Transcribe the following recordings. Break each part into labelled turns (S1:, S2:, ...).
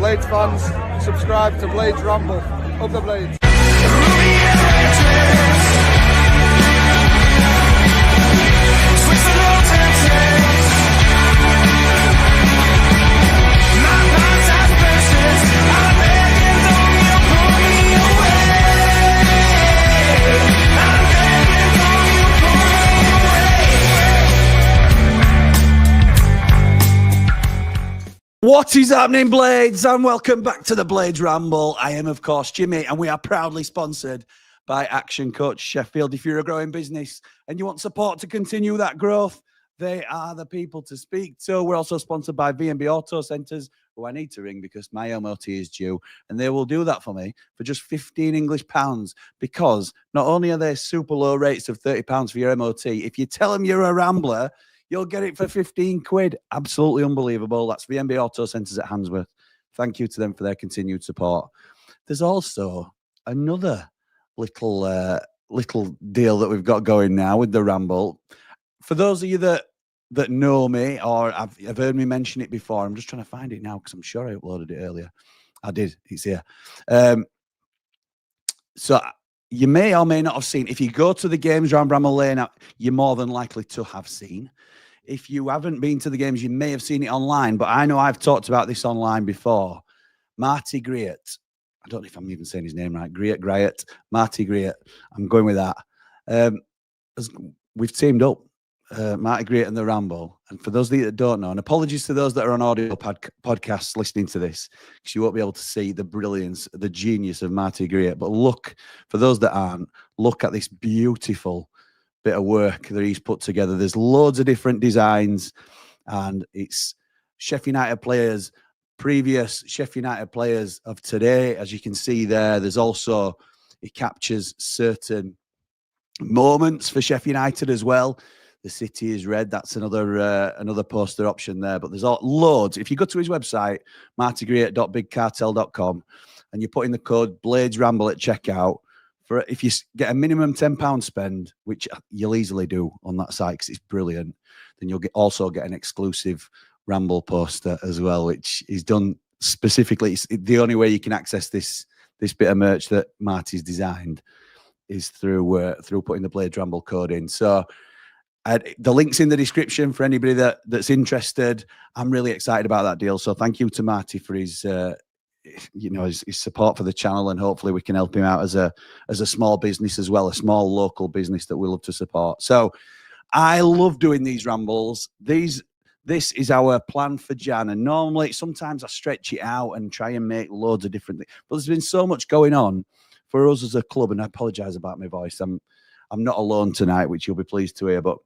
S1: Blades fans, subscribe to Blades Ramble. Up the Blades.
S2: What is happening, Blades? And welcome back to the Blades Ramble. I am, of course, Jimmy, and we are proudly sponsored by Action Coach Sheffield. If you're a growing business and you want support to continue that growth, they are the people to speak to. We're also sponsored by V&B Auto Centres, who I need to ring because my MOT is due, and they will do that for me for just 15 English pounds, because not only are they super low rates of £30 for your MOT, if you tell them you're a Rambler, you'll get it for 15 quid. Absolutely unbelievable. That's V&B Auto Centres at Handsworth. Thank you to them for their continued support. There's also another little deal that we've got going now with the Ramble. For those of you that know me or have heard me mention it before, I'm just trying to find it now because I'm sure I uploaded it earlier. I did. It's here. So you may or may not have seen, if you go to the games around Bramall Lane, you're more than likely to have seen. If you haven't been to the games, you may have seen it online, but I know I've talked about this online before. Marty Great. I don't know if I'm even saying his name right. Great. Marty Great. I'm going with that. We've teamed up, Marty Great and the Ramble. And for those of you that don't know, and apologies to those that are on audio podcasts listening to this, because you won't be able to see the brilliance, the genius of Marty Great. But look, for those that aren't, look at this beautiful bit of work that he's put together. There's loads of different designs, and it's Sheffield United players, previous Sheffield United players of today, as you can see there. There's also, it captures certain moments for Sheffield United as well. The city is red. That's another poster option there. But there's loads. If you go to his website, martygreat.bigcartel.com, and you put in the code BLADESRAMBLE at checkout, for if you get a minimum £10 spend, which you'll easily do on that site because it's brilliant, then you'll also get an exclusive Ramble poster as well, which is done specifically. It's the only way you can access this bit of merch that Marty's designed is through putting the Blades Ramble code in. So the link's in the description for anybody that's interested. I'm really excited about that deal. So thank you to Marty for his support for the channel, and hopefully we can help him out as a small business as well, a small local business that we love to support. So I love doing these rambles. This is our plan for Jan, and normally sometimes I stretch it out and try and make loads of different things, but there's been so much going on for us as a club, and I apologize about my voice. I'm not alone tonight, which you'll be pleased to hear, but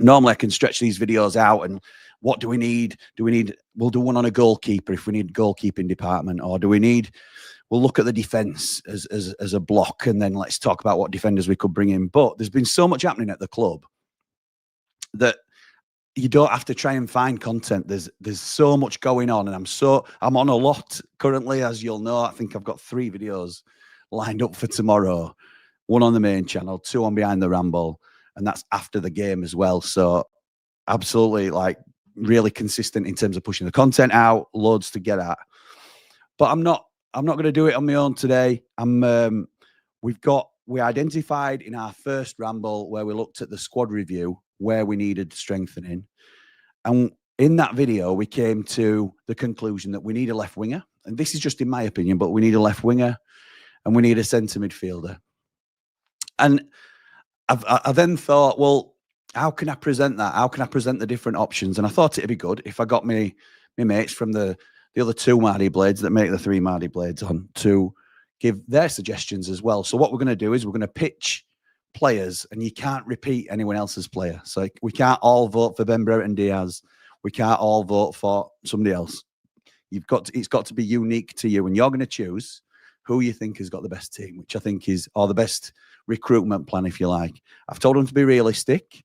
S2: normally I can stretch these videos out and what do we need? We'll do one on a goalkeeper if we need goalkeeping department, or we'll look at the defence as a block, and then let's talk about what defenders we could bring in. But there's been so much happening at the club that you don't have to try and find content. There's so much going on, and I'm on a lot currently, as you'll know. I think I've got 3 videos lined up for tomorrow, 1 on the main channel, 2 on Behind the Ramble, and that's after the game as well. So absolutely, really consistent in terms of pushing the content out, loads to get at. But I'm not going to do it on my own today. We identified in our first Ramble where we looked at the squad review where we needed strengthening, and in that video we came to the conclusion that we need a left winger, and this is just in my opinion, but we need a left winger and we need a centre midfielder. And I then thought, well, how can I present that? How can I present the different options? And I thought it'd be good if I got my mates from the other 2 Mardy Blades that make the 3 Mardy Blades on to give their suggestions as well. So what we're going to do is we're going to pitch players, and you can't repeat anyone else's player. So we can't all vote for Ben Brereton Diaz. We can't all vote for somebody else. It's got to be unique to you, and you're going to choose who you think has got the best team, which I think or the best recruitment plan, if you like. I've told them to be realistic.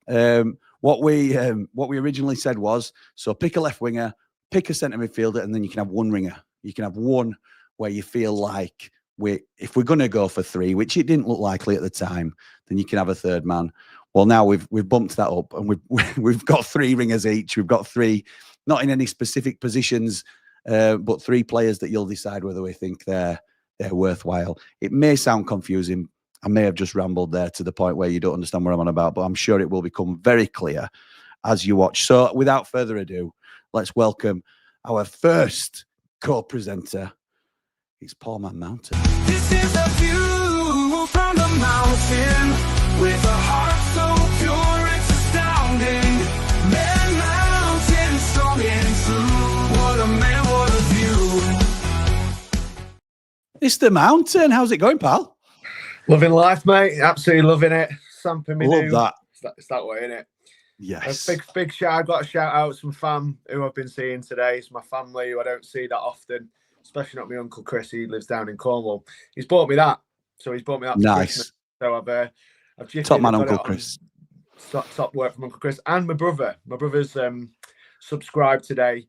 S2: What we originally said was, so pick a left winger, pick a centre midfielder, and then you can have 1 ringer. You can have 1 where you feel like if we're going to go for 3, which it didn't look likely at the time, then you can have a 3rd man. Well, now we've bumped that up, and we've got 3 ringers each. We've got 3, not in any specific positions but 3 players that you'll decide whether we think they're worthwhile. It may sound confusing. I may have just rambled there to the point where you don't understand what I'm on about, but I'm sure it will become very clear as you watch. So without further ado, let's welcome our first co-presenter. It's Paul Man Mountain.
S3: This is a view from the mountain with a heart so pure it's astounding. Man Mountain, strong and true. What a man, what a view.
S2: It's the Mountain. How's it going, pal?
S4: Loving life, mate. Absolutely loving it. Something me
S2: Love
S4: new.
S2: that.
S4: It's that way, isn't it?
S2: Yes.
S4: Big shout. I've got to shout out some fam who I've been seeing today. It's my family who I don't see that often, especially not my Uncle Chris. He lives down in Cornwall. He's bought me that. So he's bought me that for
S2: Nice.
S4: Christmas. So I've just
S2: Top man, Uncle Chris.
S4: Top work from Uncle Chris. And my brother. My brother's subscribed today.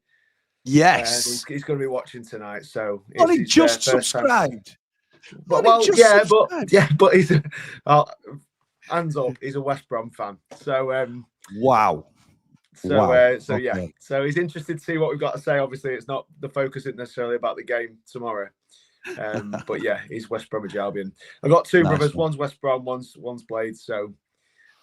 S2: Yes.
S4: He's going to be watching tonight. So
S2: Well, he just subscribed.
S4: But he's hands up. He's a West Brom fan. So
S2: Wow.
S4: So
S2: Okay.
S4: yeah. So he's interested to see what we've got to say. Obviously, it's not the focus isn't necessarily about the game tomorrow. But yeah, he's West Bromwich Albion. I've got 2 brothers. One's West Brom, one's Blades. So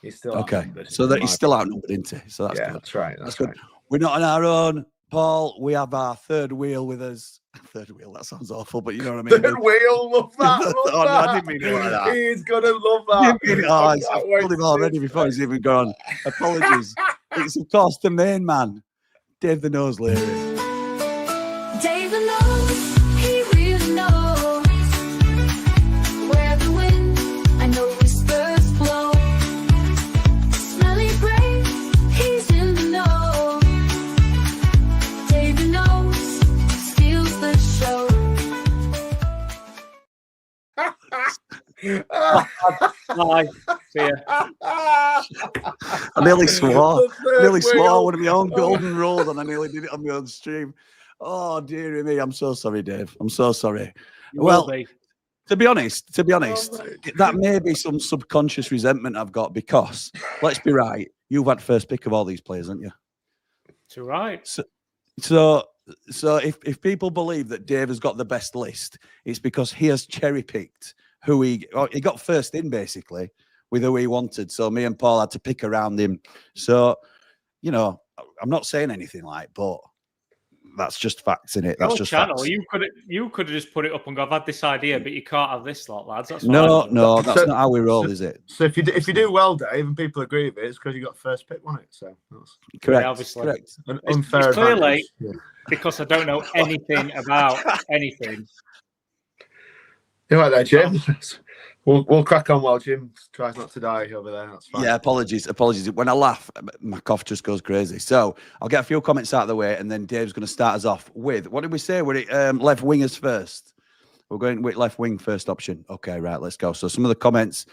S4: he's still outnumbered.
S2: So that he's still outnumbered, isn't he? So that's good.
S4: That's right. That's
S2: good.
S4: right.
S2: We're not on our own, Paul. We have our third wheel with us. Third wheel, that sounds awful, but you know what I mean.
S4: Third wheel, love that. Love
S2: Oh, no,
S4: that.
S2: I didn't mean it like that.
S4: He's gonna love that.
S2: I've told him already before he's even gone. Apologies. It's of course the main man, Dave the Nose Leary.
S5: Dave the Nose, he really knows where the wind, I know whispers blow. Smelly brain, he's in the know. Dave the Nose steals the show.
S6: Hi. See ya.
S2: I nearly swore. One of my own golden rules, and I nearly did it on my own stream. Oh, dearie me. I'm so sorry, Dave. I'm so sorry. To be honest, that may be some subconscious resentment I've got because, let's be right, you've had first pick of all these players, haven't you?
S6: Too right.
S2: So if people believe that Dave has got the best list, it's because he has cherry-picked who he got first in, basically, with who he wanted. So me and Paul had to pick around him. So, you know, I'm not saying anything but that's just facts in it. That's just
S6: channel.
S2: facts.
S6: You could have just put it up and go, I've had this idea, but you can't have this lot, lads. That's
S2: no, that's not how we roll, is it?
S4: So if you do well, Dave, and people agree with it, it's because you got first pick, wasn't it? So that's
S2: correct.
S6: Yeah, obviously.
S2: Correct.
S4: An unfair
S6: it's clearly
S4: advantage.
S6: because I don't know anything about anything.
S4: You right there, Jim? We'll crack on while Jim tries not to die over there. That's fine.
S2: Yeah, apologies. When I laugh, my cough just goes crazy. So I'll get a few comments out of the way, and then Dave's going to start us off with, what did we say? We're left wingers first. We're going with left wing first option. Okay, right, let's go. So some of the comments.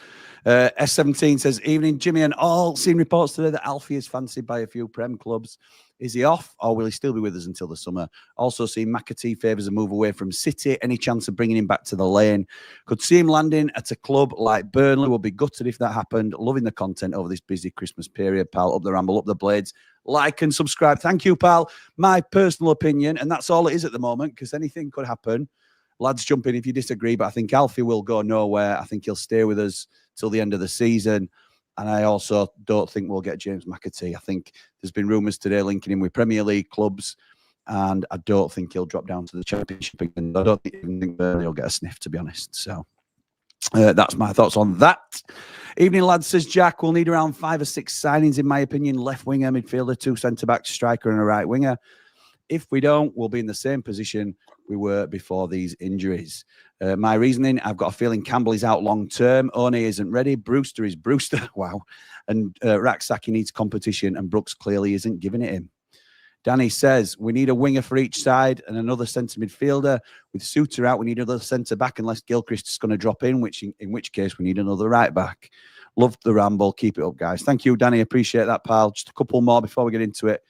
S2: S17 says, evening, Jimmy and all. Seen reports today that Alfie is fancied by a few Prem clubs. Is he off, or will he still be with us until the summer? Also seen McAtee favours a move away from City. Any chance of bringing him back to the lane? Could see him landing at a club like Burnley. Will be gutted if that happened. Loving the content over this busy Christmas period, pal. Up the ramble, up the blades. Like and subscribe. Thank you, pal. My personal opinion, and that's all it is at the moment, because anything could happen. Lads, jump in if you disagree, but I think Alfie will go nowhere. I think he'll stay with us till the end of the season. And I also don't think we'll get James McAtee. I think there's been rumours today linking him with Premier League clubs, and I don't think he'll drop down to the Championship again. I don't think Burnley will get a sniff, to be honest. So that's my thoughts on that. Evening, lads, says Jack. We'll need around 5 or 6 signings, in my opinion. Left winger, midfielder, 2 centre-backs, striker and a right winger. If we don't, we'll be in the same position we were before these injuries. My reasoning, I've got a feeling Campbell is out long-term. One isn't ready. Brewster is Brewster. Wow. And Raksaki needs competition, and Brooks clearly isn't giving it him. Danny says, we need a winger for each side and another centre midfielder. With Suter out, we need another centre-back unless Gilchrist is going to drop in which case we need another right-back. Love the ramble. Keep it up, guys. Thank you, Danny. Appreciate that, pal. Just a couple more before we get into it.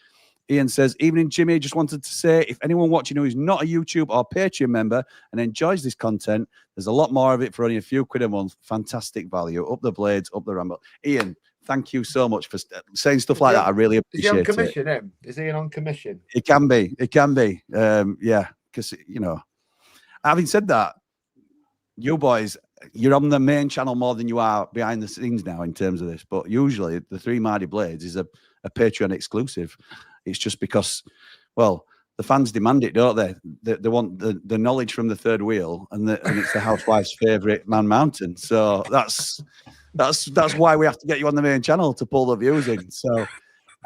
S2: Ian says, evening, Jimmy. Just wanted to say, if anyone watching who is not a YouTube or Patreon member and enjoys this content, there's a lot more of it for only a few quid a month. Fantastic value. Up the blades, up the ramble. Ian, Thank you so much for saying stuff like that. I really
S4: Is he on
S2: appreciate it.
S4: commission, him? Is he on commission?
S2: It can be. It can be. Yeah, because, having said that, you boys, you're on the main channel more than you are behind the scenes now in terms of this. But usually the Three Mardy Blades is a Patreon exclusive. It's just because, well, the fans demand it, don't they? They want the knowledge from the third wheel, and it's the housewife's favourite Man Mountain. So that's why we have to get you on the main channel to pull the views in. So,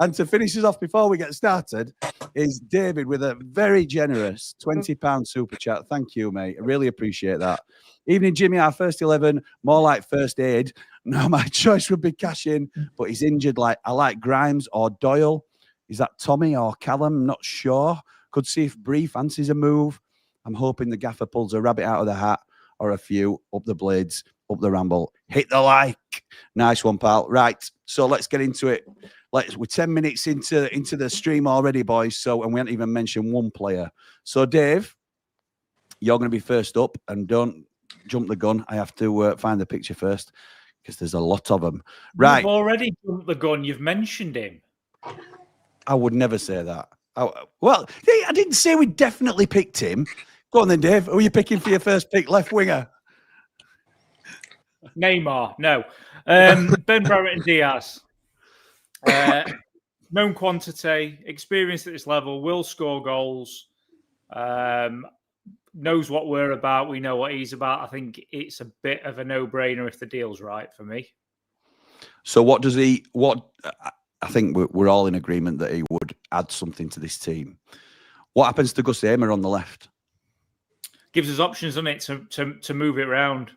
S2: and to finish us off before we get started is David with a very generous £20 super chat. Thank you, mate. I really appreciate that. Evening, Jimmy, our first 11, more like first aid. Now my choice would be cash in, but he's injured. I like Grimes or Doyle. Is that Tommy or Callum? Not sure. Could see if Bree fancies a move. I'm hoping the gaffer pulls a rabbit out of the hat or a few up the blades, up the ramble. Hit the like. Nice one, pal. Right, so let's get into it. We're 10 minutes into the stream already, boys. And we haven't even mentioned one player. So, Dave, you're going to be first up, and don't jump the gun. I have to find the picture first because there's a lot of them. Right.
S6: You've already jumped the gun. You've mentioned him.
S2: I would never say that. Well, I didn't say we definitely picked him. Go on then, Dave. Who are you picking for your first pick, left winger?
S6: Neymar, no. Ben Brereton Diaz. Known quantity, experienced at this level, will score goals, knows what we're about. We know what he's about. I think it's a bit of a no-brainer if the deal's right for me.
S2: So I think we're all in agreement that he would add something to this team. What happens to Gus Amer on the left?
S6: Gives us options, doesn't it, to move it around.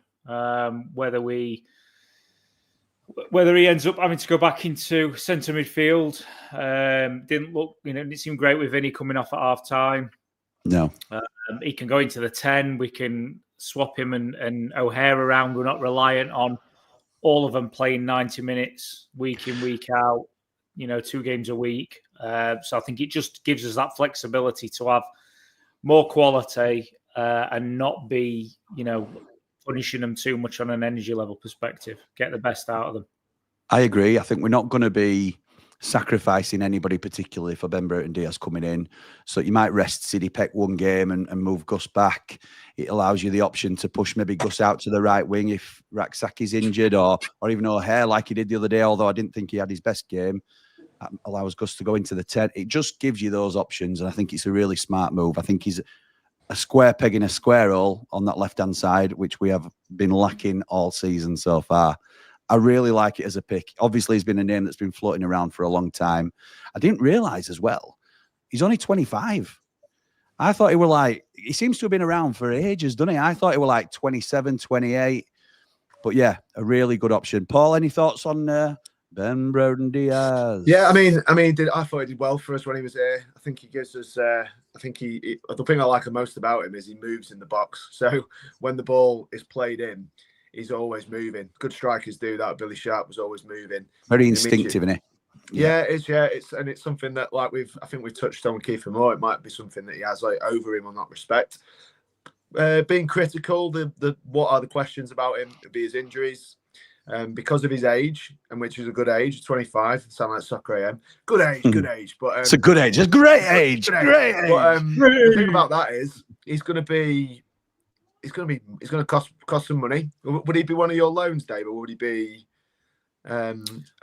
S6: Whether he ends up having to go back into centre midfield, didn't seem great with Vinny coming off at half time.
S2: No,
S6: he can go into the 10. We can swap him and O'Hare around. We're not reliant on all of them playing 90 minutes week in, week out. 2 games a week. So I think it just gives us that flexibility to have more quality and not be, punishing them too much on an energy level perspective. Get the best out of them.
S2: I agree. I think we're not going to be sacrificing anybody particularly for Ben Brereton Diaz coming in. So you might rest Sidney Peck one game and move Gus back. It allows you the option to push maybe Gus out to the right wing if Raksaki's injured or even O'Hare like he did the other day, although I didn't think he had his best game. That allows Gus to go into the 10. It just gives you those options, and I think it's a really smart move. I think he's a square peg in a square hole on that left-hand side, which we have been lacking all season so far. I really like it as a pick. Obviously, he's been a name that's been floating around for a long time. I didn't realise as well, he's only 25. I thought he seems to have been around for ages, doesn't he? I thought he were like 27, 28. But yeah, a really good option. Paul, any thoughts on Ben Brereton Diaz?
S4: Yeah, I thought he did well for us when he was here. I think he gives us. The thing I like most about him is he moves in the box. So when the ball is played in, he's always moving. Good strikers do that. Billy Sharp was always moving.
S2: Very instinctive, isn't he?
S4: Yeah, it's something that I think we've touched on with Kiefer Moore. It might be something that he has over him on that respect. Being critical, what are the questions about him? It'd be his injuries. Because of his age, and which is a good age, 25. Sound like soccer AM. Good age. But
S2: it's a good age. It's a great age. Great age.
S4: But the thing about that is, he's going to cost some money. Would he be one of your loans, Dave, or would he be a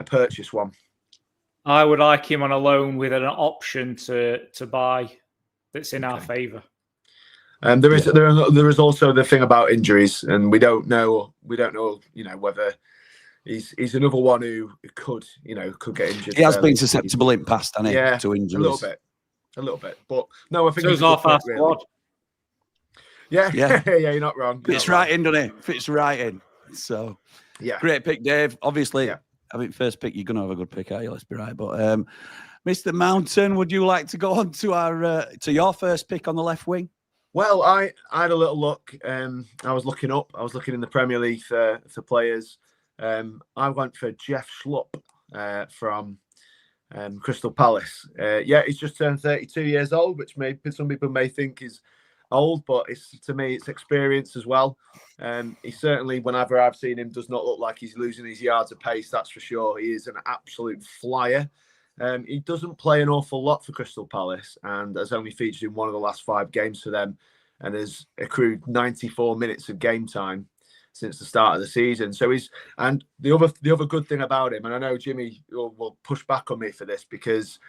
S4: purchase one?
S6: I would like him on a loan with an option to buy that's in our favour.
S4: There is also the thing about injuries, and we don't know, whether he's another one who could get injured.
S2: He has been susceptible in past, hasn't he?
S4: Yeah,
S2: to injuries.
S4: A little bit. But no, I think
S6: it's half our squad.
S4: Yeah, you're not wrong.
S2: Fits right in, doesn't it? Fits right in. So,
S4: yeah,
S2: great pick, Dave. Obviously, I think first pick, you're going to have a good pick, are you? Let's be right. But Mr. Mountain, would you like to go on to your first pick on the left wing?
S4: Well, I had a little look. I was looking in the Premier League for players. I went for Jeff Schlupp from Crystal Palace. He's just turned 32 years old, which some people may think is old, but to me, it's experience as well. He certainly, whenever I've seen him, does not look like he's losing his yards of pace. That's for sure. He is an absolute flyer. He doesn't play an awful lot for Crystal Palace, and has only featured in one of the last 5 games for them, and has accrued 94 minutes of game time since the start of the season. So and the other good thing about him, and I know Jimmy will push back on me for this because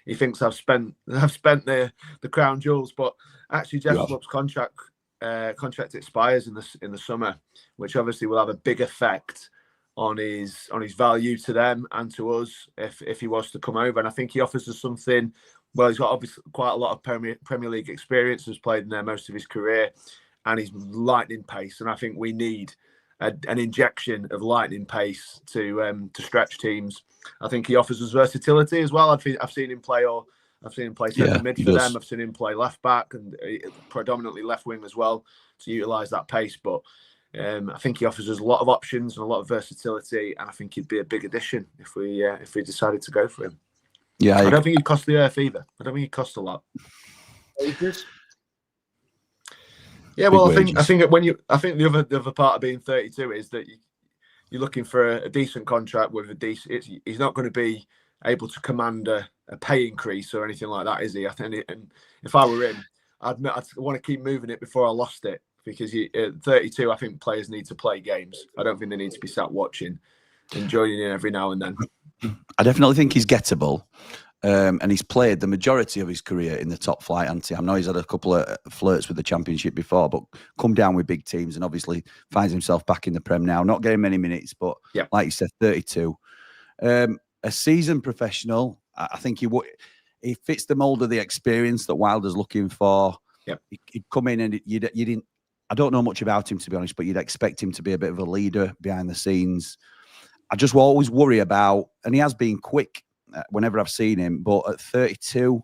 S4: he thinks I've spent the crown jewels, but actually Jeff Schlupp's contract expires in the summer, which obviously will have a big effect on his value to them and to us if he was to come over. And I think he offers us something. Well, he's got obviously quite a lot of Premier League experience, has played in there most of his career, and he's lightning pace. And I think we need an injection of lightning pace to stretch teams. I think he offers us versatility as well. I've seen him play centre mid for them. I've seen him play left back and predominantly left wing as well to utilise that pace. But I think he offers us a lot of options and a lot of versatility, and I think he'd be a big addition if we decided to go for him. Yeah, I don't think he'd cost the earth either. I don't think he'd cost a lot. Yeah, well, I think the other part of being 32 is that you're looking for a decent contract with a decent. He's not going to be able to command a pay increase or anything like that, is he? I think, and if I were him, I'd want to keep moving it before I lost it, because at 32, I think players need to play games. I don't think they need to be sat watching and joining in every now and then.
S2: I definitely think he's gettable. And he's played the majority of his career in the top flight, hasn't he? I know he's had a couple of flirts with the Championship before, but come down with big teams and obviously finds himself back in the Prem now. Not getting many minutes, but like you said, 32. A seasoned professional, I think he fits the mould of the experience that Wilder's looking for. He'd come in and you didn't. I don't know much about him, to be honest, but you'd expect him to be a bit of a leader behind the scenes. I just always worry about, and he has been quick whenever I've seen him, but at 32,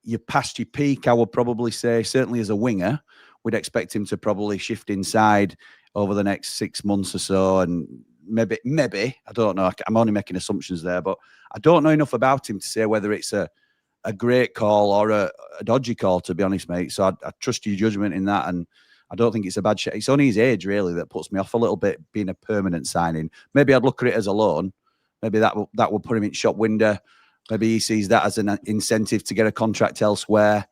S2: you're past your peak, I would probably say. Certainly as a winger, we'd expect him to probably shift inside over the next 6 months or so, and maybe, I don't know, I'm only making assumptions there, but I don't know enough about him to say whether it's a great call or a dodgy call, to be honest, mate. So I trust your judgment in that, and I don't think it's a bad shot. It's only his age, really, that puts me off a little bit, being a permanent signing. Maybe I'd look at it as a loan. Maybe that will put him in shop window. Maybe he sees that as an incentive to get a contract elsewhere.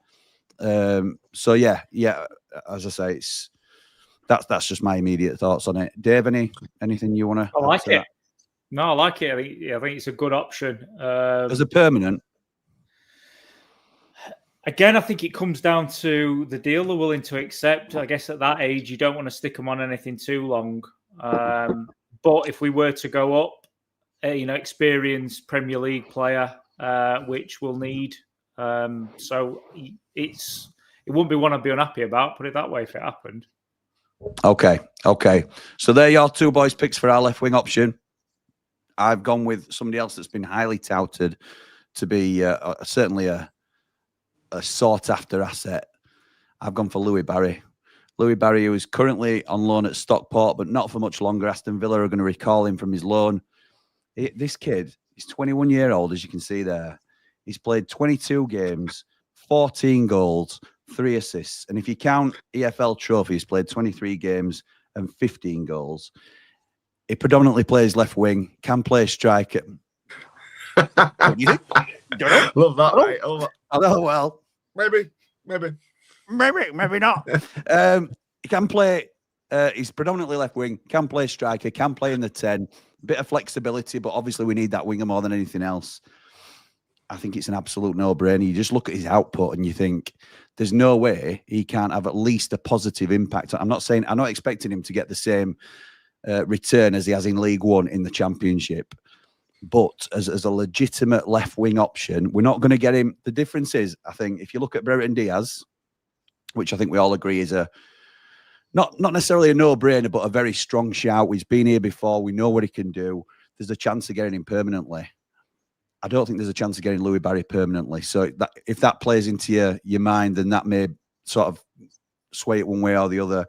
S2: So yeah. As I say, that's just my immediate thoughts on it. Dave, anything you want to?
S6: I like it. No, I like it. I think it's a good option
S2: as a permanent.
S6: Again, I think it comes down to the deal they're willing to accept. I guess at that age, you don't want to stick them on anything too long. But if we were to go up, experienced Premier League player, which we'll need. So it wouldn't be one I'd be unhappy about, put it that way, if it happened.
S2: Okay. So there are 2 boys' picks for our left wing option. I've gone with somebody else that's been highly touted to be certainly a sought after asset. I've gone for Louis Barry. Louis Barry, who is currently on loan at Stockport, but not for much longer. Aston Villa are going to recall him from his loan. This kid, he's 21 years old, as you can see there. He's played 22 games, 14 goals, 3 assists. And if you count EFL Trophy, he's played 23 games and 15 goals. He predominantly plays left wing, can play striker. What do you think?
S4: Love that, mate.
S2: Oh, well.
S4: Maybe
S2: not. He can play. He's predominantly left wing, can play striker, can play in the 10. Bit of flexibility, but obviously we need that winger more than anything else. I think it's an absolute no-brainer. You just look at his output and you think there's no way he can't have at least a positive impact. I'm not expecting him to get the same return as he has in League One in the Championship, but as a legitimate left wing option, we're not going to get him. The difference is, I think, if you look at Brereton Diaz, which I think we all agree is not necessarily a no-brainer, but a very strong shout. He's been here before. We know what he can do. There's a chance of getting him permanently. I don't think there's a chance of getting Louis Barry permanently. So if that plays into your mind, then that may sort of sway it one way or the other.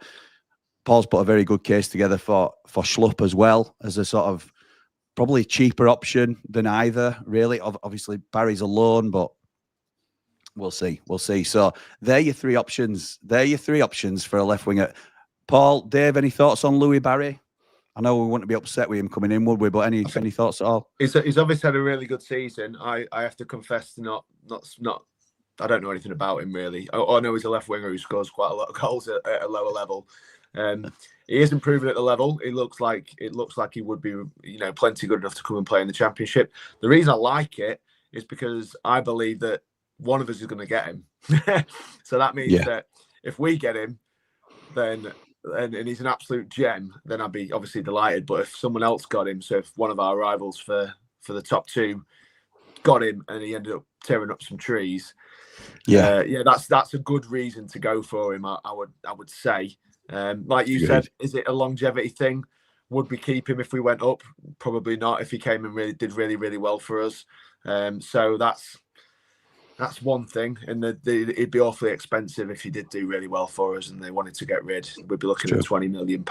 S2: Paul's put a very good case together for Schlupp as well, as a sort of probably cheaper option than either, really. Obviously, Barry's a loan, but We'll see. We'll see. So they're your three options. They're your three options for a left winger. Paul, Dave, any thoughts on Louis Barry? I know we wouldn't be upset with him coming in, would we? But any thoughts at all?
S4: He's obviously had a really good season. I have to confess to not. I don't know anything about him really. I know he's a left winger who scores quite a lot of goals at a lower level. He is improving at the level. It looks like he would be, plenty good enough to come and play in the Championship. The reason I like it is because I believe that one of us is going to get him. So that means that if we get him, then and he's an absolute gem, then I'd be obviously delighted. But if someone else got him, so if one of our rivals for the top two got him and he ended up tearing up some trees, that's a good reason to go for him. I would say, like you said, is it a longevity thing? Would we keep him if we went up? Probably not. If he came and did really well for us, so that's one thing. And it'd be awfully expensive if he did do really well for us and they wanted to get rid. We'd be looking at £20 million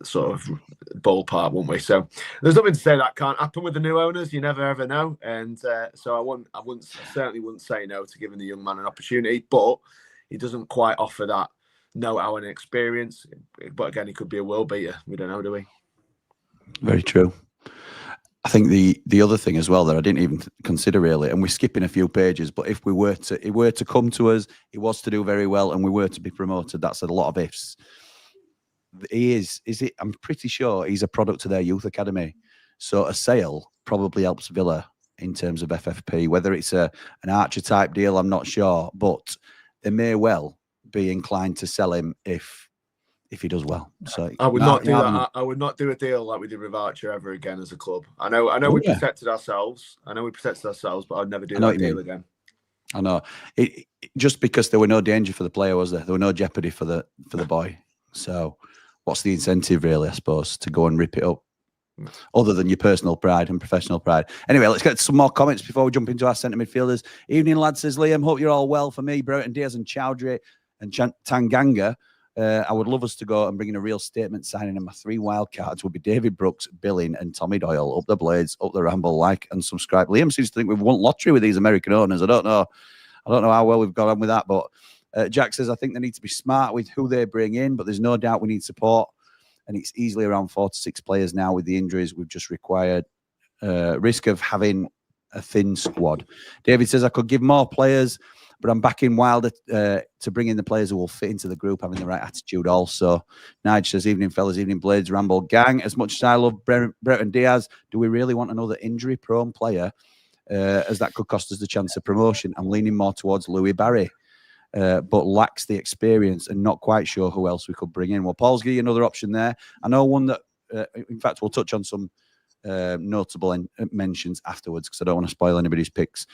S4: sort of ballpark, wouldn't we? So there's nothing to say that can't happen with the new owners. You never ever know. And so I certainly wouldn't say no to giving the young man an opportunity. But he doesn't quite offer that know-how and experience. But again, he could be a world beater. We don't know, do we?
S2: Very true. I think the other thing as well that I didn't even consider really, and we're skipping a few pages, but if it were to come to us, he was to do very well, and we were to be promoted, that's a lot of ifs. I'm pretty sure he's a product of their youth academy. So a sale probably helps Villa in terms of FFP. Whether it's an Archer type deal, I'm not sure, but they may well be inclined to sell him if he does well. So
S4: I would not do that. I would not do a deal like we did with Archer ever again as a club. I know we protected ourselves. But I'd never do that deal again.
S2: I know. Just because there were no danger for the player, was there? There were no jeopardy for the boy. So what's the incentive really, I suppose, to go and rip it up? Other than your personal pride and professional pride. Anyway, let's get some more comments before we jump into our centre midfielders. Evening, lads, says Liam. Hope you're all well. For me, Brereton, Diaz and Chowdhury and Tanganga. I would love us to go and bring in a real statement signing, and my 3 wild cards would be David Brooks, Billing, and Tommy Doyle. Up the Blades, up the Ramble, like and subscribe. Liam seems to think we've won lottery with these American owners. I don't know how well we've got on with that, but Jack says I think they need to be smart with who they bring in, but there's no doubt we need support, and it's easily around 4 to 6 players now with the injuries we've just required. Risk of having a thin squad. David says I could give more players, but I'm backing Wilder to bring in the players who will fit into the group, having the right attitude also. Nige says, evening, fellas, evening, Blades, Ramble gang. As much as I love Brereton Diaz, do we really want another injury-prone player, as that could cost us the chance of promotion? I'm leaning more towards Louis Barry, but lacks the experience and not quite sure who else we could bring in. Well, Paul's giving you another option there. I know one that, in fact, we'll touch on some notable mentions afterwards because I don't want to spoil anybody's picks.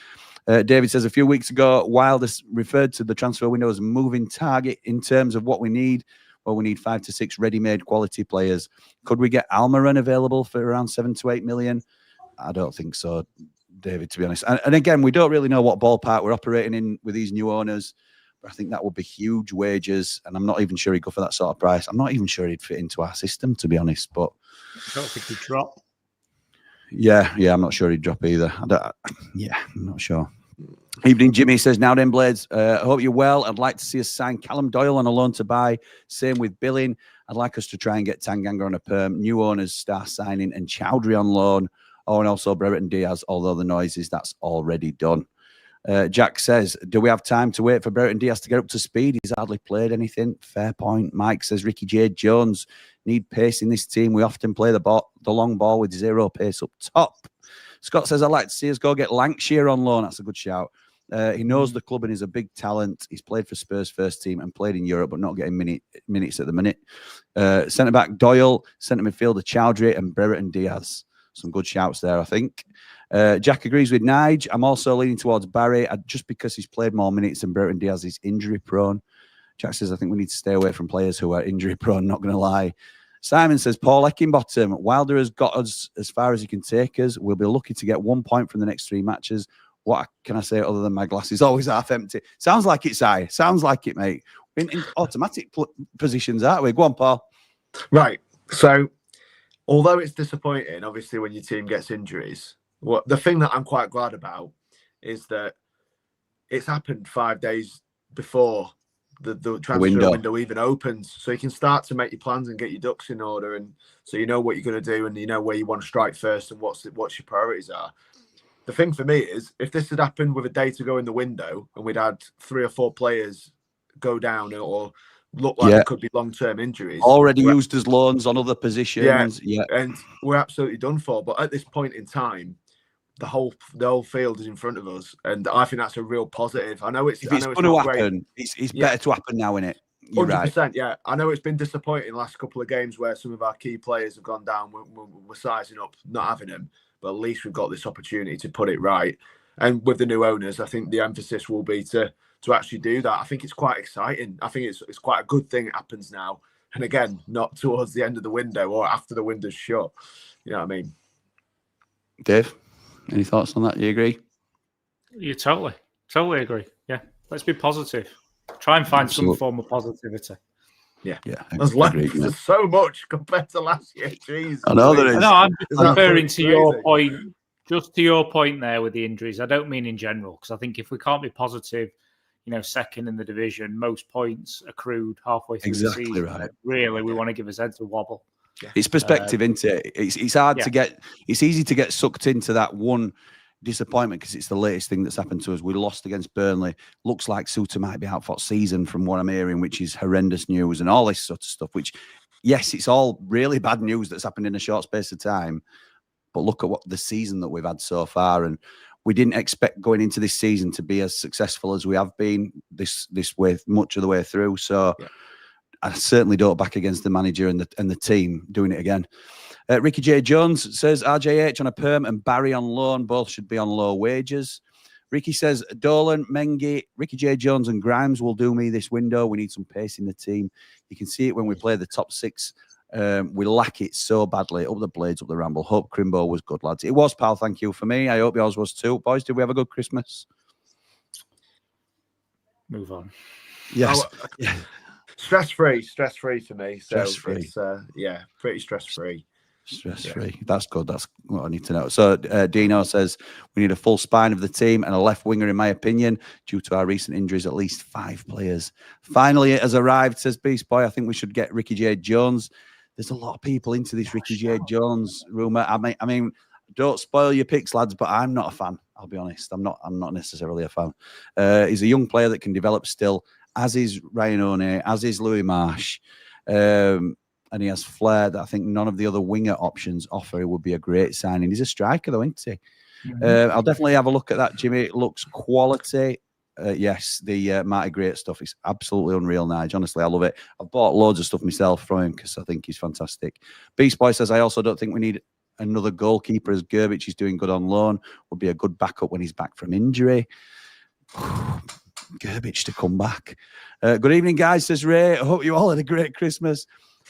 S2: David says a few weeks ago, Wilder referred to the transfer window as a moving target in terms of what we need. Well, we need 5 to 6 ready-made quality players. Could we get Almiron available for around 7 to 8 million? I don't think so, David, to be honest. And again, we don't really know what ballpark we're operating in with these new owners, but I think that would be huge wages, and I'm not even sure he'd go for that sort of price. I'm not even sure he'd fit into our system, to be honest. But
S6: I don't think he'd drop.
S2: Yeah, I'm not sure he'd drop either. I'm not sure. Evening, Jimmy says, now then, Blades, I hope you're well. I'd like to see us sign Callum Doyle on a loan to buy. Same with Billing. I'd like us to try and get Tanganga on a perm. New owners start signing, and Chowdhury on loan. Oh, and also Brereton Diaz, although the noise is that's already done. Jack says, do we have time to wait for Brereton Diaz to get up to speed? He's hardly played anything. Fair point. Mike says, Ricky J. Jones need pace in this team. We often play the long ball with 0 pace up top. Scott says, I'd like to see us go get Lancashire on loan. That's a good shout. He knows the club and is a big talent. He's played for Spurs first team and played in Europe, but not getting minutes at the minute. Centre-back Doyle, centre midfielder Chowdhury, and Brereton Diaz. Some good shouts there, I think. Jack agrees with Nige. I'm also leaning towards Barry, just because he's played more minutes than Brereton Diaz is injury-prone. Jack says, I think we need to stay away from players who are injury-prone, not going to lie. Simon says, Paul Eckingbottom, Wilder has got us as far as he can take us. We'll be lucky to get 1 point from the next 3 matches. What can I say other than my glass is always half empty? Sounds like it's I. Sounds like it, mate. We're in automatic positions, aren't we? Go on, Paul.
S4: Right. So, although it's disappointing, obviously, when your team gets injuries, the thing that I'm quite glad about is that it's happened 5 days before the transfer window even opens, so you can start to make your plans and get your ducks in order, and so you know what you're going to do and you know where you want to strike first and what's your priorities are. The thing for me is, if this had happened with a day to go in the window and we'd had 3 or 4 players go down or look like there could be long-term injuries
S2: already used as loans on other positions,
S4: and we're absolutely done for. But at this point in time, the whole field is in front of us, and I think that's a real positive. I know it's
S2: going to happen. It's better to happen now, isn't it? You're
S4: 100%,
S2: right.
S4: yeah. I know it's been disappointing the last couple of games where some of our key players have gone down. We're sizing up, not having them, but at least we've got this opportunity to put it right. And with the new owners, I think the emphasis will be to actually do that. I think it's quite exciting. I think it's quite a good thing it happens now. And again, not towards the end of the window or after the window's shut. You know what I mean?
S2: Dave, any thoughts on that? You agree?
S6: You totally agree. Yeah. Let's be positive. Try and find some form of positivity.
S4: Yeah. There's so much compared to last year. Jeez.
S2: I know there is.
S6: No, I'm referring to your point. Just to your point there with the injuries. I don't mean in general, because I think if we can't be positive, second in the division, most points accrued halfway through the season. Right. Really, we want to give us heads a wobble.
S2: Yeah. It's perspective, isn't it? It's hard to get. It's easy to get sucked into that one disappointment because it's the latest thing that's happened to us. We lost against Burnley. Looks like Suter might be out for season from what I'm hearing, which is horrendous news and all this sort of stuff. Which, yes, it's all really bad news that's happened in a short space of time. But look at what the season that we've had so far, and we didn't expect going into this season to be as successful as we have been this way much of the way through. So I certainly don't back against the manager and the team doing it again. Ricky J. Jones says RJH on a perm and Barry on loan. Both should be on low wages. Ricky says Dolan, Mengi, Ricky J. Jones and Grimes will do me this window. We need some pace in the team. You can see it when we play the top 6. We lack it so badly. Up the Blades, up the Ramble. Hope Crimbo was good, lads. It was, pal. Thank you for me. I hope yours was too. Boys, did we have a good Christmas?
S6: Move on.
S2: Yes.
S4: Stress-free for me. So
S2: stress-free.
S4: It's, pretty stress-free.
S2: Stress-free. That's good. That's what I need to know. So Dino says we need a full spine of the team and a left winger, in my opinion, due to our recent injuries. At least 5 players. Finally, it has arrived, says Beast Boy. I think we should get Ricky J. Jones. There's a lot of people into this Ricky J. Jones rumour. I mean, don't spoil your picks, lads, but I'm not a fan. I'll be honest. I'm not necessarily a fan. He's a young player that can develop still, as is Ryan O'Neill, as is Louis Marsh. And he has flair that I think none of the other winger options offer. It would be a great signing. He's a striker, though, isn't he? Mm-hmm. I'll definitely have a look at that, Jimmy. It looks quality. Yes, the Marty Great stuff is absolutely unreal, Nige. Honestly, I love it. I've bought loads of stuff myself from him because I think he's fantastic. Beast Boy says, I also don't think we need another goalkeeper, as Gerbic is doing good on loan. Would be a good backup when he's back from injury. Gerbic to come back. Good evening, guys, says Ray. I hope you all had a great Christmas.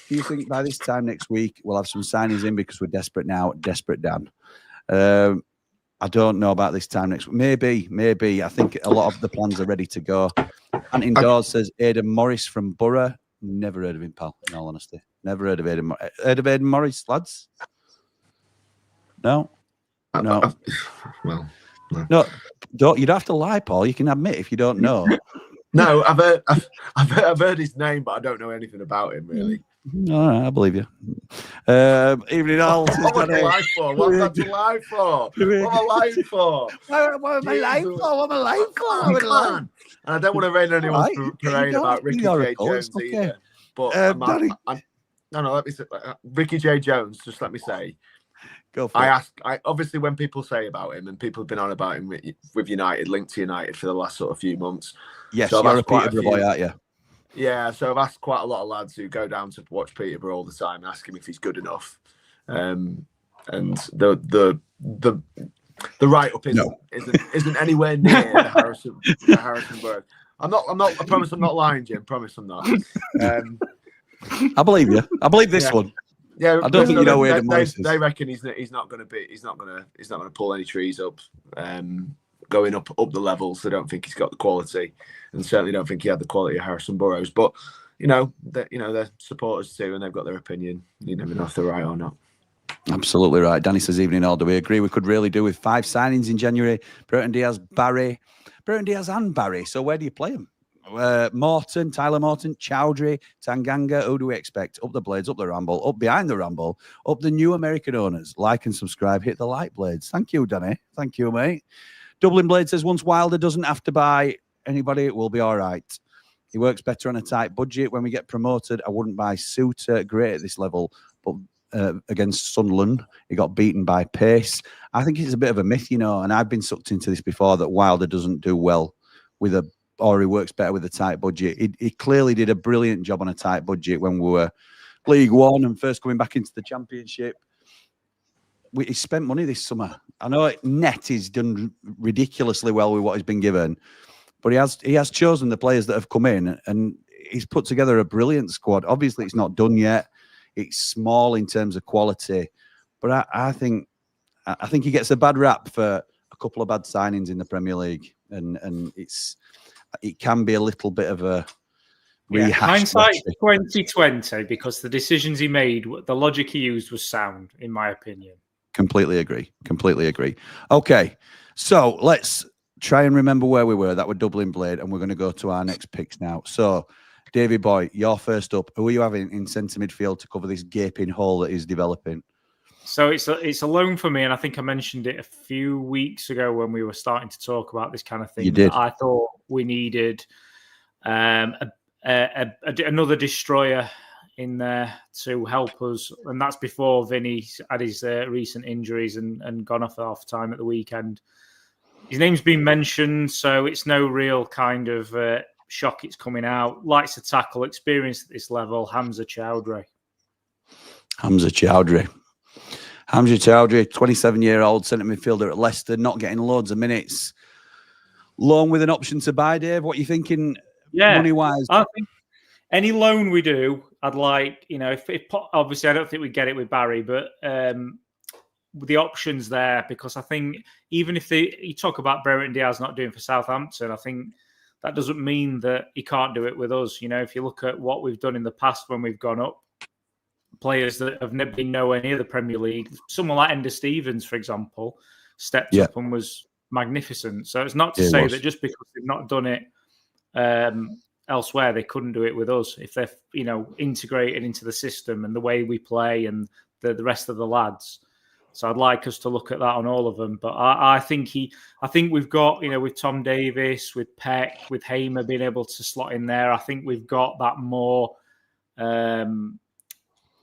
S2: Do you think by this time next week we'll have some signings in because we're desperate now? Desperate, Dan. I don't know about this time next week. Maybe. I think a lot of the plans are ready to go. And indoors says Aidan Morris from Borough. Never heard of him, pal, in all honesty. Never heard of Aidan Morris. Heard of Aidan Morris, lads? No? No.
S4: Well,
S2: no. Don't. You don't have to lie, Paul. You can admit if you don't know.
S4: No, I've heard his name, but I don't know anything about him, really.
S2: All right, I believe you. Evening all.
S4: What am I lying for? What am I lying for? What am I lying for?
S2: What am I lying for? What am I lying for?
S4: Come on. And I don't want to rain anyone's parade about Ricky J. Jones either. But let me say, Ricky J. Jones, just let me say,
S2: go for it.
S4: I obviously, when people say about him, and people have been on about him with United, linked to United for the last sort of few months.
S2: Yes, so you're a Peterborough boy, aren't you?
S4: Yeah, so I've asked quite a lot of lads who go down to watch Peterborough all the time and ask him if he's good enough. And the write up isn't anywhere near the Harrisonburg. I promise I'm not lying, Jim. Promise I'm not.
S2: I believe you. I believe this one.
S4: Yeah,
S2: I don't think you know where the Morris is.
S4: They reckon he's not going to pull any trees up. Going up the levels, they don't think he's got the quality, and certainly don't think he had the quality of Harrison Burrows. But they're supporters too, and they've got their opinion. You never know if they're right or not.
S2: Absolutely right. Danny says, evening all. Do we agree we could really do with 5 signings in January? Burton Diaz, Barry. Burton Diaz and Barry. So where do you play them? Morton, Tyler Morton, Chowdhury, Tanganga. Who do we expect? Up the Blades, up the Ramble, up behind the Ramble, up the new American owners. Like and subscribe. Hit the like, Blades. Thank you, Danny. Thank you, mate. Dublin Blade says, once Wilder doesn't have to buy anybody, it will be all right. He works better on a tight budget. When we get promoted, I wouldn't buy Suter. Great at this level, but against Sunderland, he got beaten by pace. I think it's a bit of a myth, you know, and I've been sucked into this before, that Wilder doesn't do well with or he works better with a tight budget. He clearly did a brilliant job on a tight budget when we were League One and first coming back into the Championship. He spent money this summer. I know net he's done ridiculously well with what he's been given, but he has chosen the players that have come in, and he's put together a brilliant squad. Obviously, it's not done yet. It's small in terms of quality, but I think he gets a bad rap for a couple of bad signings in the Premier League, and it can be a little bit of a rehash.
S6: Hindsight 2020, because the decisions he made, the logic he used was sound, in my opinion.
S2: Completely agree. Completely agree. Okay, so let's try and remember where we were. That were Dublin Blade, and we're going to go to our next picks now. So, Davey boy, you're first up. Who are you having in centre midfield to cover this gaping hole that is developing?
S6: So it's a loan for me, and I think I mentioned it a few weeks ago when we were starting to talk about this kind of thing.
S2: You did.
S6: I thought we needed another destroyer in there to help us, and that's before Vinny had his recent injuries and gone off time at the weekend. His name's been mentioned, so it's no real kind of shock it's coming out. Likes to tackle, experienced at this level, Hamza Chowdhury.
S2: Hamza Chowdhury, 27-year-old centre midfielder at Leicester, not getting loads of minutes. Loan with an option to buy, Dave. What are you thinking money-wise?
S6: I think any loan we do, I'd like, you know, if obviously I don't think we get it with Barry, but the options there, because I think even if you talk about Burton Diaz not doing for Southampton, I think that doesn't mean that he can't do it with us. You know, if you look at what we've done in the past when we've gone up, players that have never been nowhere near the Premier League, someone like Ender Stevens, for example, stepped up and was magnificent. So it's not to say that just because they've not done it elsewhere, they couldn't do it with us if they're, you know, integrated into the system and the way we play and the rest of the lads. So I'd like us to look at that on all of them. But I think we've got, you know, with Tom Davis, with Peck, with Hamer being able to slot in there, I think we've got that more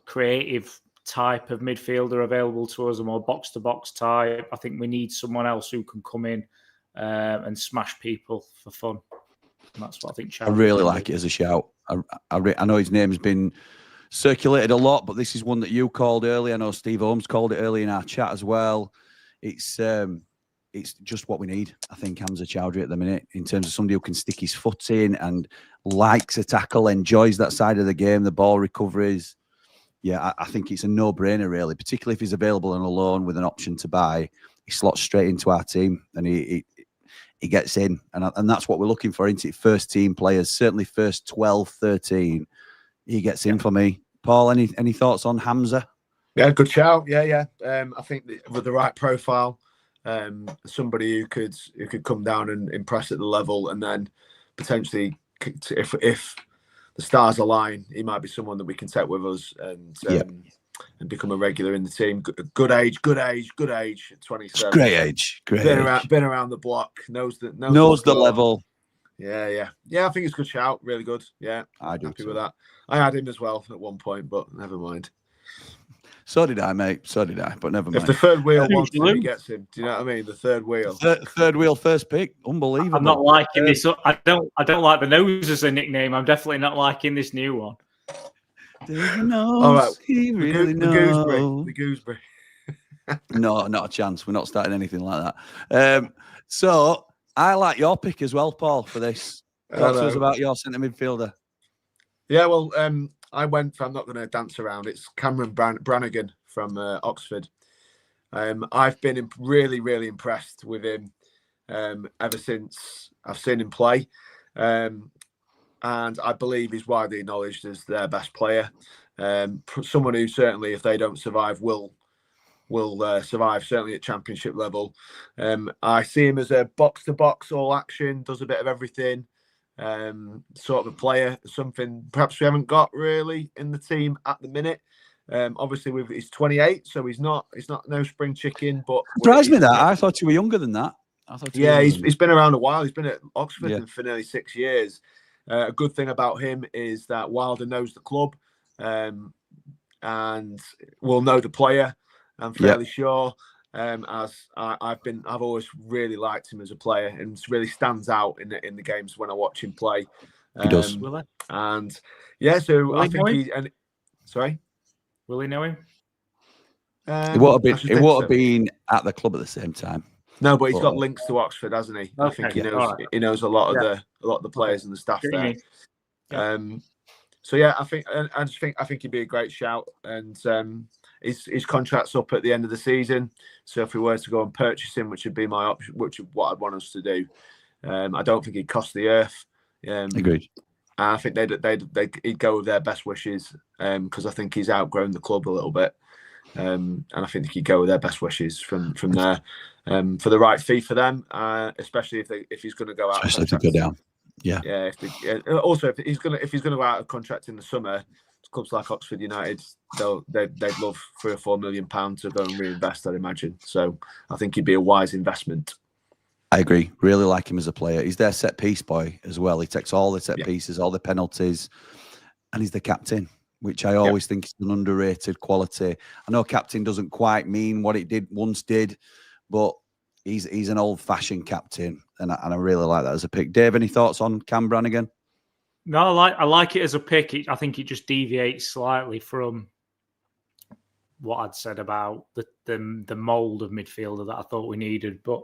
S6: creative type of midfielder available to us, a more box-to-box type. I think we need someone else who can come in and smash people for fun. And that's what I think.
S2: I really like it as a shout. I know his name's been circulated a lot, but this is one that you called early. I know Steve Holmes called it early in our chat as well. It's just what we need, I think, Hamza Chowdhury at the minute, in terms of somebody who can stick his foot in and likes a tackle, enjoys that side of the game, the ball recoveries. Yeah, I think it's a no-brainer, really, particularly if he's available on a loan with an option to buy. He slots straight into our team and he gets in. And that's what we're looking for, isn't it? First team players, certainly first 12, 13. He gets in for me. Paul, any thoughts on Hamza?
S4: Yeah, good shout. Yeah. I think with the right profile, somebody who could come down and impress at the level, and then potentially, if the stars align, he might be someone that we can take with us and become a regular in the team. Good age. 27.
S2: Great age.
S4: Been around the block. Knows the
S2: level.
S4: Yeah. I think it's a good shout. Really good. Yeah,
S2: I do.
S4: Happy with that. I had him as well at one point, but never mind.
S2: So did I, mate. So did I, but never mind.
S4: If the third wheel wants him, he gets him. Do you know what I mean? The third wheel.
S2: Third wheel, first pick. Unbelievable.
S6: I'm not liking this. I don't like the nose as a nickname. I'm definitely not liking this new one.
S2: All right. He really knows.
S4: The gooseberry.
S2: No, not a chance. We're not starting anything like that. So I like your pick as well, Paul, for this. Talk to us about your centre midfielder.
S4: Yeah, well, I went for, I'm not going to dance around, it's Cameron Brannigan from Oxford. I've been really, really impressed with him ever since I've seen him play. And I believe he's widely acknowledged as their best player. Someone who certainly, if they don't survive, will will survive, certainly at championship level. I see him as a box-to-box, all action, does a bit of everything. Sort of a player, something perhaps we haven't got really in the team at the minute. Obviously, he's 28, so he's not no spring chicken. But
S2: surprised me that. I thought you were younger than that.
S4: Yeah, he's been around a while. He's been at Oxford for nearly 6 years. A good thing about him is that Wilder knows the club and will know the player. I'm fairly sure. As I've always really liked him as a player, and really stands out in the games when I watch him play.
S2: He does.
S4: And yeah, so
S6: will
S4: I think sorry,
S6: will he know him?
S2: It won't have been at the club at the same time.
S4: No, but he's got links to Oxford, hasn't he?
S6: Okay.
S4: I think he knows a lot of the players and the staff there. So yeah, I think he'd be a great shout, and his contract's up at the end of the season. So if we were to go and purchase him, which would be my option, which is what I'd want us to do, I don't think he'd cost the earth.
S2: Agreed.
S4: I think he'd go with their best wishes, because I think he's outgrown the club a little bit, and I think he'd go with their best wishes from there, for the right fee for them, especially if he's going to go out.
S2: Especially to go down. Yeah.
S4: Also, if he's going to go out of contract in the summer, clubs like Oxford United, they'd love £3 or £4 million to go and reinvest, I'd imagine. So I think he'd be a wise investment.
S2: I agree. Really like him as a player. He's their set piece boy as well. He takes all the set pieces, all the penalties, and he's the captain, which I always think is an underrated quality. I know captain doesn't quite mean what it once did, but he's an old-fashioned captain, and I really like that as a pick. Dave, any thoughts on Cam Brannigan?
S6: No, I like it as a pick. I think it just deviates slightly from what I'd said about the mould of midfielder that I thought we needed, but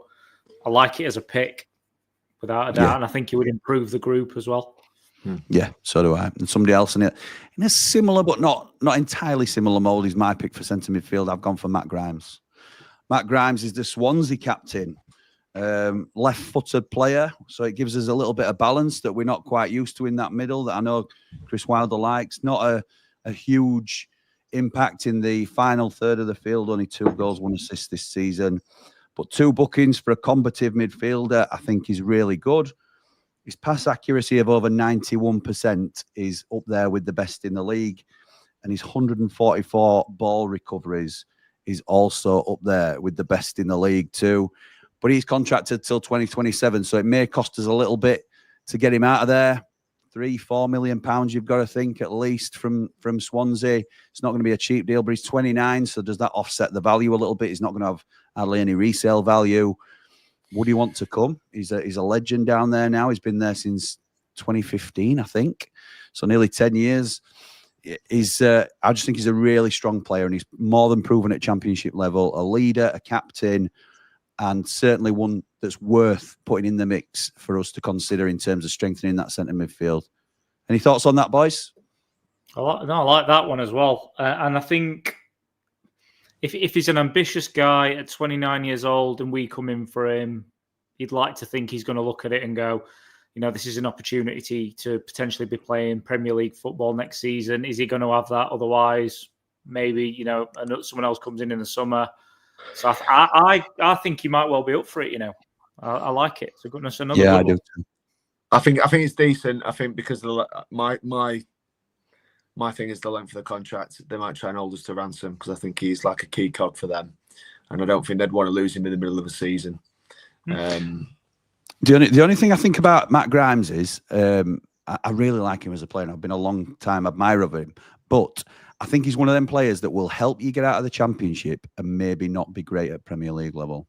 S6: I like it as a pick without a doubt, and I think it would improve the group as well.
S2: Yeah, so do I. And somebody else in a similar but not entirely similar mould is my pick for centre midfield. I've gone for Matt Grimes. Matt Grimes is the Swansea captain. Left-footed player, so it gives us a little bit of balance that we're not quite used to in that middle that I know Chris Wilder likes. Not a huge impact in the final third of the field, only 2 goals, 1 assist this season. But 2 bookings for a combative midfielder, I think is really good. His pass accuracy of over 91% is up there with the best in the league. And his 144 ball recoveries is also up there with the best in the league too. But he's contracted till 2027, so it may cost us a little bit to get him out of there. £3-4 million you've got to think at least from Swansea. It's not going to be a cheap deal, but he's 29, so does that offset the value a little bit? He's not going to have hardly any resale value. Would he want to come? He's a legend down there now. He's been there since 2015, I think, so nearly 10 years. I just think he's a really strong player, and he's more than proven at championship level. A leader, a captain, and certainly one that's worth putting in the mix for us to consider in terms of strengthening that centre midfield. Any thoughts on that, boys?
S6: I like that one as well. And I think if he's an ambitious guy at 29 years old and we come in for him, you'd like to think he's going to look at it and go, this is an opportunity to potentially be playing Premier League football next season. Is he going to have that? Otherwise, maybe, someone else comes in the summer. So I think he might well be up for it. I like it. So goodness, another.
S2: Yeah, I do too.
S4: I think it's decent. I think because my thing is the length of the contract. They might try and hold us to ransom because I think he's like a key cog for them, and I don't think they'd want to lose him in the middle of a season.
S2: The only thing I think about Matt Grimes is I really like him as a player. And I've been a long time admirer of him, but I think he's one of them players that will help you get out of the Championship and maybe not be great at Premier League level.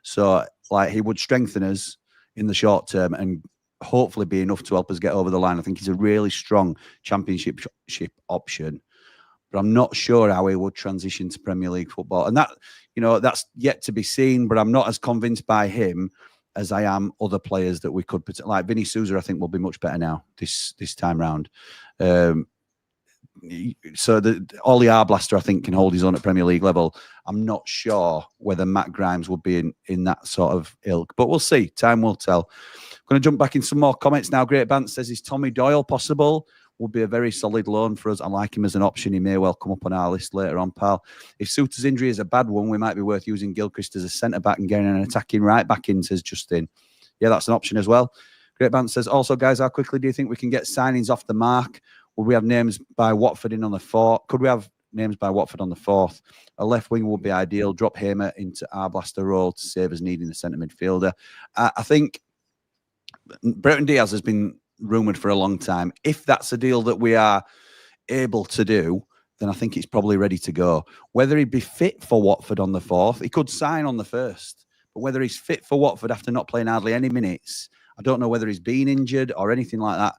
S2: So, he would strengthen us in the short term and hopefully be enough to help us get over the line. I think he's a really strong Championship option, but I'm not sure how he would transition to Premier League football. And that, that's yet to be seen, but I'm not as convinced by him as I am other players that we could put. Like Vinny Souza, I think will be much better now this time round. So Ollie Arblaster, I think, can hold his own at Premier League level. I'm not sure whether Matt Grimes would be in that sort of ilk, but we'll see. Time will tell. I'm going to jump back in some more comments now. Great Bant says, is Tommy Doyle possible? would be a very solid loan for us. I like him as an option. He may well come up on our list later on, pal. If Souttar's injury is a bad one, we might be worth using Gilchrist as a centre-back and getting an attacking right-back in, says Justin. Yeah, that's an option as well. Great Band says, also, guys, how quickly do you think we can get signings off the mark? Will we have names by Watford in on the 4th? Could we have names by Watford on the 4th? A left wing would be ideal. Drop Hamer into Arblaster role to save us needing the centre midfielder. I think Brereton Diaz has been rumoured for a long time. If that's a deal that we are able to do, then I think it's probably ready to go. Whether he'd be fit for Watford on the 4th, he could sign on the 1st. But whether he's fit for Watford after not playing hardly any minutes, I don't know whether he's been injured or anything like that.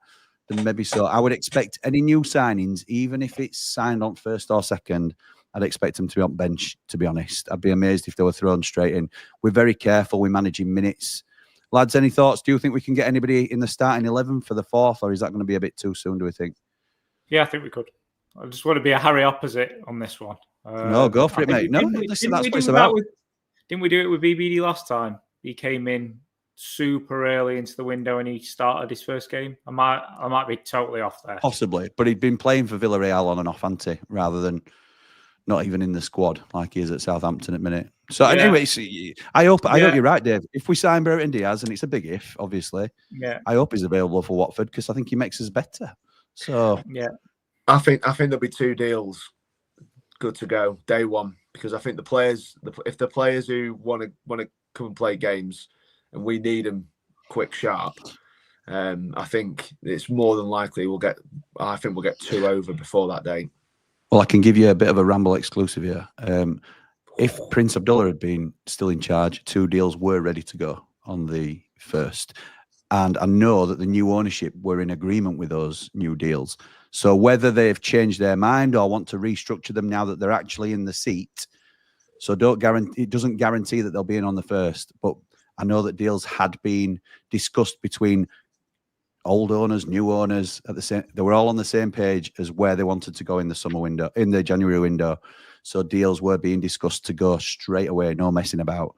S2: Then maybe so. I would expect any new signings, even if it's signed on 1st or 2nd, I'd expect them to be on bench, to be honest. I'd be amazed if they were thrown straight in. We're very careful. We're managing minutes. Lads, any thoughts? Do you think we can get anybody in the starting 11 for the 4th, or is that going to be a bit too soon, do we think?
S6: Yeah, I think we could. I just want to be a Harry opposite on this one.
S2: No, go for it, mate. No, listen, that's what it's about.
S6: Didn't we do it with BBD last time? He came in super early into the window and he started his first game. I might be totally off there.
S2: Possibly, but he'd been playing for Villarreal on and off, hadn't he? Rather than not even in the squad like he is at Southampton at the minute. So anyway, I hope you're right, Dave. If we sign Brereton Diaz, and it's a big if, obviously, I hope he's available for Watford because I think he makes us better. So
S4: I think there'll be 2 deals good to go day one, because I think the players, if the players who want to come and play games, and we need them quick, sharp, I think it's more than likely we'll get 2 over before that day.
S2: Well, I can give you a bit of a Ramble exclusive here. If Prince Abdullah had been still in charge, 2 deals were ready to go on the 1st. And I know that the new ownership were in agreement with those new deals. So whether they've changed their mind or want to restructure them now that they're actually in the seat, so it doesn't guarantee that they'll be in on the 1st. But I know that deals had been discussed between old owners, new owners at the same. They were all on the same page as where they wanted to go in the summer window, in the January window. So deals were being discussed to go straight away, no messing about.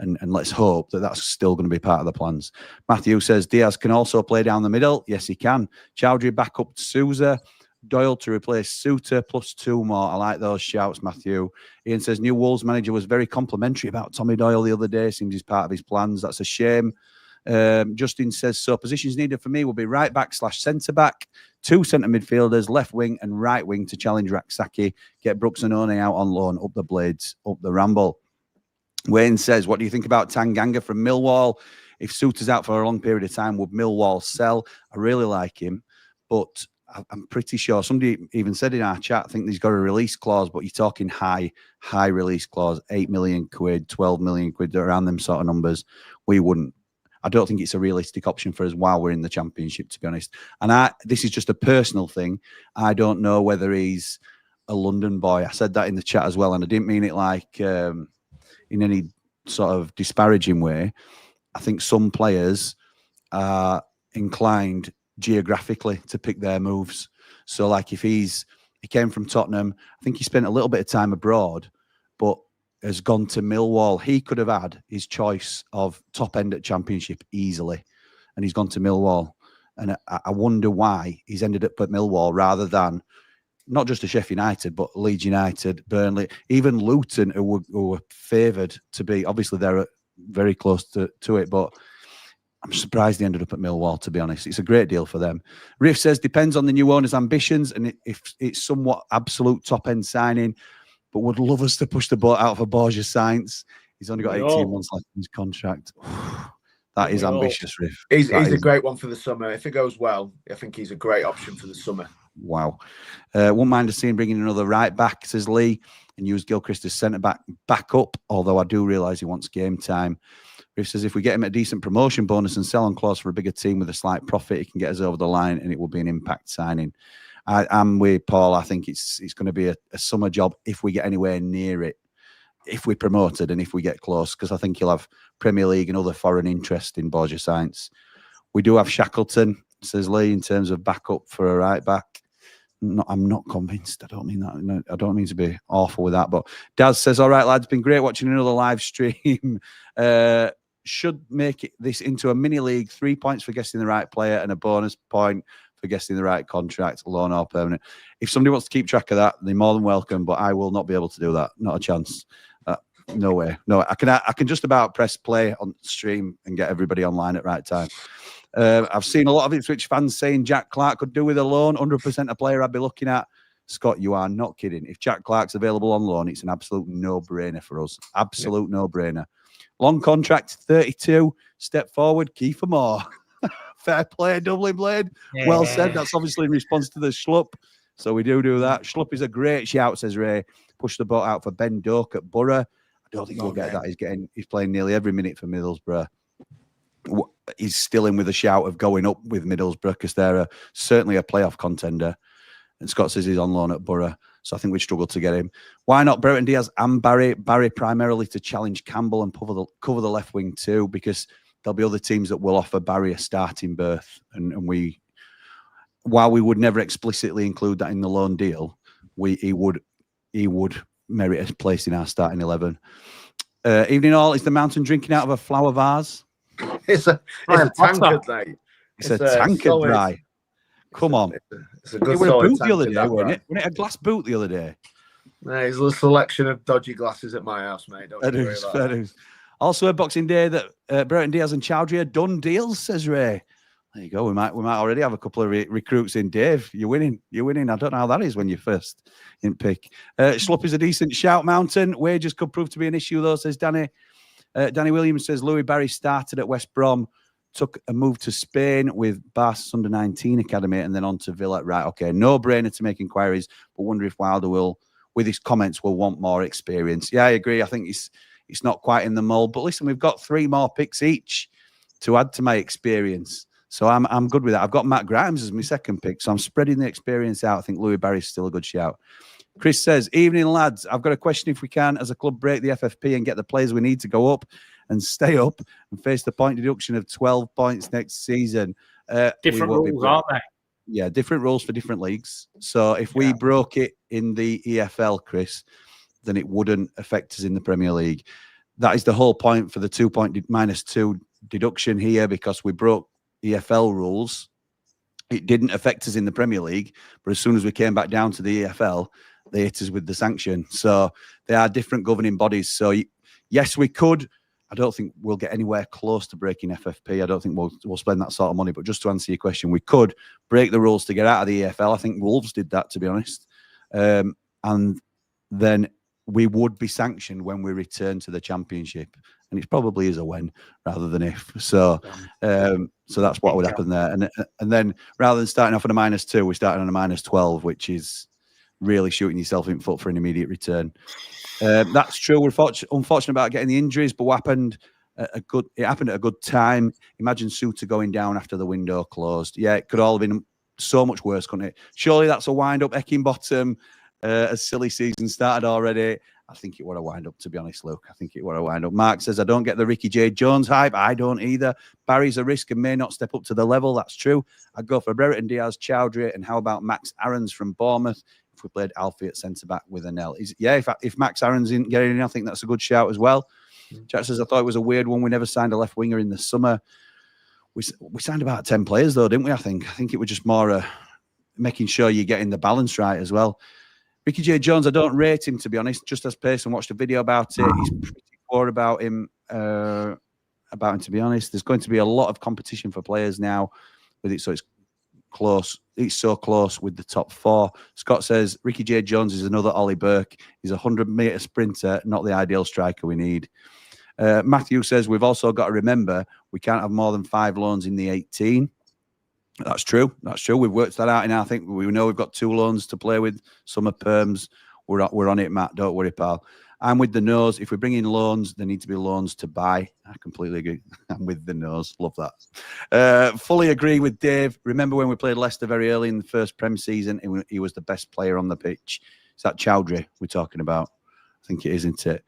S2: And let's hope that that's still going to be part of the plans. Matthew says Diaz can also play down the middle. Yes, he can. Chowdhury back up to Souza. Doyle to replace Souttar plus 2 more. I like those shouts, Matthew. Ian says new Wolves manager was very complimentary about Tommy Doyle the other day. Seems he's part of his plans. That's a shame. Justin says, so positions needed for me will be right back / centre back, 2 centre midfielders, left wing and right wing to challenge Raksaki. Get Brooks and One out on loan, up the Blades, up the Ramble. Wayne says, what do you think about Tanganga from Millwall? If Souttar's out for a long period of time, would Millwall sell? I really like him, but I'm pretty sure somebody even said in our chat, I think he's got a release clause, but you're talking high release clause, 8 million quid, 12 million quid, around them sort of numbers. We wouldn't. I don't think it's a realistic option for us while we're in the Championship, to be honest. And this is just a personal thing. I don't know whether he's a London boy. I said that in the chat as well, and I didn't mean it like in any sort of disparaging way. I think some players are inclined geographically to pick their moves. So like if he came from Tottenham, I think he spent a little bit of time abroad, but has gone to Millwall. He could have had his choice of top end at Championship easily, and he's gone to Millwall. And I wonder why he's ended up at Millwall rather than not just a Sheffield United, but Leeds United, Burnley, even Luton, who were favoured to be. Obviously, they're very close to it, but I'm surprised he ended up at Millwall, to be honest. It's a great deal for them. Riff says, depends on the new owner's ambitions and if it's somewhat absolute top-end signing, but would love us to push the boat out for Borja Sainz. He's only got 18 months left in his contract. That is ambitious, Riff.
S4: He's a great one for the summer. If it goes well, I think he's a great option for the summer.
S2: Wow. Wouldn't mind seeing bringing another right back, says Lee, and use Gilchrist as centre back up, although I do realise he wants game time. Riff says if we get him a decent promotion bonus and sell on clause for a bigger team with a slight profit, he can get us over the line and it will be an impact signing. I'm with Paul. I think it's going to be a summer job if we get anywhere near it, if we're promoted and if we get close, because I think he'll have Premier League and other foreign interest in Borja Sainz. We do have Shackleton, says Lee, in terms of backup for a right back. I'm not convinced. I don't mean that. No, I don't mean to be awful with that. But Daz says, all right, lads, been great watching another live stream. Should make this into a mini league. 3 points for guessing the right player and a bonus point for guessing the right contract, loan or permanent. If somebody wants to keep track of that, they're more than welcome, but I will not be able to do that. Not a chance. No way. No, I can just about press play on stream and get everybody online at right time. I've seen a lot of Ipswich fans saying Jack Clark could do with a loan. 100% a player I'd be looking at. Scott, you are not kidding. If Jack Clark's available on loan, it's an absolute no-brainer for us. Absolute no-brainer. Long contract, 32. Step forward, Kiefer Moore. Fair play, Dublin Blade. Yeah. Well said. That's obviously in response to the Schlupp. So we do that. Schlupp is a great shout, says Ray. Push the boat out for Ben Doak at Borough. I don't think we'll get that. He's playing nearly every minute for Middlesbrough. He's still in with a shout of going up with Middlesbrough because they're certainly a playoff contender. And Scott says he's on loan at Borough. So I think we struggle to get him. Why not Brereton Diaz and Barry? Barry primarily to challenge Campbell and cover the left wing too, because there'll be other teams that will offer Barry a starting berth. And we, while we would never explicitly include that in the loan deal, he would merit a place in our starting 11. Evening all, is the Mountain drinking out of a flower vase?
S4: It's a tankard, mate.
S2: It's a tankard, right? Come on.
S4: It's a good
S2: boot the other day, wasn't it? Wasn't it a glass boot the other day?
S4: No, there's a selection of dodgy glasses at my house, mate. Don't worry about that.
S2: Also, a Boxing Day that Brereton Diaz and Chowdhury are done deals, says Ray. There you go. We might already have a couple of recruits in. Dave, you're winning. I don't know how that is when you first didn't pick. Schlupp is a decent shout. Mountain wages could prove to be an issue though, says Danny. Danny Williams says Louis Barry started at West Brom, took a move to Spain with Barca's under-19 academy, and then on to Villa. Right, okay, no brainer to make inquiries, but wonder if Wilder will, with his comments, will want more experience. Yeah, I agree. I think it's not quite in the mould. But listen, we've got 3 more picks each to add to my experience. So I'm good with that. I've got Matt Grimes as my second pick, so I'm spreading the experience out. I think Louis Barry's still a good shout. Chris says, evening, lads. I've got a question if we can, as a club, break the FFP and get the players we need to go up and stay up and face the point deduction of 12 points next season.
S6: Different rules, aren't they?
S2: Yeah, different rules for different leagues. So if we broke it in the EFL, Chris, then it wouldn't affect us in the Premier League. That is the whole point for the -2 deduction here, because we broke EFL rules. It didn't affect us in the Premier League, but as soon as we came back down to the EFL, they hit us with the sanction. So they are different governing bodies. So yes, we could. I don't think we'll get anywhere close to breaking FFP. I don't think we'll spend that sort of money. But just to answer your question, we could break the rules to get out of the EFL. I think Wolves did that, to be honest. And then we would be sanctioned when we return to the Championship. And it probably is a when rather than if. So so that's what would happen there. And then rather than starting off on a -2, we started on a -12, which is really shooting yourself in the foot for an immediate return. That's true. We're unfortunate about getting the injuries, but what happened it happened at a good time. Imagine Suter going down after the window closed. Yeah, it could all have been so much worse, couldn't it? Surely that's a wind-up. Eckingbottom, a silly season started already. I think it would have wind up, to be honest, Luke. I think it would have wind up. Mark says, I don't get the Ricky J. Jones hype. I don't either. Barry's a risk and may not step up to the level. That's true. I'd go for Brereton Diaz, Chowdhury, and how about Max Aarons from Bournemouth if we played Alfie at centre-back with an L? If Max Aarons didn't get in, I think that's a good shout as well. Jack says, I thought it was a weird one. We never signed a left winger in the summer. We signed about 10 players, though, didn't we, I think? I think it was just more making sure you're getting the balance right as well. Ricky J. Jones, I don't rate him, to be honest. Just as Pearson watched a video about it, he's pretty poor about him, to be honest. There's going to be a lot of competition for players now with it, so it's close. It's so close with the top 4. Scott says, Ricky J. Jones is another Ollie Burke. He's a 100-metre sprinter, not the ideal striker we need. Matthew says, we've also got to remember we can't have more than 5 loans in the 18. That's true. That's true. We've worked that out, and I think we know we've got 2 loans to play with. Some are perms. We're on it, Matt. Don't worry, pal. I'm with the nose. If we bring in loans, there need to be loans to buy. I completely agree. I'm with the nose. Love that. Fully agree with Dave. Remember when we played Leicester very early in the first Prem season? He was the best player on the pitch. Is that Chowdhury we're talking about? I think it is, isn't it?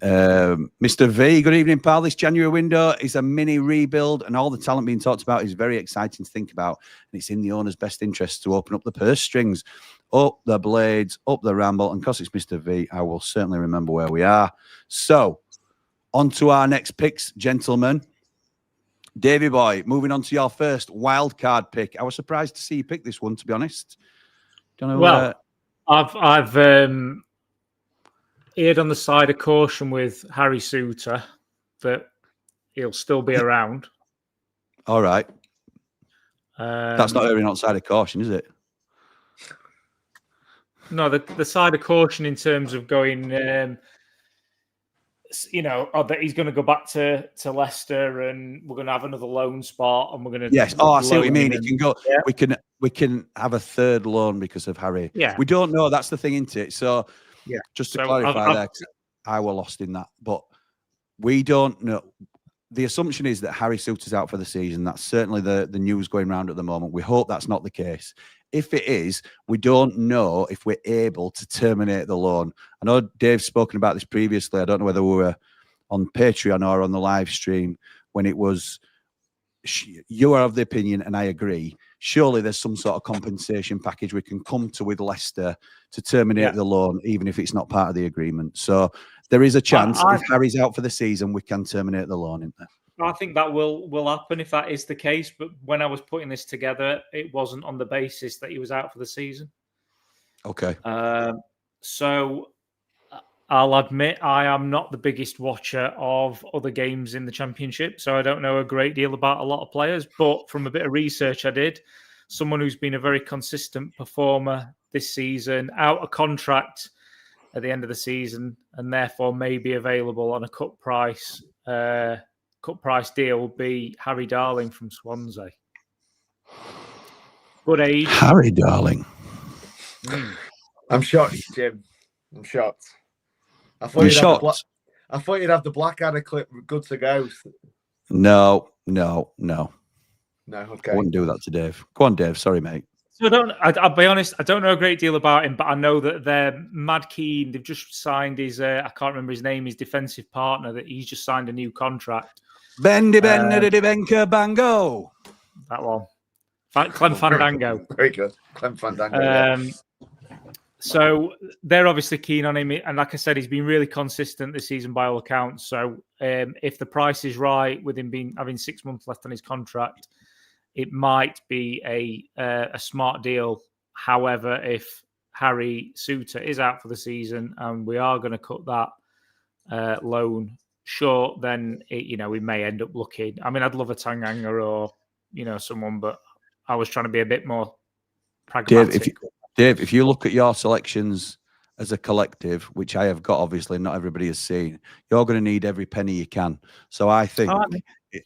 S2: Mr. V, good evening, pal. This January window is a mini rebuild, and all the talent being talked about is very exciting to think about. And it's in the owner's best interest to open up the purse strings, up the blades, up the ramble. And because it's Mr. V, I will certainly remember where we are. So, on to our next picks, gentlemen. Davey boy, moving on to your first wild card pick. I was surprised to see you pick this one, to be honest. Don't know.
S6: Well, I've erred on the side of caution with Harry Suter, that he'll still be around.
S2: All right. That's not erring outside of caution, is it?
S6: No, the side of caution in terms of going, that he's going to go back to Leicester and we're going to have another loan spot and we're going to.
S2: Yes. Oh, I see what you mean.
S6: It
S2: can go. Yeah. We can have a third loan because of Harry.
S6: Yeah.
S2: We don't know. That's the thing, isn't it? So
S6: yeah.
S2: Just to clarify there, I were lost in that, but we don't know. The assumption is that Harry Suter's out for the season. That's certainly the news going around at the moment. We hope that's not the case. If it is, we don't know if we're able to terminate the loan. I know Dave's spoken about this previously. I don't know whether we were on Patreon or on the live stream when it was, you are of the opinion, and I agree, surely there's some sort of compensation package we can come to with Leicester to terminate the loan, even if it's not part of the agreement. So there is a chance if Harry's out for the season, we can terminate the loan, isn't there?
S6: I think that will happen if that is the case. But when I was putting this together, it wasn't on the basis that he was out for the season.
S2: Okay.
S6: So I'll admit I am not the biggest watcher of other games in the Championship, so I don't know a great deal about a lot of players. But from a bit of research I did, someone who's been a very consistent performer this season, out of contract at the end of the season, and therefore may be available on a cut price deal, will be Harry Darling from Swansea. Good age.
S2: Harry Darling.
S4: I'm shocked, Jim. I'm shocked. I thought you'd have the Blackadder clip good to go.
S2: No.
S4: No, okay.
S2: I wouldn't do that to Dave. Go on, Dave. Sorry, mate.
S6: So I'll be honest, I don't know a great deal about him, but I know that they're mad keen. They've just signed his, I can't remember his name, his defensive partner, that he's just signed a new contract.
S2: Bendy Benka Bango.
S6: That one. Clem Fandango.
S4: Very good. Clem Fandango.
S6: So they're obviously keen on him. And like I said, he's been really consistent this season by all accounts. So if the price is right, with him having 6 months left on his contract, it might be a smart deal. However, if Harry Suter is out for the season and we are going to cut that loan short, then we may end up looking. I mean, I'd love a Tanganga or someone, but I was trying to be a bit more pragmatic.
S2: Dave, if you look at your selections as a collective, which I have got, obviously not everybody has seen, you're going to need every penny you can. So I think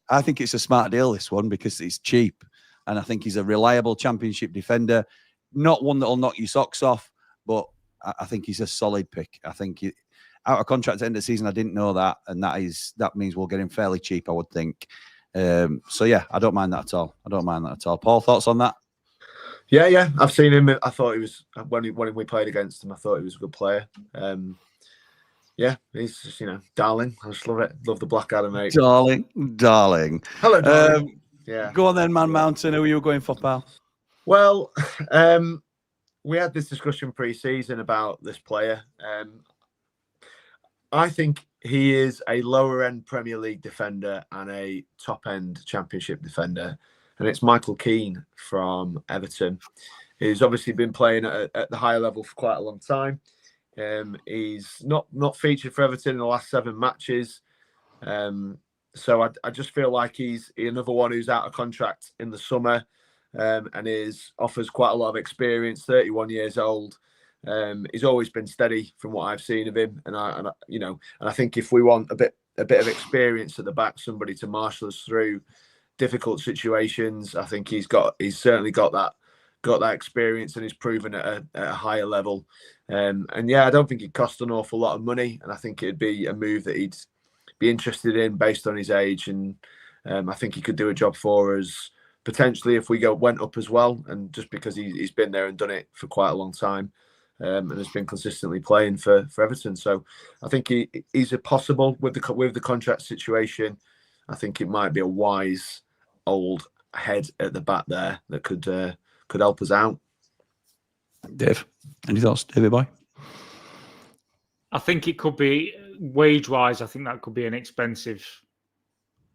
S2: it's a smart deal, this one, because it's cheap, and I think he's a reliable Championship defender, not one that'll knock your socks off, but I think he's a solid pick. I think out of contract at the end of the season, I didn't know that, and that means we'll get him fairly cheap, I would think. So yeah, I don't mind that at all. Paul, thoughts on that?
S4: Yeah, I've seen him. I thought he was when we played against him. I thought he was a good player. Yeah, he's just darling. I just love it. Love the Blackadder, mate.
S2: Darling.
S4: Hello, darling. Yeah.
S2: Go on then, Man Mountain. Who are you going for, pal?
S4: Well, we had this discussion pre-season about this player. I think he is a lower-end Premier League defender and a top-end Championship defender. And it's Michael Keane from Everton, who's obviously been playing at the higher level for quite a long time. He's not featured for Everton in the last 7 matches. So I just feel like he's another one who's out of contract in the summer, and offers quite a lot of experience, 31 years old. He's always been steady from what I've seen of him. And I think if we want a bit of experience at the back, somebody to marshal us through difficult situations, I think he's certainly got that experience, and he's proven at a higher level. And yeah, I don't think it cost an awful lot of money, and I think it'd be a move that he'd be interested in based on his age, and I think he could do a job for us potentially if we went up as well, and just because he's been there and done it for quite a long time, and has been consistently playing for Everton. So I think he's a possible with the contract situation. I think it might be a wise old head at the back there that could help us out.
S2: Dave, any thoughts, David boy?
S6: I think it could be wage-wise. I think that could be an expensive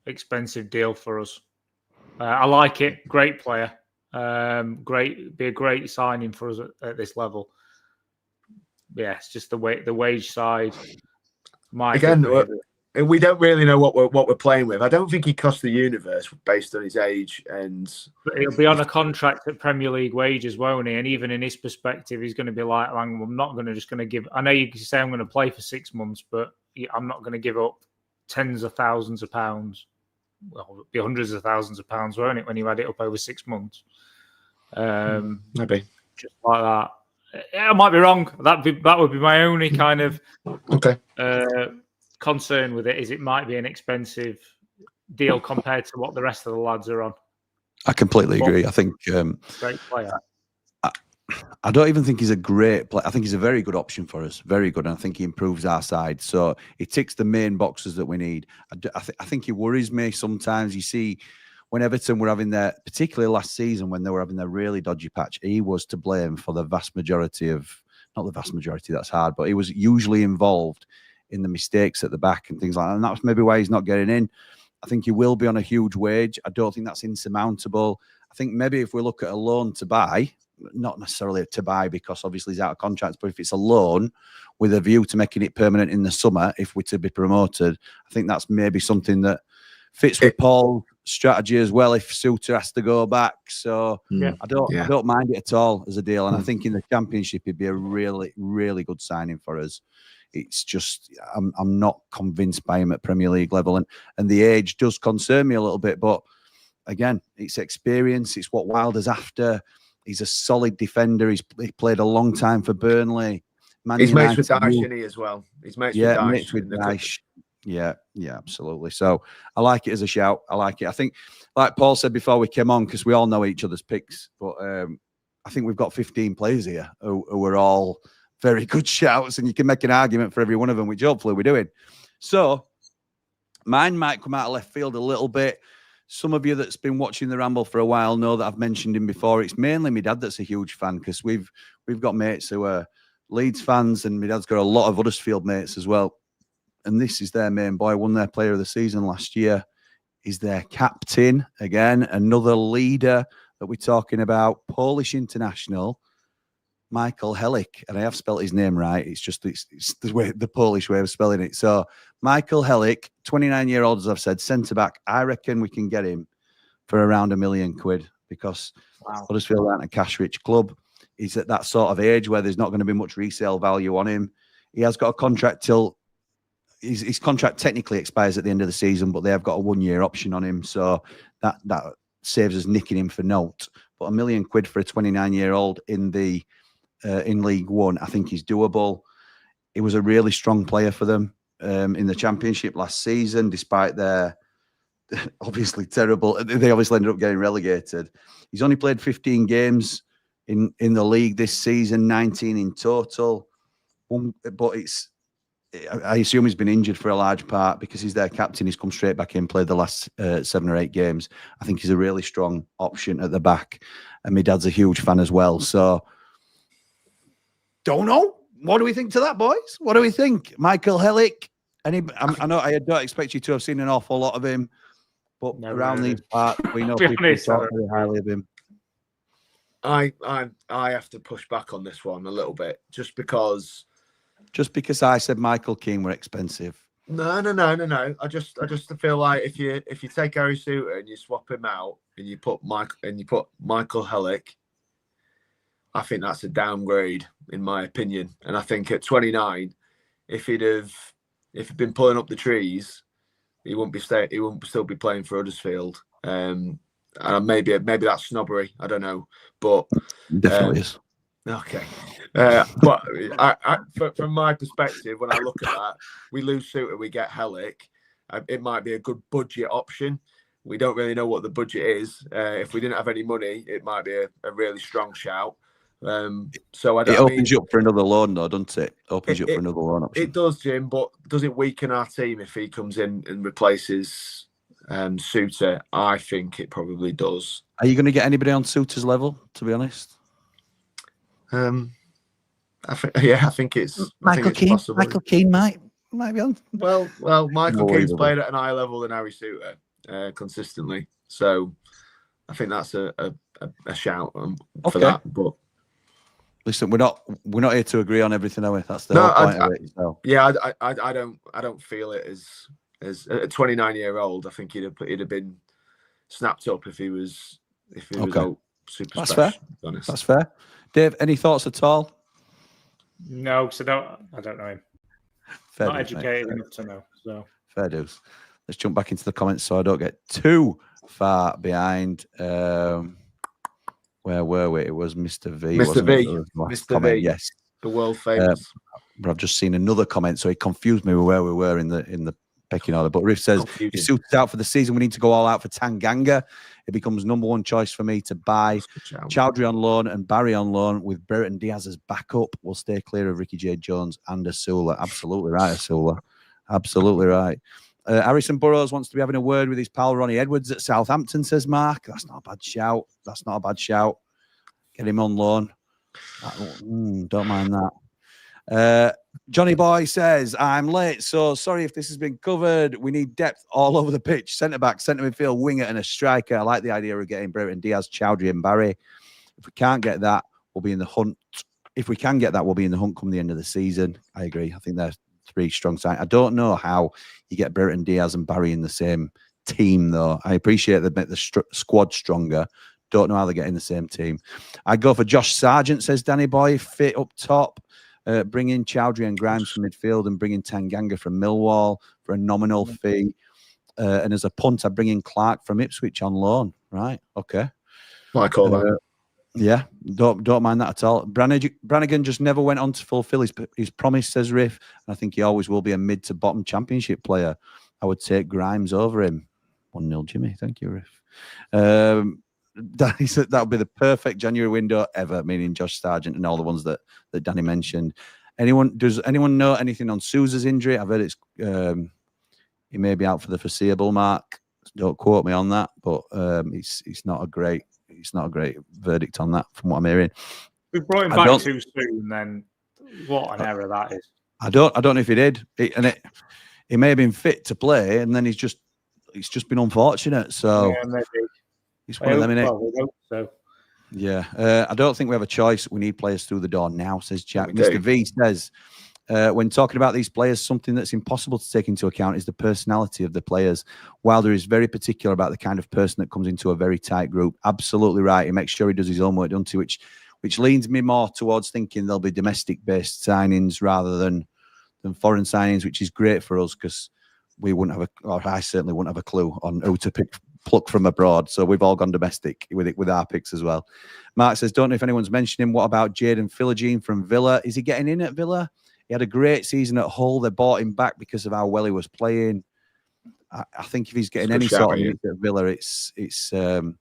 S6: expensive deal for us. I like it. Great player. Be a great signing for us at this level. Yeah, it's just the wage side.
S4: Again, we don't really know what we're playing with. I don't think he cost the universe based on his age, and
S6: he'll be on a contract at Premier League wages, won't he? And even in his perspective, he's going to be like, I'm not going to give. I know you can say I'm going to play for 6 months, but I'm not going to give up tens of thousands of pounds. Well, it'll be hundreds of thousands of pounds, won't it, when you add it up over 6 months?
S4: Maybe
S6: just like that. I might be wrong. That would be my only kind of concern with it. Is it might be an expensive deal compared to what the rest of the lads are on.
S2: I completely agree. I think
S6: great player.
S2: I don't even think he's a great player. I think he's a very good option for us. Very good. And I think he improves our side. So he ticks the main boxes that we need. I think he worries me sometimes. You see, when Everton were having their, particularly last season, when they were having their really dodgy patch, he was to blame for the vast majority of, not the vast majority, that's hard, but he was usually involved in the mistakes at the back and things like that. And that's maybe why he's not getting in. I think he will be on a huge wage. I don't think that's insurmountable. I think maybe if we look at a loan to buy, not necessarily to buy because obviously he's out of contract, but if it's a loan with a view to making it permanent in the summer, if we're to be promoted, I think that's maybe something that fits with Paul's strategy as well if Suter has to go back. So I don't mind it at all as a deal. And I think in the Championship it'd be a really, really good signing for us. It's just I'm not convinced by him at Premier League level. And the age does concern me a little bit, but again, it's experience, it's what Wilder's after. He's a solid defender. He played a long time for Burnley.
S4: He's mates with Dyche, isn't he, as well? He's mates with Dyche.
S2: Mates with Dyche. Yeah, absolutely. So I like it as a shout. I like it. I think, like Paul said before we came on, because we all know each other's picks, but I think we've got 15 players here who are all very good shouts, and you can make an argument for every one of them, which hopefully we're doing. So mine might come out of left field a little bit. Some of you that's been watching the Ramble for a while know that I've mentioned him before. It's mainly my dad that's a huge fan, because we've got mates who are Leeds fans, and my dad's got a lot of Huddersfield mates as well. And this is their main boy, won their player of the season last year. He's their captain. Again, another leader that we're talking about, Polish international, Michael Helik. And I have spelt his name right. It's just it's the Polish way of spelling it. So Michael Helik, 29-year-old, as I've said, centre-back. I reckon we can get him for around £1 million because Huddersfield aren't a cash-rich club. He's at that sort of age where there's not going to be much resale value on him. He has got a contract till his contract technically expires at the end of the season, but they have got a 1-year option on him, so that saves us nicking him for note. But £1 million for a 29-year-old in the in League One, I think is doable. He was a really strong player for them in the Championship last season, despite their obviously terrible. They obviously ended up getting relegated. He's only played 15 games in the league this season, 19 in total. But I assume he's been injured for a large part because he's their captain. He's come straight back in, played the last 7 or 8 games. I think he's a really strong option at the back. And my dad's a huge fan as well. So, don't know. What do we think to that, boys? What do we think? Michael Helik? I know I don't expect you to have seen an awful lot of him, but around these parts, we know people talk very highly of him.
S4: I have to push back on this one a little bit, just because
S2: I said Michael Keane were expensive.
S4: No. I just feel like if you take Harry Suter and you swap him out and you put Michael Helik, I think that's a downgrade in my opinion. And I think at 29, if he'd been pulling up the trees, he wouldn't still be playing for Huddersfield. And maybe that's snobbery. I don't know, but
S2: definitely is.
S4: Okay, but from my perspective, when I look at that, we lose Suter, we get Helik. It might be a good budget option. We don't really know what the budget is. If we didn't have any money, it might be a really strong shout. So it opens
S2: you up for another loan, though, doesn't it? Opens you up for another loan option.
S4: It does, Jim. But does it weaken our team if he comes in and replaces Suter? I think it probably does.
S2: Are you going to get anybody on Suter's level? To be honest.
S4: I think it's
S2: Michael Keane.
S4: Possible.
S2: Michael Keane might be on.
S4: Well, Michael Keane's played at an higher level than Harry Suter. consistently. So I think that's a shout for that. But
S2: listen, we're not here to agree on everything, are we? That's the whole point of it. So.
S4: Yeah, I don't feel it as a 29-year-old. I think he'd have been snapped up if he was out super
S2: That's
S4: special.
S2: fair.
S4: Honest.
S2: That's fair. Dave, any thoughts at all?
S6: No, because I don't know him.
S2: Fair
S6: not
S2: dues,
S6: educated enough to know. So
S2: fair dues. Let's jump back into the comments so I don't get too far behind. Where were we? It was Mr. V.
S4: Mr. V.
S2: Mr. V. Yes,
S4: the world famous.
S2: But I've just seen another comment, so he confused me with where we were in the pecking order. But Riff says, if Suter's out for the season, we need to go all out for Tanganga. It becomes #1 choice for me to buy Chowdhury on loan and Barry on loan with Brereton Diaz as backup. We'll stay clear of Ricky J. Jones and Asula. Absolutely right, Asula. Absolutely right. Harrison Burrows wants to be having a word with his pal Ronnie Edwards at Southampton, says Mark. That's not a bad shout. That's not a bad shout. Get him on loan. Don't mind that. Johnny Boy says, I'm late, so sorry if this has been covered. We need depth all over the pitch. Centre-back, centre midfield, winger and a striker. I like the idea of getting Brereton Diaz, Chowdhury and Barry. If we can't get that, we'll be in the hunt. If we can get that, we'll be in the hunt come the end of the season. I agree. I think they're 3 strong sides. I don't know how you get Brereton Diaz and Barry in the same team, though. I appreciate they make the squad stronger. Don't know how they get in the same team. I go for Josh Sargent, says Danny Boy. Fit up top. Bring in Chowdhury and Grimes from midfield and bring in Tanganga from Millwall for a nominal fee. And as a punt, I bring in Clark from Ipswich on loan. Right. Okay.
S4: I call that.
S2: Yeah, don't mind that at all. Brannigan just never went on to fulfill his promise, says Riff. And I think he always will be a mid to bottom championship player. I would take Grimes over him. 1-0, Jimmy. Thank you, Riff. Danny said that would be the perfect January window ever, meaning Josh Sargent and all the ones that Danny mentioned. Does anyone know anything on Sousa's injury? I've heard it's he may be out for the foreseeable, Mark. Don't quote me on that, but it's not a great verdict on that from what I'm hearing.
S6: We brought him back too soon, then what an error that is.
S2: I don't know if he did. He may have been fit to play, and then it's just been unfortunate. So
S6: yeah, maybe.
S2: It's one of them, innit?
S6: We hope so.
S2: Yeah, I don't think we have a choice. We need players through the door now, says Jack. Mr. V says, when talking about these players, something that's impossible to take into account is the personality of the players. Wilder is very particular about the kind of person that comes into a very tight group. Absolutely right. He makes sure he does his homework, doesn't he? Which leans me more towards thinking there'll be domestic-based signings rather than foreign signings, which is great for us because we wouldn't have or I certainly wouldn't have a clue on who to pluck from abroad. So we've all gone domestic with our picks as well. Mark says, don't know if anyone's mentioned him. What about Jaden Philogene from Villa? Is he getting in at Villa? He had a great season at Hull. They bought him back because of how well he was playing. I think if he's getting any sort of minutes at Villa, it's going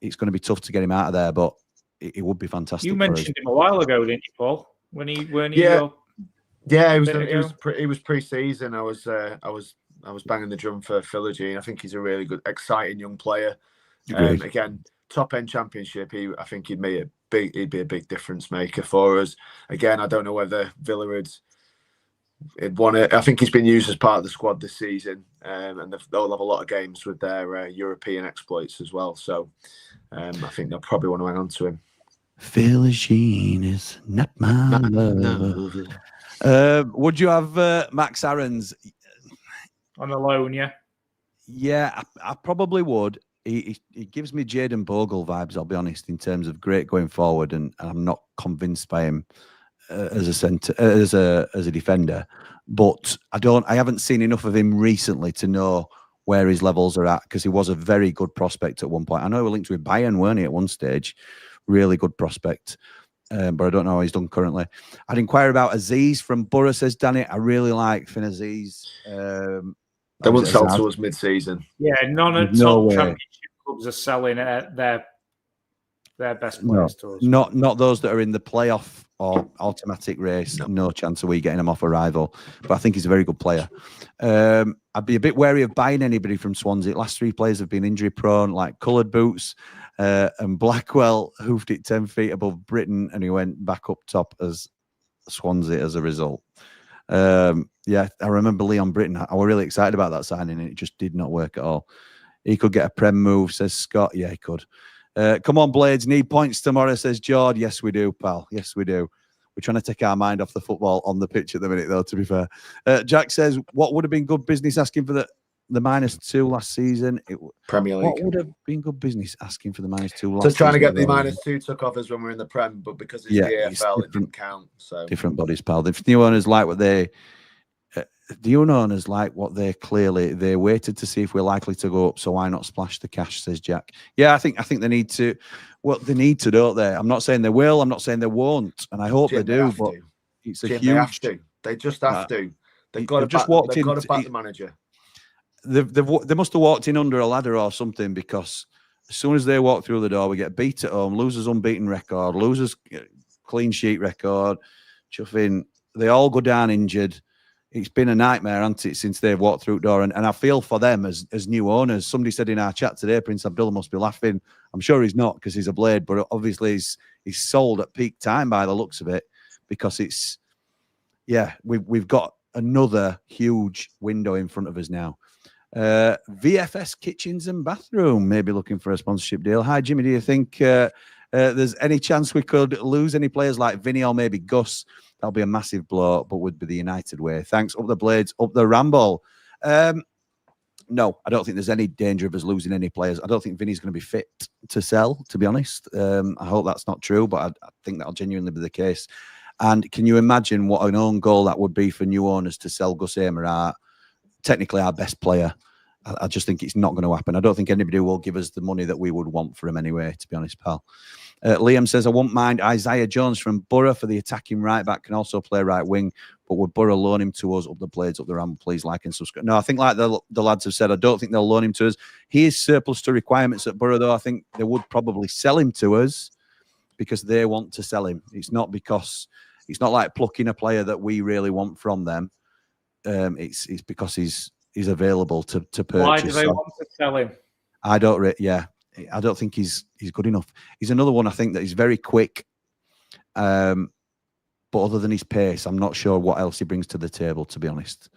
S2: to be tough to get him out of there, but it would be fantastic.
S6: You mentioned him a while ago, didn't you, Paul? When he
S4: Yeah, it was pre-season. I was banging the drum for Philogene. I think he's a really good, exciting young player. Again, top end championship. I think he'd be a big difference maker for us. Again, I don't know whether Villa would want it. I think he's been used as part of the squad this season, and they'll have a lot of games with their European exploits as well. So I think they'll probably want to hang on to him.
S2: Philogene is not my love. Would you have Max Aarons
S6: on a loan?
S2: Yeah, I probably would. He gives me Jayden Bogle vibes, I'll be honest, in terms of great going forward, and I'm not convinced by him as a centre, as a defender. But I haven't seen enough of him recently to know where his levels are at, because he was a very good prospect at one point. I know he was linked with Bayern, weren't he, at one stage? Really good prospect. But I don't know how he's done currently. I'd inquire about Aziz from Borough, says Danny. I really like Finn Aziz.
S4: They wouldn't sell to us mid-season.
S6: Yeah, none of top championship clubs are selling their best players to us.
S2: Not those that are in the playoff or automatic race. No chance of we getting him off a rival. But I think he's a very good player. I'd be a bit wary of buying anybody from Swansea. Last 3 players have been injury-prone, like coloured boots. And Blackwell hoofed it 10 feet above Britain, and he went back up top as Swansea as a result. Yeah, I remember Leon Britton. I was really excited about that signing, and it just did not work at all. He could get a Prem move, says Scott. Yeah, he could. Come on, Blades. Need points tomorrow, says Jord. Yes, we do, pal. Yes, we do. We're trying to take our mind off the football on the pitch at the minute, though, to be fair. Jack says, what would have been good business asking for the -2 last season?
S4: Premier League.
S2: What would have been good business asking for the -2 last
S4: Just trying to
S2: season?
S4: get the -2 took off us when we were in the Prem, but because it's the AFL, it didn't count. So
S2: different bodies, pal. If new owners like what they... the owners like what they waited to see if we're likely to go up, so why not splash the cash, says Jack. Yeah, I think they need to. Well, they need to, don't they? I'm not saying they will. I'm not saying they won't, and I hope they do. But it's a huge.
S4: They have to. They just have to. They've got to back the manager.
S2: They must have walked in under a ladder or something, because as soon as they walk through the door, we get beat at home, losers unbeaten record, losers clean sheet record, chuffing. They all go down injured. It's been a nightmare, hasn't it, since they've walked through the door? And I feel for them as new owners. Somebody said in our chat today, Prince Abdullah must be laughing. I'm sure he's not, because he's a Blade, but obviously he's sold at peak time by the looks of it, because it's, yeah, we've got another huge window in front of us now. VFS Kitchens and Bathroom may be looking for a sponsorship deal. Hi, Jimmy. Do you think there's any chance we could lose any players like Vinny or maybe Gus? That'll be a massive blow, but would be the United way. Thanks. Up the Blades, up the Ramble. No, I don't think there's any danger of us losing any players. I don't think Vinny's going to be fit to sell, to be honest. I hope that's not true, but I think that'll genuinely be the case. And can you imagine what an own goal that would be for new owners to sell Gus Hamer, technically our best player? I just think it's not going to happen. I don't think anybody will give us the money that we would want for him anyway, to be honest, pal. Liam says, I won't mind Isaiah Jones from Borough for the attacking right back, can also play right wing, but would Borough loan him to us? Up the Blades, up the Ramble, please like and subscribe. No, I think like the lads have said, I don't think they'll loan him to us. He is surplus to requirements at Borough, though. I think they would probably sell him to us because they want to sell him. It's not like plucking a player that we really want from them. It's because he's available to purchase.
S6: Why do they want to sell him?
S2: I don't think he's good enough. He's another one, I think, that he's very quick. But other than his pace, I'm not sure what else he brings to the table, to be honest.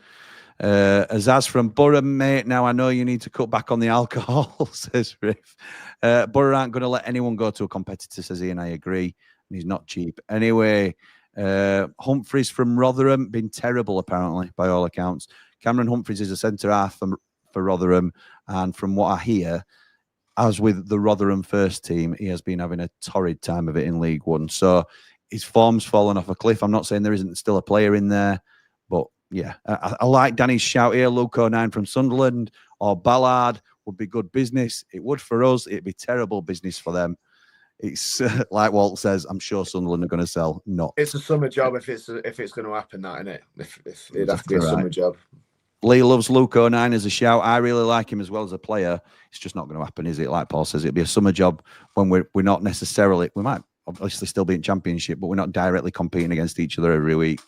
S2: Azaz from Borough, mate. Now I know you need to cut back on the alcohol, says Riff. Borough aren't going to let anyone go to a competitor, says he, and I agree. And he's not cheap. Anyway, Humphreys from Rotherham, been terrible, apparently, by all accounts. Cameron Humphreys is a centre-half for Rotherham. And from what I hear, as with the Rotherham first team, he has been having a torrid time of it in League One. So his form's fallen off a cliff. I'm not saying there isn't still a player in there, but yeah, I like Danny's shout here. Luke O'Nine from Sunderland or Ballard would be good business. It would for us. It'd be terrible business for them. It's like Walt says, I'm sure Sunderland are going to sell. Not.
S4: It's a summer job if it's going to happen, that, isn't it? If it'd have to be a summer job.
S2: Lee loves Luke O'Nine as a shout. I really like him as well as a player. It's just not going to happen, is it? Like Paul says, it'd be a summer job when we're not necessarily. We might obviously still be in Championship, but we're not directly competing against each other every week.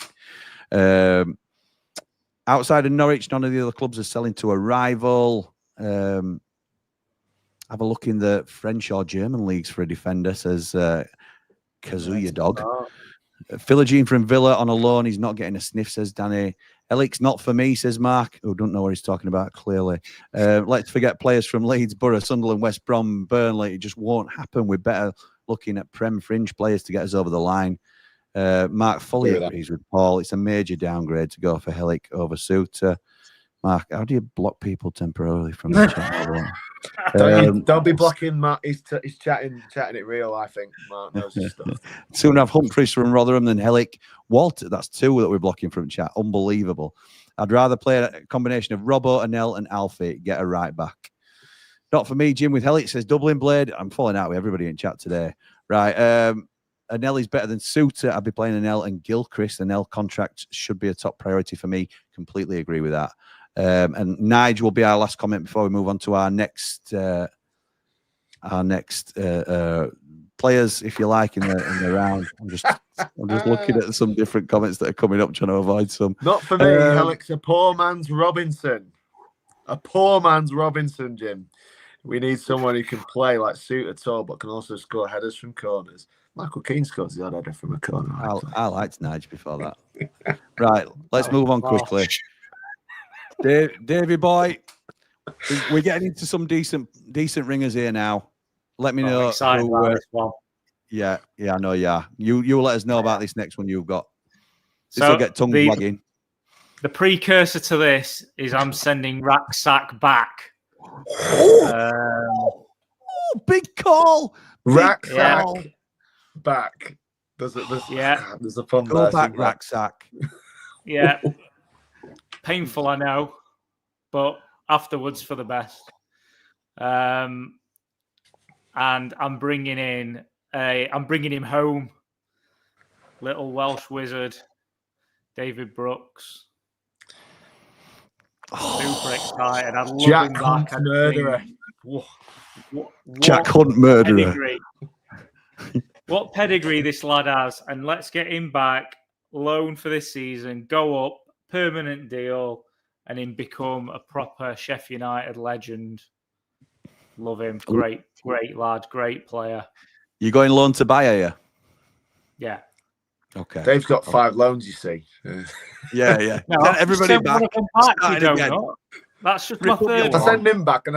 S2: Outside of Norwich, none of the other clubs are selling to a rival. Have a look in the French or German leagues for a defender, says Kazuya Dog. Philogene from Villa on a loan. He's not getting a sniff, says Danny. Elix, not for me, says Mark, who don't know what he's talking about, clearly. Let's forget players from Leeds, Borough, Sunderland, West Brom, Burnley. It just won't happen. We're better looking at Prem fringe players to get us over the line. Mark fully agrees with Paul. It's a major downgrade to go for Helic over Suter. Mark, how do you block people temporarily from the chat?
S4: Don't be blocking Mark. He's chatting it real, I think. Mark knows his stuff.
S2: Soon have Humphreys from Rotherham than Helic. Walter, that's two that we're blocking from chat. Unbelievable. I'd rather play a combination of Robbo, Anel, and Alfie. Get a right back. Not for me, Jim with Helic says Dublin Blade. I'm falling out with everybody in chat today. Right. Anel is better than Suter. I'd be playing Anel and Gilchrist. Anel contract should be a top priority for me. Completely agree with that. And Nige will be our last comment before we move on to our next players, if you like, in the round. I'm just looking at some different comments that are coming up, trying to avoid some.
S4: Not for me, Alex. A poor man's Robinson. A poor man's Robinson, Jim. We need someone who can play like Suter tall, but can also score headers from corners. Michael Keane scores the odd header from a corner.
S2: I liked Nige before that. Right, let's move on quickly. Davey boy, We're getting into some decent ringers here now. Let me know.
S6: Excited about this one.
S2: Yeah, I know. Yeah, you will let us know about this next one you've got. This will
S6: So
S2: get tongue wagging.
S6: The precursor to this is I'm sending Racksack back.
S2: Big call.
S4: Racksack back. There's a fun
S2: Go
S4: there.
S2: back, Racksack.
S6: Yeah. Painful, I know, but afterwards for the best. And I'm bringing him home. Little Welsh wizard, David Brooks. Super excited. I love
S4: Jack
S6: him
S4: Hunt
S6: back.
S4: murderer.
S2: Jack Hunt murderer.
S6: Pedigree. What pedigree this lad has, and let's get him back. Loan for this season, go up, permanent deal, and him become a proper Sheffield United legend. Love him. Great lad, great player.
S2: You going loan to buy, are you?
S6: Yeah.
S2: Okay.
S4: Dave's got 5 loans, you see.
S2: Yeah.
S6: No,
S2: Everybody back.
S6: That's just my third
S4: I
S6: one.
S4: send him back. Can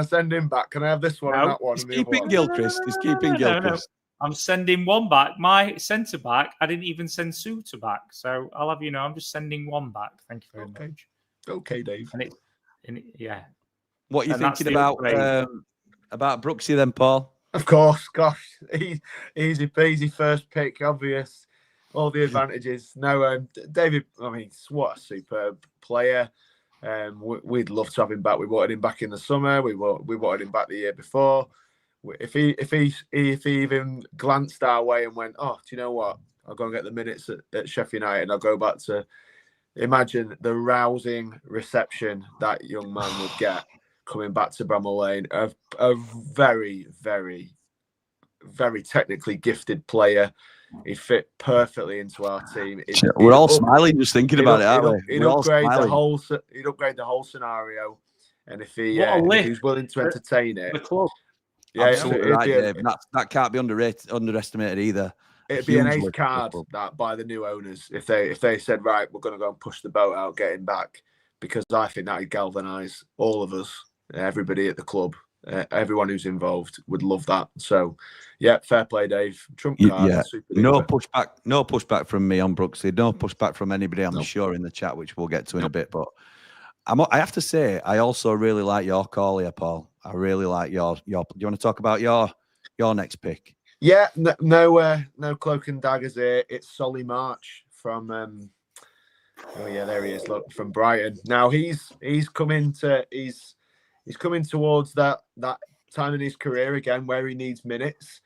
S4: I have this one and that one?
S2: He's
S4: and the other
S2: keeping
S4: one?
S2: Gilchrist. He's keeping Gilchrist.
S6: I'm sending one back. My centre back, I didn't even send Suter back. So I'll have you know, I'm just sending one back. Thank you very much.
S4: Okay, Dave.
S6: Yeah.
S2: What are you
S6: And that's
S2: thinking
S6: the
S2: about Brooksy then, Paul?
S4: Of course, gosh, easy peasy first pick, obvious. All the advantages. No, David, I mean, what a superb player. We'd love to have him back. We wanted him back in the summer. We wanted him back the year before. If he even glanced our way and went, oh, do you know what? I'll go and get the minutes at Sheffield United and I'll go back to imagine the rousing reception that young man would get coming back to Bramall Lane. A very, very, very technically gifted player. He fit perfectly into our team.
S2: We're all smiling just thinking about it, aren't we?
S4: He'd upgrade the whole scenario, and if he's willing to entertain it,
S6: the club.
S2: Yeah, absolutely right, Dave. That can't be underestimated either.
S4: It'd be an ace card that by the new owners if they said, right, we're going to go and push the boat out, get him back, because I think that would galvanise all of us, everybody at the club. Everyone who's involved would love that. So, yeah, fair play, Dave. Trump card.
S2: Yeah. No pushback from me on Brooksy. No pushback from anybody, I'm sure, in the chat, which we'll get to in a bit. But I have to say, I also really like your call here, Paul. I really like your. Do you want to talk about your next pick?
S4: Yeah, no cloak and daggers here. It's Solly March from. There he is. Look, from Brighton. Now he's coming towards that time in his career again where he needs minutes.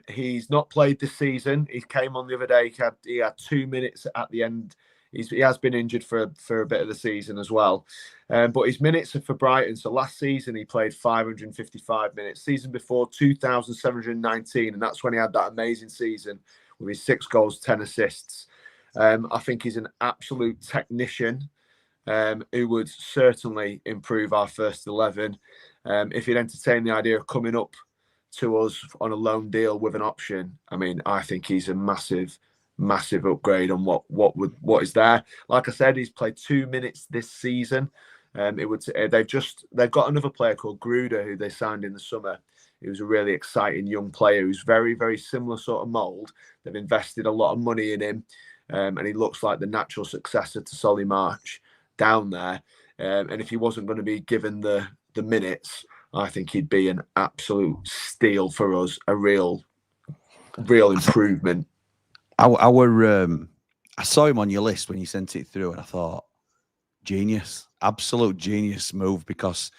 S4: He's not played this season. He came on the other day. He had 2 minutes at the end. He has been injured for a bit of the season as well. But his minutes are for Brighton. So last season he played 555 minutes. Season before 2,719, and that's when he had that amazing season with his 6 goals, 10 assists. I think he's an absolute technician. Who would certainly improve our first 11 if he'd entertain the idea of coming up to us on a loan deal with an option. I mean, I think he's a massive upgrade on what is there. Like I said, he's played 2 minutes this season. They've got another player called Gruder who they signed in the summer. He was a really exciting young player who's very, very similar sort of mould. They've invested a lot of money in him, and he looks like the natural successor to Solly March down there. And if he wasn't going to be given the minutes, I think he'd be an absolute steal for us, a real improvement.
S2: I saw him on your list when you sent it through, and I thought, genius, absolute genius move, because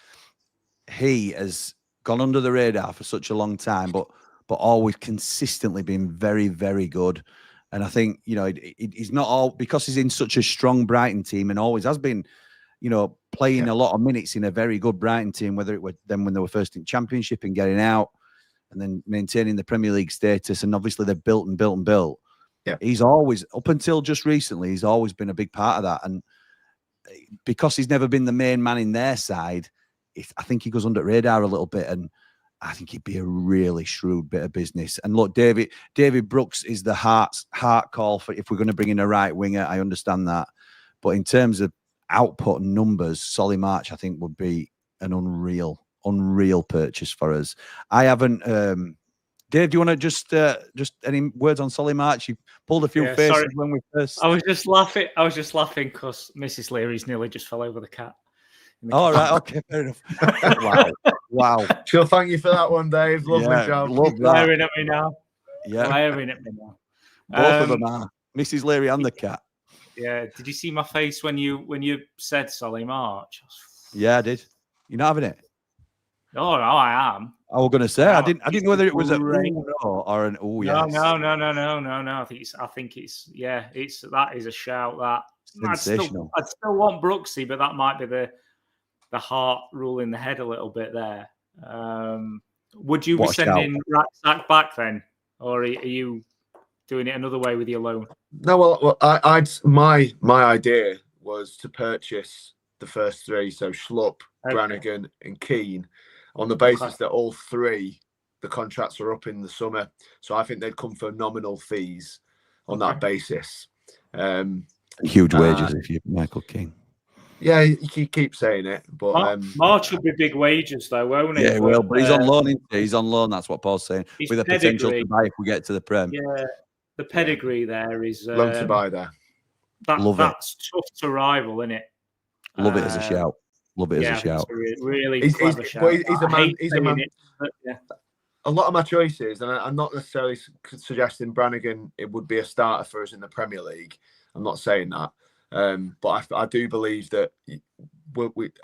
S2: he has gone under the radar for such a long time, but always consistently been very, very good. And I think, he's not all because he's in such a strong Brighton team and always has been, playing a lot of minutes in a very good Brighton team, whether it were them when they were first in Championship and getting out and then maintaining the Premier League status. And obviously they've built and built and built. Yeah. He's always, up until just recently, he's always been a big part of that. And because he's never been the main man in their side, I think he goes under the radar a little bit. And I think he'd be a really shrewd bit of business. And look, David Brooks is the heart call for if we're going to bring in a right winger. I understand that. But in terms of output and numbers, Solly March, I think, would be an unreal purchase for us. I haven't. Dave, do you want to just any words on Solly March? You pulled a few faces
S6: sorry.
S2: when we first.
S6: I was just laughing because Mrs. Leary's nearly just fell over the cat.
S2: All right, okay, fair enough. Wow.
S4: She'll thank you for that one, Dave. Lovely job.
S2: Love that.
S6: Glaring at me now.
S2: Yeah,
S6: Glaring at me now.
S2: both of them are Mrs. Leary and the cat.
S6: Yeah. Did you see my face when you said Solly March?
S2: Yeah, I did. You're not having it.
S6: Oh no, I am.
S2: I was going to say I didn't know whether it was a
S6: great.
S2: ooh, no or an oh
S6: No,
S2: yes.
S6: no. I think it's that is a shout. That
S2: Sensational.
S6: I'd still want Brooksy, but that might be the heart ruling the head a little bit there. Would you be sending Racksack back then, or are you doing it another way with your loan?
S4: No, well, my idea was to purchase the first three, so Schlupp, Brannigan, and Keane, on the basis that all three, the contracts are up in the summer. So I think they'd come for nominal fees on that basis.
S2: Huge wages if you're Michael King.
S4: Yeah, you keep saying it, but
S6: March will be big wages though, won't he?
S2: Yeah, well, but he's on loan. He's on loan. That's what Paul's saying. With a potential to buy if we get to the Prem.
S6: Yeah, the pedigree there is
S4: loan to buy there.
S6: That's tough to rival, isn't it?
S2: Love it as a shout. Love it as a shout.
S6: Really clever shout.
S4: He's a man. A lot of my choices, and I'm not necessarily suggesting Brannigan it would be a starter for us in the Premier League. I'm not saying that. But I do believe that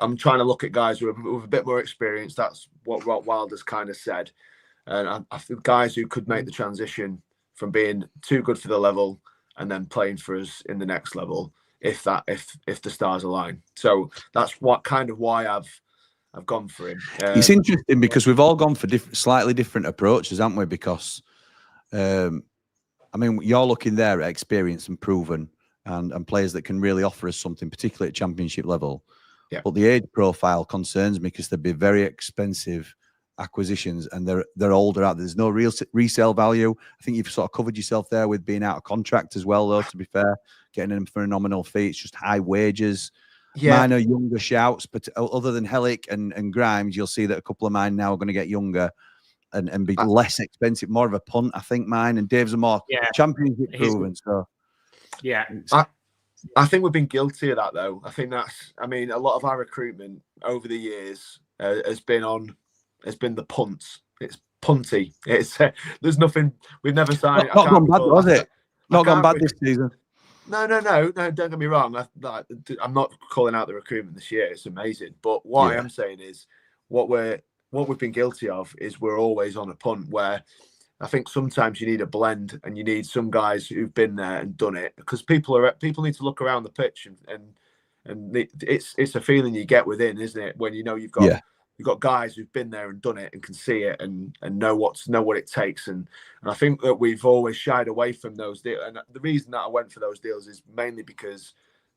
S4: I'm trying to look at guys with a bit more experience. That's what Wilder's kind of said. And I think guys who could make the transition from being too good for the level and then playing for us in the next level, if the stars align. So that's why I've gone for him.
S2: It's interesting because we've all gone for slightly different approaches, haven't we? Because I mean, you're looking there at experience and proven and players that can really offer us something, particularly at championship level.
S4: Yeah.
S2: But the age profile concerns me because they'd be very expensive acquisitions and they're older out. There's no real resale value. I think you've sort of covered yourself there with being out of contract as well, though, to be fair. Getting them for a nominal fee. It's just high wages. Yeah. Mine are younger shouts, but other than Hellick and Grimes, you'll see that a couple of mine now are going to get younger and be less expensive, more of a punt, I think mine. And Dave's a more championship proven. So
S6: yeah.
S4: I think we've been guilty of that though. I think a lot of our recruitment over the years has been the punts. It's punty. It's there's nothing we've never signed.
S2: Not gone bad, was it? Not gone bad this season.
S4: No. Don't get me wrong. I'm not calling out the recruitment this year. It's amazing. But what I am saying is, what we've been guilty of is we're always on a punt. Where I think sometimes you need a blend, and you need some guys who've been there and done it. Because people need to look around the pitch, and it's a feeling you get within, isn't it? When you know you've got guys who've been there and done it and can see it and know what it takes. And I think that we've always shied away from those deals. And the reason that I went for those deals is mainly because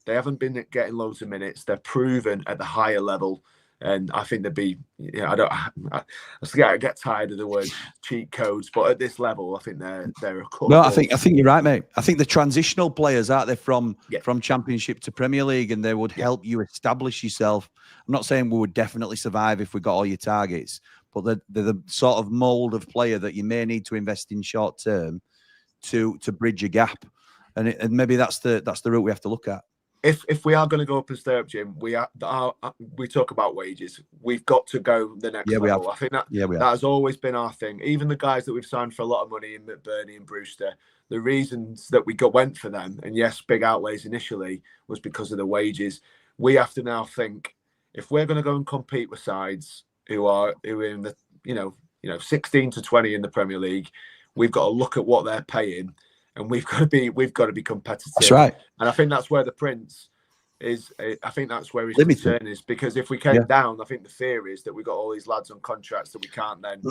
S4: they haven't been getting loads of minutes. They're proven at the higher level. And I think they'd be, I get tired of the word cheat codes, but at this level, I think they're a couple.
S2: No, I think you're right, mate. I think the transitional players, aren't they, from Championship to Premier League, and they would help you establish yourself. I'm not saying we would definitely survive if we got all your targets, but they're the sort of mold of player that you may need to invest in short term to bridge a gap, and maybe that's the route we have to look at.
S4: If we are going to go up and stay up, Jim, we talk about wages. We've got to go the next level. I think that has always been our thing. Even the guys that we've signed for a lot of money in McBurney and Brewster, the reasons that we went for them, and yes, big outlays initially, was because of the wages. We have to now think, if we're going to go and compete with sides who are in the 16 to 20 in the Premier League, we've got to look at what they're paying. And we've got to be competitive.
S2: That's right.
S4: And I think that's where the Prince is. I think that's where his concern is, because if we came down, I think the fear is that we've got all these lads on contracts that we can't then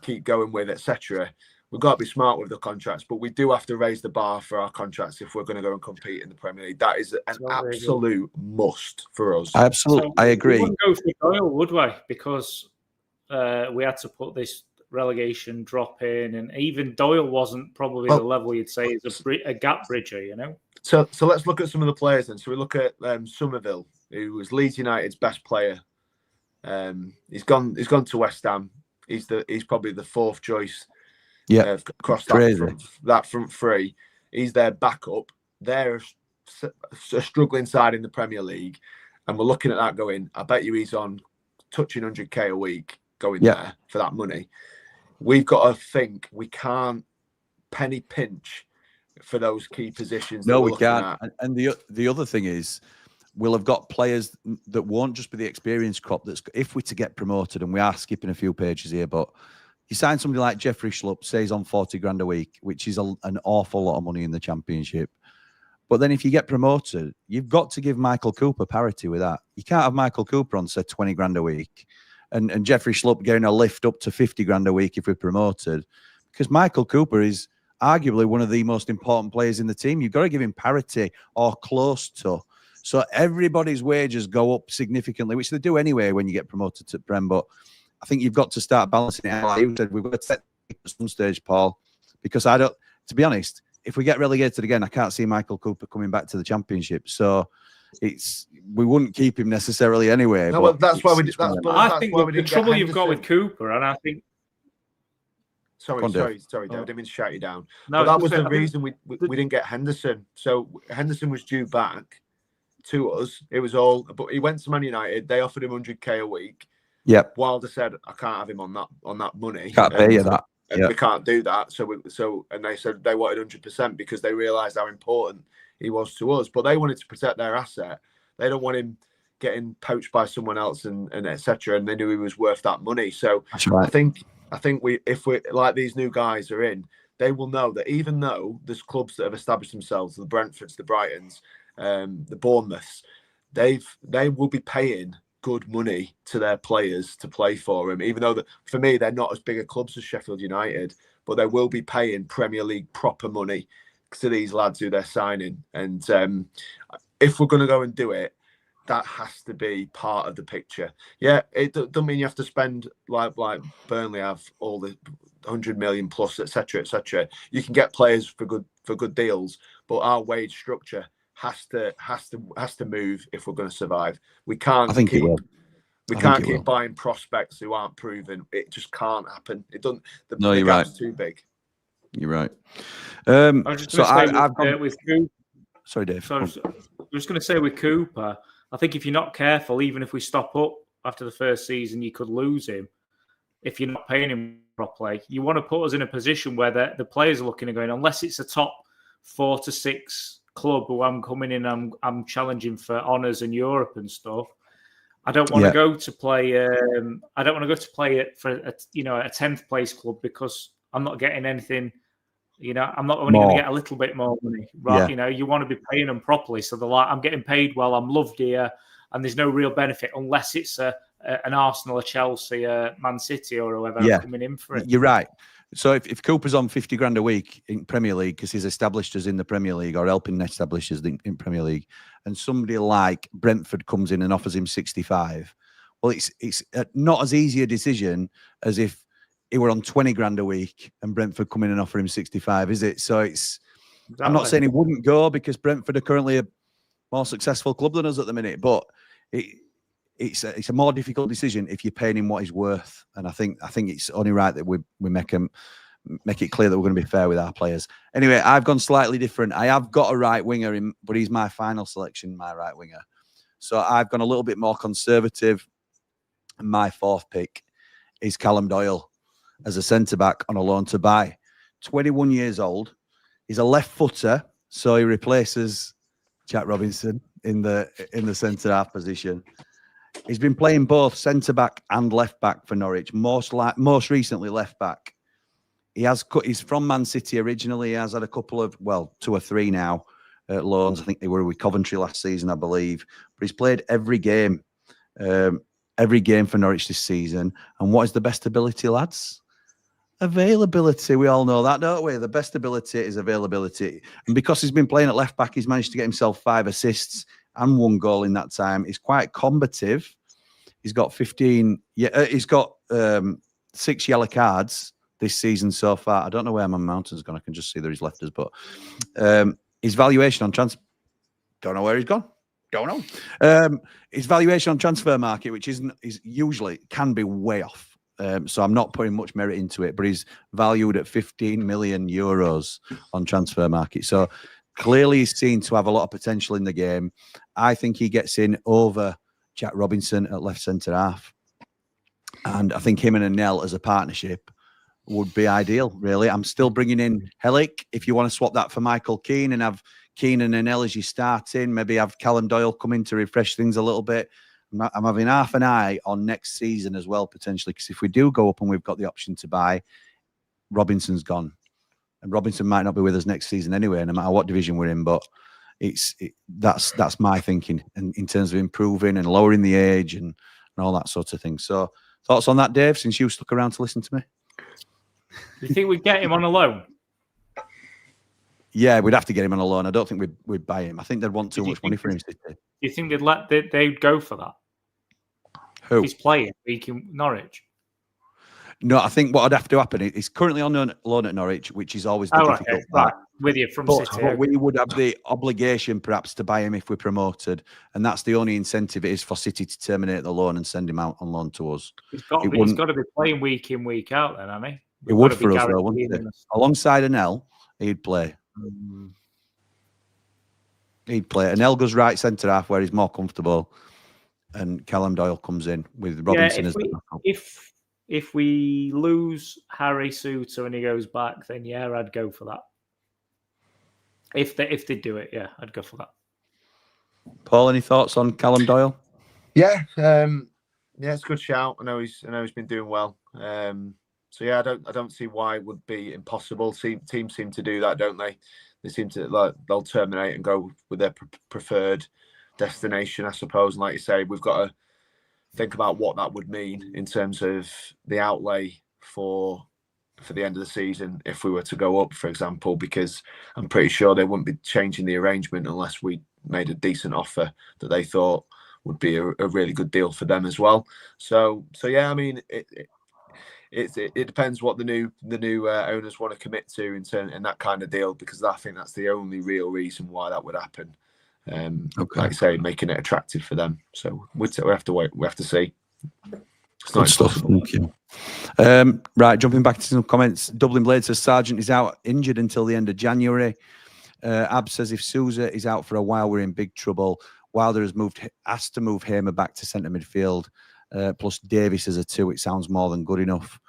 S4: keep going with, etc. We've got to be smart with the contracts, but we do have to raise the bar for our contracts if we're going to go and compete in the Premier League. That is an absolute must for us.
S2: Absolutely, I agree.
S6: We wouldn't go for Doyle, would we? Because we had to put this relegation drop in, and even Doyle wasn't probably the level you'd say is a gap bridger,
S4: So let's look at some of the players then. So we look at Somerville, who was Leeds United's best player He's gone to West Ham. He's probably the fourth choice.
S2: Yeah,
S4: across
S2: crazy.
S4: that front three. He's their backup. They're a struggling side in the Premier League, and we're looking at that going, I bet you he's on touching 100k a week going there for that money. We've got to think we can't penny pinch for those key positions.
S2: No, we can't. And the other thing is, we'll have got players that won't just be the experience crop. That's if we're to get promoted, and we are skipping a few pages here, but you sign somebody like Jeffrey Schlupp, say he's on 40 grand a week, which is an awful lot of money in the Championship. But then if you get promoted, you've got to give Michael Cooper parity with that. You can't have Michael Cooper on, say, 20 grand a week and Jeffrey Schlupp getting a lift up to 50 grand a week if we're promoted, because Michael Cooper is arguably one of the most important players in the team. You've got to give him parity or close to. So everybody's wages go up significantly, which they do anyway when you get promoted to Prem. But I think you've got to start balancing it. Like you said, we've got to set it at some stage, Paul, because I don't, to be honest, if we get relegated again, I can't see Michael Cooper coming back to the Championship. So we wouldn't keep him necessarily anyway.
S4: No, well, that's why we did.
S6: I think the trouble you've got with Cooper, and I think.
S4: Sorry, Dave. I didn't mean to shout you down.
S6: No,
S4: but that was the reason we didn't get Henderson. So Henderson was due back to us. It was all, but he went to Man United. They offered him 100k a week.
S2: Yep.
S4: Wilder said, "I can't have him on that money.
S2: Can't pay you that.
S4: And we can't do that." And they said they wanted 100% because they realised how important he was to us. But they wanted to protect their asset. They don't want him getting poached by someone else and etc. And they knew he was worth that money. So
S2: that's right.
S4: I think if we like these new guys are in, they will know that even though there's clubs that have established themselves, the Brentfords, the Brightons, the Bournemouths, they will be paying good money to their players to play for them, even though for me they're not as big a clubs as Sheffield United, but they will be paying Premier League proper money to these lads who they're signing. And if we're going to go and do it, that has to be part of the picture. Yeah, it doesn't mean you have to spend like Burnley have all the 100 million plus, etc., etc. You can get players for good deals, but our wage structure has to move if we're going to survive. We can't keep buying prospects who aren't proven. It just can't happen. It doesn't. The gap's too big.
S2: You're right. Sorry, Dave.
S6: So I was just going to say with Cooper, I think if you're not careful, even if we stop up after the first season, you could lose him if you're not paying him properly. You want to put us in a position where the players are looking and going, unless it's a top 4 to 6 club who I'm coming in, I'm challenging for honours in Europe and stuff. I don't want to go to play. I don't want to go to play it for a 10th place club because I'm not getting anything. I'm not only going to get a little bit more money, right? Yeah. You want to be paying them properly, so they're like, I'm getting paid well, I'm loved here, and there's no real benefit unless it's an Arsenal, a Chelsea, a Man City, or whoever coming in for it.
S2: You're right. So if Cooper's on 50 grand a week in Premier League because he's established us in the Premier League or helping establish us in Premier League, and somebody like Brentford comes in and offers him 65, well, it's not as easy a decision as if he were on 20 grand a week and Brentford come in and offer him 65, is it? So I'm not saying he wouldn't go because Brentford are currently a more successful club than us at the minute, but it's a more difficult decision if you're paying him what he's worth. And I think it's only right that we make it clear that we're going to be fair with our players. Anyway, I've gone slightly different. I have got a right winger but he's my final selection, my right winger. So I've gone a little bit more conservative. And my fourth pick is Callum Doyle as a centre-back on a loan to buy. 21 years old. He's a left footer, so he replaces Jack Robinson in the centre-half position. He's been playing both centre-back and left-back for Norwich, most recently left-back. He's from Man City originally. He has had a couple of, 2 or 3 now, loans. I think they were with Coventry last season, I believe. But he's played every game for Norwich this season. And what is the best ability, lads? Availability. We all know that, don't we? The best ability is availability. And because he's been playing at left back, he's managed to get himself 5 assists and 1 goal in that time. He's quite combative. He's got 15. He's got 6 yellow cards this season so far. I don't know where my mountain's gone. I can just see that he's left us. But his valuation on transfer, don't know where he's gone. Don't know. His valuation on transfer market, which is usually can be way off. So I'm not putting much merit into it, but he's valued at 15 million euros on transfer market. So clearly he's seen to have a lot of potential in the game. I think he gets in over Jack Robinson at left centre half. And I think him and Anel as a partnership would be ideal, really. I'm still bringing in Helic. If you want to swap that for Michael Keane and have Keane and Anel as you starting, maybe have Callum Doyle come in to refresh things a little bit. I'm having half an eye on next season as well, potentially, because if we do go up and we've got the option to buy, Robinson's gone. And Robinson might not be with us next season anyway, no matter what division we're in. But that's my thinking in terms of improving and lowering the age and all that sort of thing. So thoughts on that, Dave, since you stuck around to listen to me?
S6: Do you think we'd get him on a loan?
S2: Yeah, we'd have to get him on a loan. I don't think we'd buy him. I think they'd want too much money for him. Do
S6: you think they'd go for that?
S2: Who?
S6: He's playing week in Norwich.
S2: No, I think what would have to happen is he's currently on loan at Norwich, which is always the difficult part.
S6: Right, with you from City.
S2: But we would have the obligation perhaps to buy him if we're promoted, and that's the only incentive it is for City to terminate the loan and send him out on loan to us.
S6: He's got to be playing week in, week out then, hasn't he?
S2: It would for us though, wouldn't it? Alongside Anel, he'd play. He'd play. Anel goes right centre half where he's more comfortable, and Callum Doyle comes in with Robinson as the backup.
S6: If we lose Harry Souttar and he goes back, then yeah, I'd go for that. If they do it, yeah, I'd go for that.
S2: Paul, any thoughts on Callum Doyle?
S4: Yeah, it's a good shout. I know he's been doing well. So yeah, I don't see why it would be impossible. Teams seem to do that, don't they? They seem to they'll terminate and go with their preferred destination, I suppose. And like you say, we've got to think about what that would mean in terms of the outlay for the end of the season if we were to go up, for example, because I'm pretty sure they wouldn't be changing the arrangement unless we made a decent offer that they thought would be a really good deal for them as well. So yeah, I mean, it depends what the new owners want to commit to in that kind of deal, because I think that's the only real reason why that would happen. Like you say, making it attractive for them. So we have to wait. We have to see.
S2: Good stuff. Thank you. Right, jumping back to some comments. Dublin Blade says Sargent is out injured until the end of January. Ab says if Sousa is out for a while, we're in big trouble. Wilder has asked to move Hamer back to centre midfield. Plus Davis as a 2. It sounds more than good enough.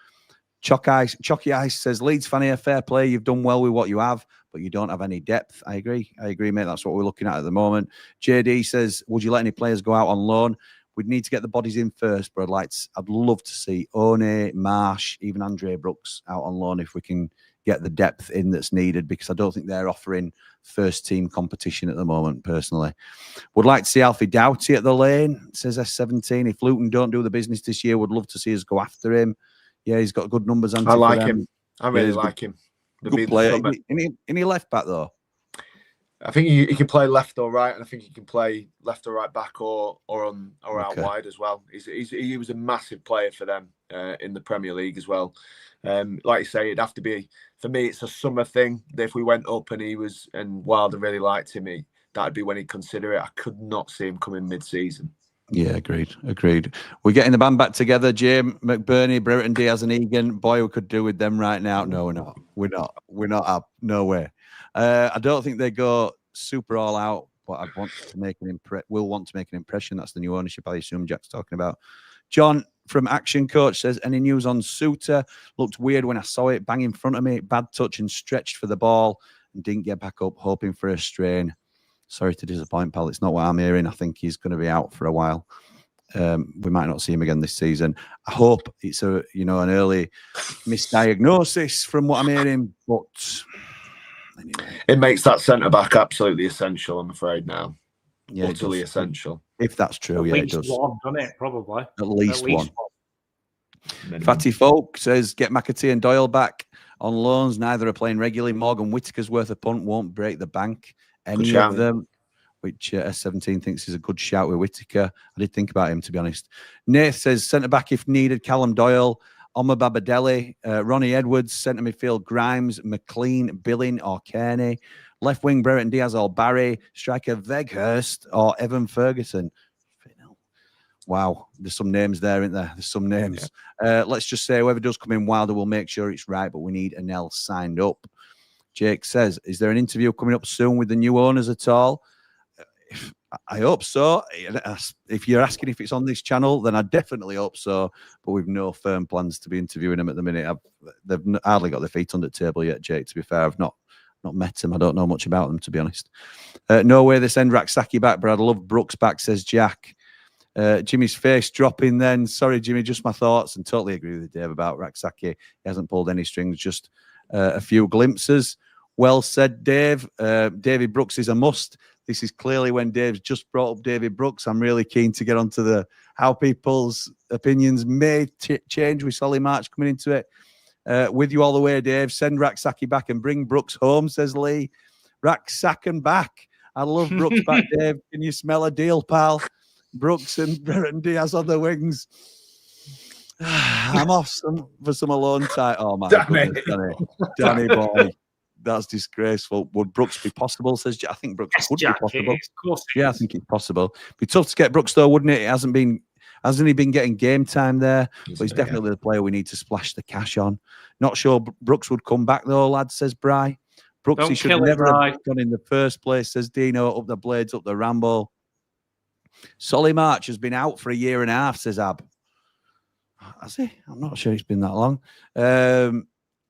S2: Chalky Ice says Leeds fan here, fair play. You've done well with what you have, but you don't have any depth. I agree, mate. That's what we're looking at the moment. JD says, would you let any players go out on loan? We'd need to get the bodies in first, but I'd love to see One, Marsh, even Andre Brooks out on loan if we can get the depth in that's needed, because I don't think they're offering first team competition at the moment, personally. Would like to see Alfie Doughty at the lane, says S17. If Luton don't do the business this year, would love to see us go after him. Yeah, he's got good numbers.
S4: I like him. I really like him.
S2: Good player. Any left back though?
S4: I think he can play left or right, and I think he can play left or right back or out wide as well. He was a massive player for them in the Premier League as well. Like you say, it'd have to be, for me, it's a summer thing. If we went up and Wilder really liked him, that'd be when he'd consider it. I could not see him coming mid-season. Yeah,
S2: agreed. We're getting the band back together. Jim, McBurney, Brereton, Diaz and Egan. Boy, we could do with them right now. No, we're not. We're not up. No way. I don't think they go super all out, but I'd want to make we'll want to make an impression. That's the new ownership, I assume Jack's talking about. John from Action Coach says, any news on Souttar? Looked weird when I saw it. Bang in front of me. Bad touch and stretched for the ball and didn't get back up, hoping for a strain. Sorry to disappoint, pal. It's not what I'm hearing. I think he's going to be out for a while. We might not see him again this season. I hope it's an early misdiagnosis from what I'm hearing, but anyway.
S4: It makes that centre back absolutely essential, I'm afraid now.
S2: Yeah,
S4: utterly essential.
S2: If that's true,
S6: it
S2: does.
S6: One, doesn't it? Probably.
S2: At least one. Fatty Folk says, get McAtee and Doyle back on loans. Neither are playing regularly. Morgan Whittaker's worth a punt, won't break the bank. Any of them, which S17 thinks is a good shout with Whittaker. I did think about him, to be honest. Nath says, centre-back if needed, Callum Doyle, Omar Babadelli, Ronnie Edwards, centre midfield, Grimes, McLean, Billing or Kearney. Left wing, Brereton Diaz or Barry. Striker, Veghurst or Evan Ferguson. Wow, there's some names there, isn't there? There's some names. Yeah. Let's just say whoever does come in Wilder will make sure it's right, but we need an L signed up. Jake says, is there an interview coming up soon with the new owners at all? I hope so. If you're asking if it's on this channel, then I definitely hope so. But we've no firm plans to be interviewing them at the minute. They've hardly got their feet under the table yet, Jake, to be fair. I've not met them. I don't know much about them, to be honest. No way they send Raksaki back, but I'd love Brooks back, says Jack. Jimmy's face dropping then. Sorry, Jimmy, just my thoughts, and totally agree with Dave about Raksaki. He hasn't pulled any strings, just a few glimpses. Well said, Dave. David Brooks is a must. This is clearly when Dave's just brought up David Brooks. I'm really keen to get onto the how people's opinions may change with Solly March coming into it. With you all the way, Dave. Send Raksaki back and bring Brooks home, says Lee. Raksakin back. I love Brooks back, Dave. Can you smell a deal, pal? Brooks and Brereton Diaz on the wings. I'm off for some alone time. Oh, my goodness, Danny boy. That's disgraceful. Would Brooks be possible? Says I think Brooks would be possible. Of course, I think it's possible. Be tough to get Brooks though, wouldn't it? Hasn't he been getting game time there? But he's definitely the player we need to splash the cash on. Not sure Brooks would come back though, lad. Says Bry. Brooks, he should never have gone in the first place. Says Dino. Up the Blades, up the Ramble. Solly March has been out for a year and a half. Says Ab. Has he? I'm not sure it's been that long.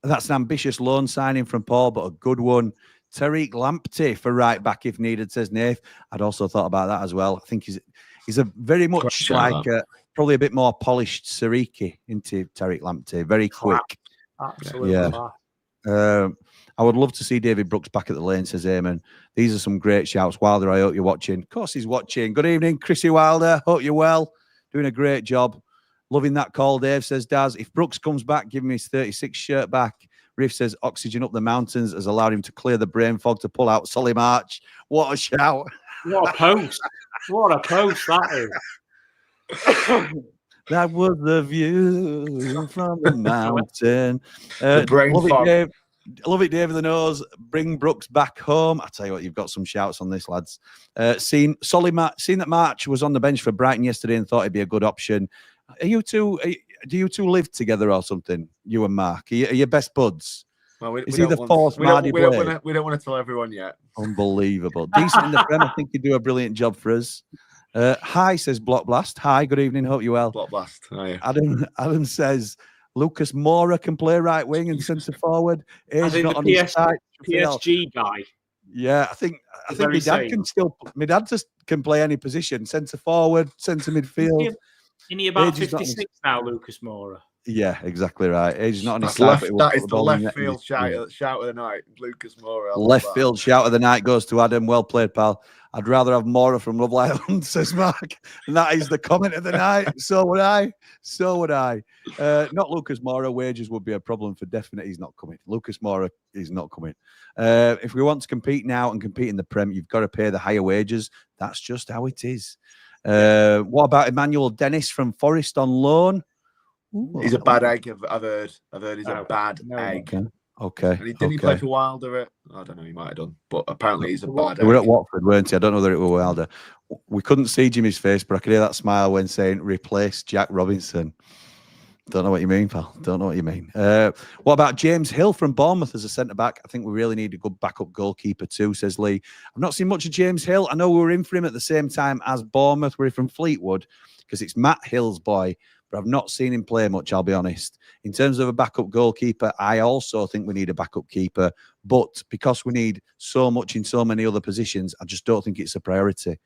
S2: That's an ambitious loan signing from Paul, but a good one. Tariq Lamptey for right back if needed, says Nath. I'd also thought about that as well. I think he's a very much like probably a bit more polished Sariki into Tariq Lamptey. Very quick.
S6: Absolutely.
S2: Yeah. I would love to see David Brooks back at the lane, says Eamon. These are some great shouts. Wilder, I hope you're watching. Of course he's watching. Good evening, Chrissy Wilder. Hope you're well. Doing a great job. Loving that call, Dave, says Daz. If Brooks comes back, give him his 36 shirt back. Riff says oxygen up the mountains has allowed him to clear the brain fog to pull out Solly March. What a shout.
S6: What a post. What a post that is.
S2: That was the view from the mountain.
S4: The brain fog.
S2: Dave. Love it, Dave of the Nose. Bring Brooks back home. I tell you what, you've got some shouts on this, lads. Seen that March was on the bench for Brighton yesterday and thought he'd be a good option. Do you two live together or something? You and Mark, are you best buds?
S4: Well,
S2: Is he the fourth Mardy Blade?
S4: We don't want to tell everyone yet.
S2: Unbelievable. Decent in the Prem. I think he'd do a brilliant job for us. Hi, says Block Blast. Hi, good evening. Hope you're well.
S4: Block Blast. Hi.
S2: Adam says Lucas Moura can play right wing and centre forward. Age not on his side.
S6: PSG guy.
S2: Yeah, I think my dad can still. My dad just can play any position: centre forward, centre midfield.
S6: Isn't he about 56 now, Lucas Moura?
S2: Yeah, exactly right. Age is not on his
S4: side.
S2: That
S4: is the left field shout of the night, Lucas Moura.
S2: Left field shout of the night goes to Adam. Well played, pal. I'd rather have Moura from Love Island, says Mark. And that is the comment of the night. So would I. Not Lucas Moura. Wages would be a problem for definite. He's not coming. Lucas Moura is not coming. If we want to compete now and compete in the Prem, you've got to pay the higher wages. That's just how it is. What about Emmanuel Dennis from Forest on loan?
S4: Ooh, he's a bad egg. I've heard he's a bad egg.
S2: Okay.
S4: And didn't he play for Wilder? I don't know. He might have done, but apparently he's a bad egg.
S2: They were at Watford, weren't he? I don't know whether it was Wilder. We couldn't see Jimmy's face, but I could hear that smile when saying replace Jack Robinson. Don't know what you mean, pal. Don't know what you mean. What about James Hill from Bournemouth as a centre-back? I think we really need a good backup goalkeeper too, says Lee. I've not seen much of James Hill. I know we were in for him at the same time as Bournemouth. We're from Fleetwood because it's Matt Hill's boy, but I've not seen him play much, I'll be honest. In terms of a backup goalkeeper, I also think we need a backup keeper, but because we need so much in so many other positions, I just don't think it's a priority.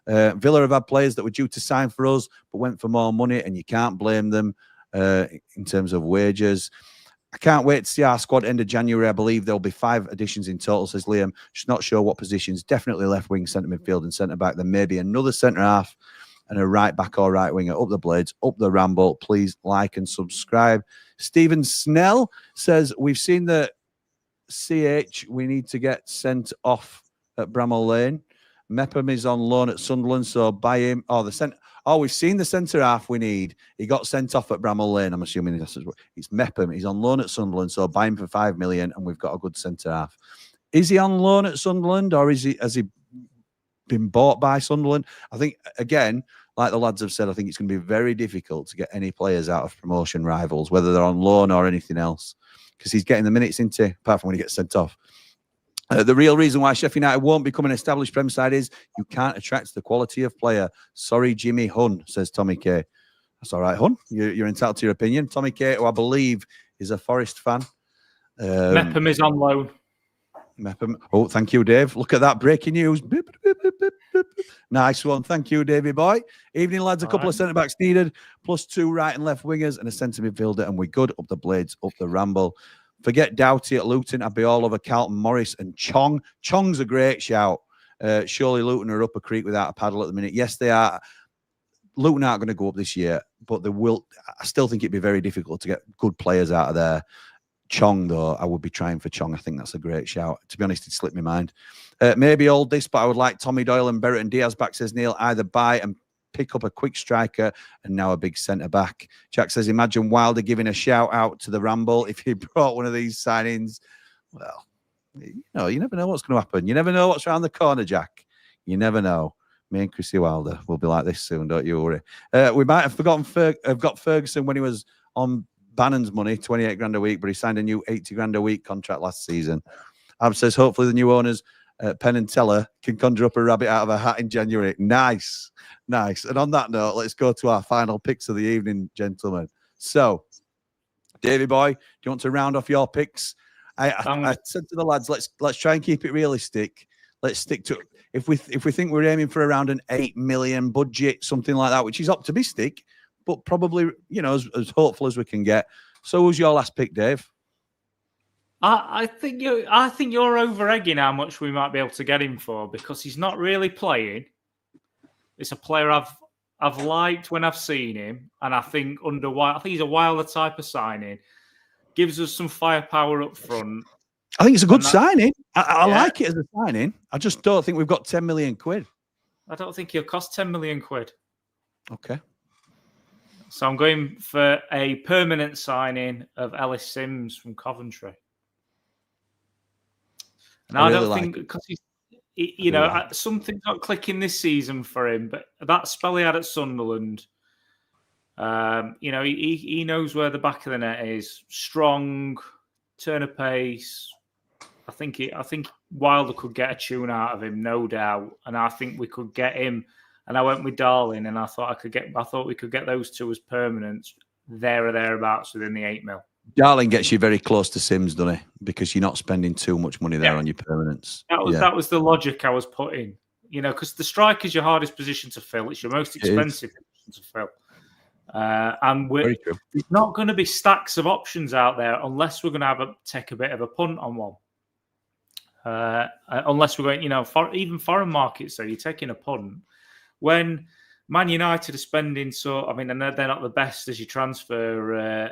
S2: Villa have had players that were due to sign for us, but went for more money, and you can't blame them. In terms of wages, I can't wait to see our squad end of January. I believe there'll be 5 additions in total, says Liam. Just not sure what positions. Definitely left wing, centre midfield, and centre back. Then maybe another centre half and a right back or right winger. Up the Blades, up the Ramble. Please like and subscribe. Stephen Snell says we've seen the CH. We need to get sent off at Bramall Lane. Mepham is on loan at Sunderland, so buy him. Oh, the centre. Oh, we've seen the centre half we need. He got sent off at Bramall Lane. I'm assuming it's Mepham. He's on loan at Sunderland, so buy him for 5 million, and we've got a good centre half. Is he on loan at Sunderland, or has he been bought by Sunderland? I think, again, like the lads have said, I think it's going to be very difficult to get any players out of promotion rivals, whether they're on loan or anything else, because he's getting the minutes into, apart from when he gets sent off. The real reason why Sheffield United won't become an established Prem side is you can't attract the quality of player. Sorry, Jimmy Hunn, says Tommy K. That's all right, Hunn. You're entitled to your opinion. Tommy K, who I believe is a Forest fan.
S6: Mepham is on loan.
S2: Mepham. Oh, thank you, Dave. Look at that breaking news. Beep, beep, beep, beep, beep. Nice one. Thank you, Davey boy. Evening, lads. A couple of centre-backs needed, plus 2 right and left wingers and a centre midfielder, and we're good. Up the Blades, up the Ramble. Forget Doughty at Luton. I'd be all over Carlton, Morris and Chong. Chong's a great shout. Surely Luton are up a creek without a paddle at the minute. Yes, they are. Luton aren't going to go up this year, but they will. I still think it'd be very difficult to get good players out of there. Chong, though, I would be trying for Chong. I think that's a great shout. To be honest, it slipped my mind. Maybe old this, but I would like Tommy Doyle and Berrett and Diaz back, says Neil. Either buy and pick up a quick striker and now a big centre-back. Jack says, imagine Wilder giving a shout-out to the Ramble if he brought one of these signings. Well, you never know what's going to happen. You never know what's around the corner, Jack. You never know. Me and Chrissy Wilder will be like this soon, don't you worry. We might have got Ferguson when he was on Bannon's money, 28 grand a week, but he signed a new 80 grand a week contract last season. Ab says, hopefully the new owners, Penn and Teller, can conjure up a rabbit out of a hat in January. Nice. And on that note, let's go to our final picks of the evening, gentlemen. So, Davey boy, do you want to round off your picks? I said to the lads, let's try and keep it realistic. Let's stick to, if we think we're aiming for around an 8 million budget, something like that, which is optimistic, but probably, as hopeful as we can get. So who's your last pick, Dave?
S6: I think you're over-egging how much we might be able to get him for, because he's not really playing. It's a player I've liked when I've seen him, and I think he's a Wilder type of signing. Gives us some firepower up front.
S2: I think it's a good signing. I like it as a signing. I just don't think we've got 10 million quid.
S6: I don't think he'll cost 10 million quid. Okay. So I'm going for a permanent signing of Ellis Sims from Coventry. And I don't think, because he's, something's not clicking this season for him, but that spell he had at Sunderland, he knows where the back of the net is. Strong, turn of pace. I think Wilder could get a tune out of him, no doubt. And I think we could get him. And I went with Darling, and I thought we could get those two as permanents there or thereabouts within the 8 mil.
S2: Darling gets you very close to Sims, doesn't he? Because you're not spending too much money there on your permanents.
S6: That was the logic I was putting. Because the striker is your hardest position to fill. It's your most expensive position to fill. And there's not going to be stacks of options out there unless we're going to take a bit of a punt on one. Unless we're going, even foreign markets, so you're taking a punt. When Man United are spending I know they're not the best as you transfer,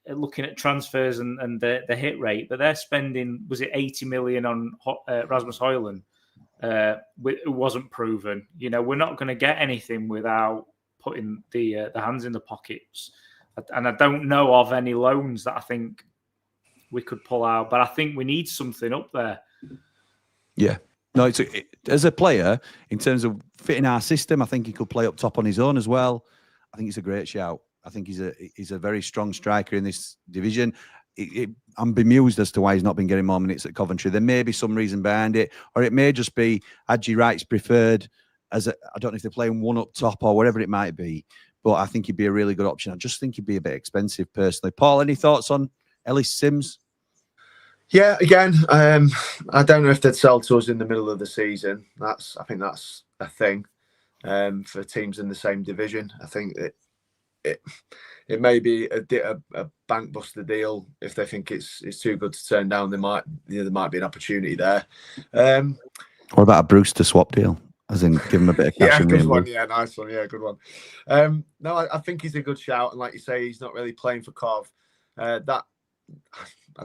S6: looking at transfers and the hit rate, but they're spending, was it 80 million on Rasmus Højlund? It wasn't proven. We're not going to get anything without putting the hands in the pockets. And I don't know of any loans that I think we could pull out, but I think we need something up there. Yeah.
S2: No, as a player, in terms of fitting our system, I think he could play up top on his own as well. I think he's a great shout. I think he's a very strong striker in this division. I'm bemused as to why he's not been getting more minutes at Coventry. There may be some reason behind it, or it may just be Hadji Wright's preferred I don't know if they're playing one up top or whatever it might be, but I think he'd be a really good option. I just think he'd be a bit expensive personally. Paul, any thoughts on Ellis Sims?
S4: Yeah, again, I don't know if they'd sell to us in the middle of the season. I think that's a thing for teams in the same division. I think it may be a bank buster deal if they think it's too good to turn down. There might be an opportunity there.
S2: What about a Brewster swap deal? As in, give him a bit of cash.
S4: Good one. Yeah, nice one. Yeah, good one. No, I think he's a good shout, and like you say, he's not really playing for Cov. I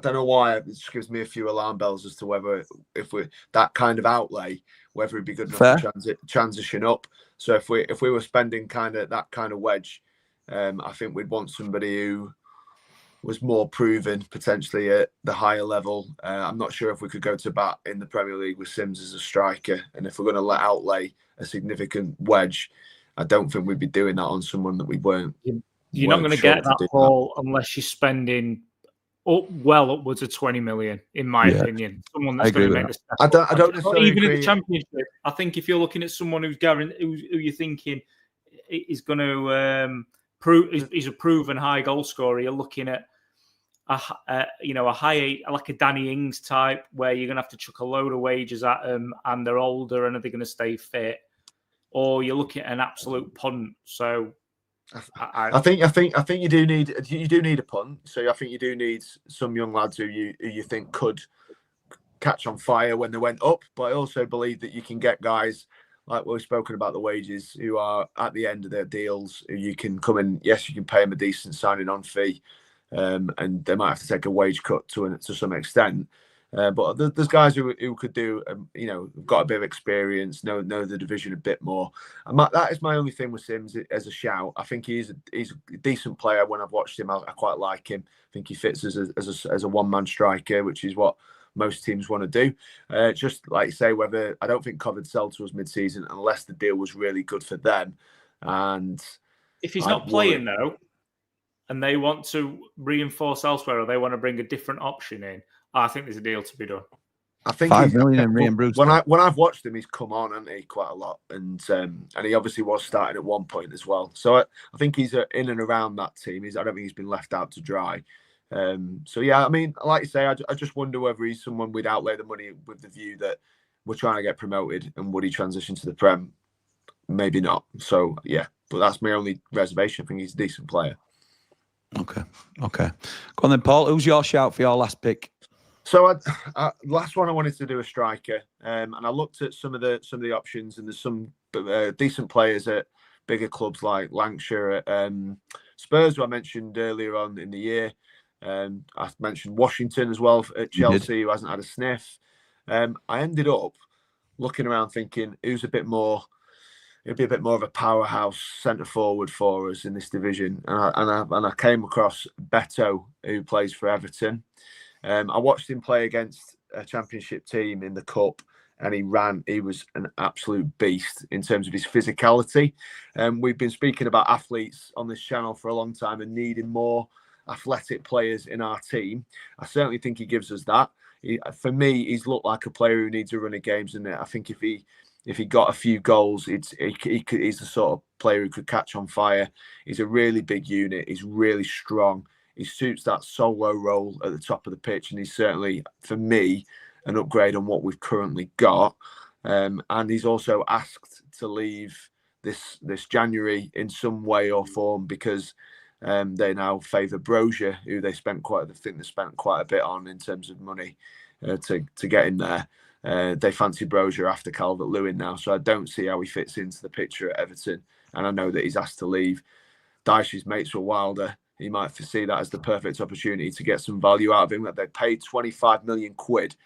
S4: don't know why it just gives me a few alarm bells as to whether if we're that kind of outlay, whether it'd be good enough to transition up. So if we were spending that kind of wedge, I think we'd want somebody who was more proven potentially at the higher level. I'm not sure if we could go to bat in the Premier League with Sims as a striker, and if we're going to outlay a significant wedge, I don't think we'd be doing that on someone that we weren't.
S6: You're not going to get that ball unless you're spending well upwards of 20 million, in my opinion. Someone that's going to make the step.
S4: I don't necessarily
S6: even
S4: agree.
S6: in the Championship. I think if you're looking at someone who you're thinking is going to prove he's a proven high goal scorer, you're looking at a high, like a Danny Ings type, where you're going to have to chuck a load of wages at them, and they're older, and are they going to stay fit? Or you're looking at an absolute punt. So
S4: I think you do need a punt. So I think you do need some young lads who you think could catch on fire when they went up. But I also believe that you can get guys like we've spoken about the wages who are at the end of their deals, who you can come in. Yes, you can pay them a decent signing on fee, and they might have to take a wage cut to some extent. But there's guys who could do, got a bit of experience, know the division a bit more. And that is my only thing with Sims as a shout. I think he's a decent player. When I've watched him, I quite like him. I think he fits as a one-man striker, which is what most teams want to do. Just like say, whether I don't think Coventry sell to us mid-season unless the deal was really good for them. And
S6: if he's not playing though, and they want to reinforce elsewhere, or they want to bring a different option in, I think there's a deal to be done.
S2: I think $5 million in Ryan Brewster.
S4: When I've watched him, he's come on, hasn't he, quite a lot, and he obviously was starting at one point as well. So I think he's in and around that team. I don't think he's been left out to dry. So yeah, I mean, like you say, I just wonder whether he's someone we'd outlay the money with the view that we're trying to get promoted, and would he transition to the Prem? Maybe not. So yeah, but that's my only reservation. I think he's a decent player.
S2: Okay. Go on then, Paul. Who's your shout for your last pick?
S4: So last one, I wanted to do a striker, and I looked at some of the options, and there's some decent players at bigger clubs like Lancashire, Spurs, who I mentioned earlier on in the year. I mentioned Washington as well at Chelsea, who hasn't had a sniff. I ended up looking around thinking who's a bit more. It'd be a bit more of a powerhouse centre forward for us in this division, and I came across Beto, who plays for Everton. I watched him play against a Championship team in the Cup, and he was an absolute beast in terms of his physicality. We've been speaking about athletes on this channel for a long time and needing more athletic players in our team. I certainly think he gives us that. For me, he's looked like a player who needs a run of games, and I think if he got a few goals, he's the sort of player who could catch on fire. He's a really big unit. He's really strong. He suits that solo role at the top of the pitch, and he's certainly, for me, an upgrade on what we've currently got. And he's also asked to leave this January in some way or form, because they now favour Brozier, who they spent quite a bit on in terms of money to get in there. They fancy Brozier after Calvert-Lewin now, so I don't see how he fits into the picture at Everton. And I know that he's asked to leave. Dyche's mates were Wilder. He might see that as the perfect opportunity to get some value out of him. That they paid 25 million quid,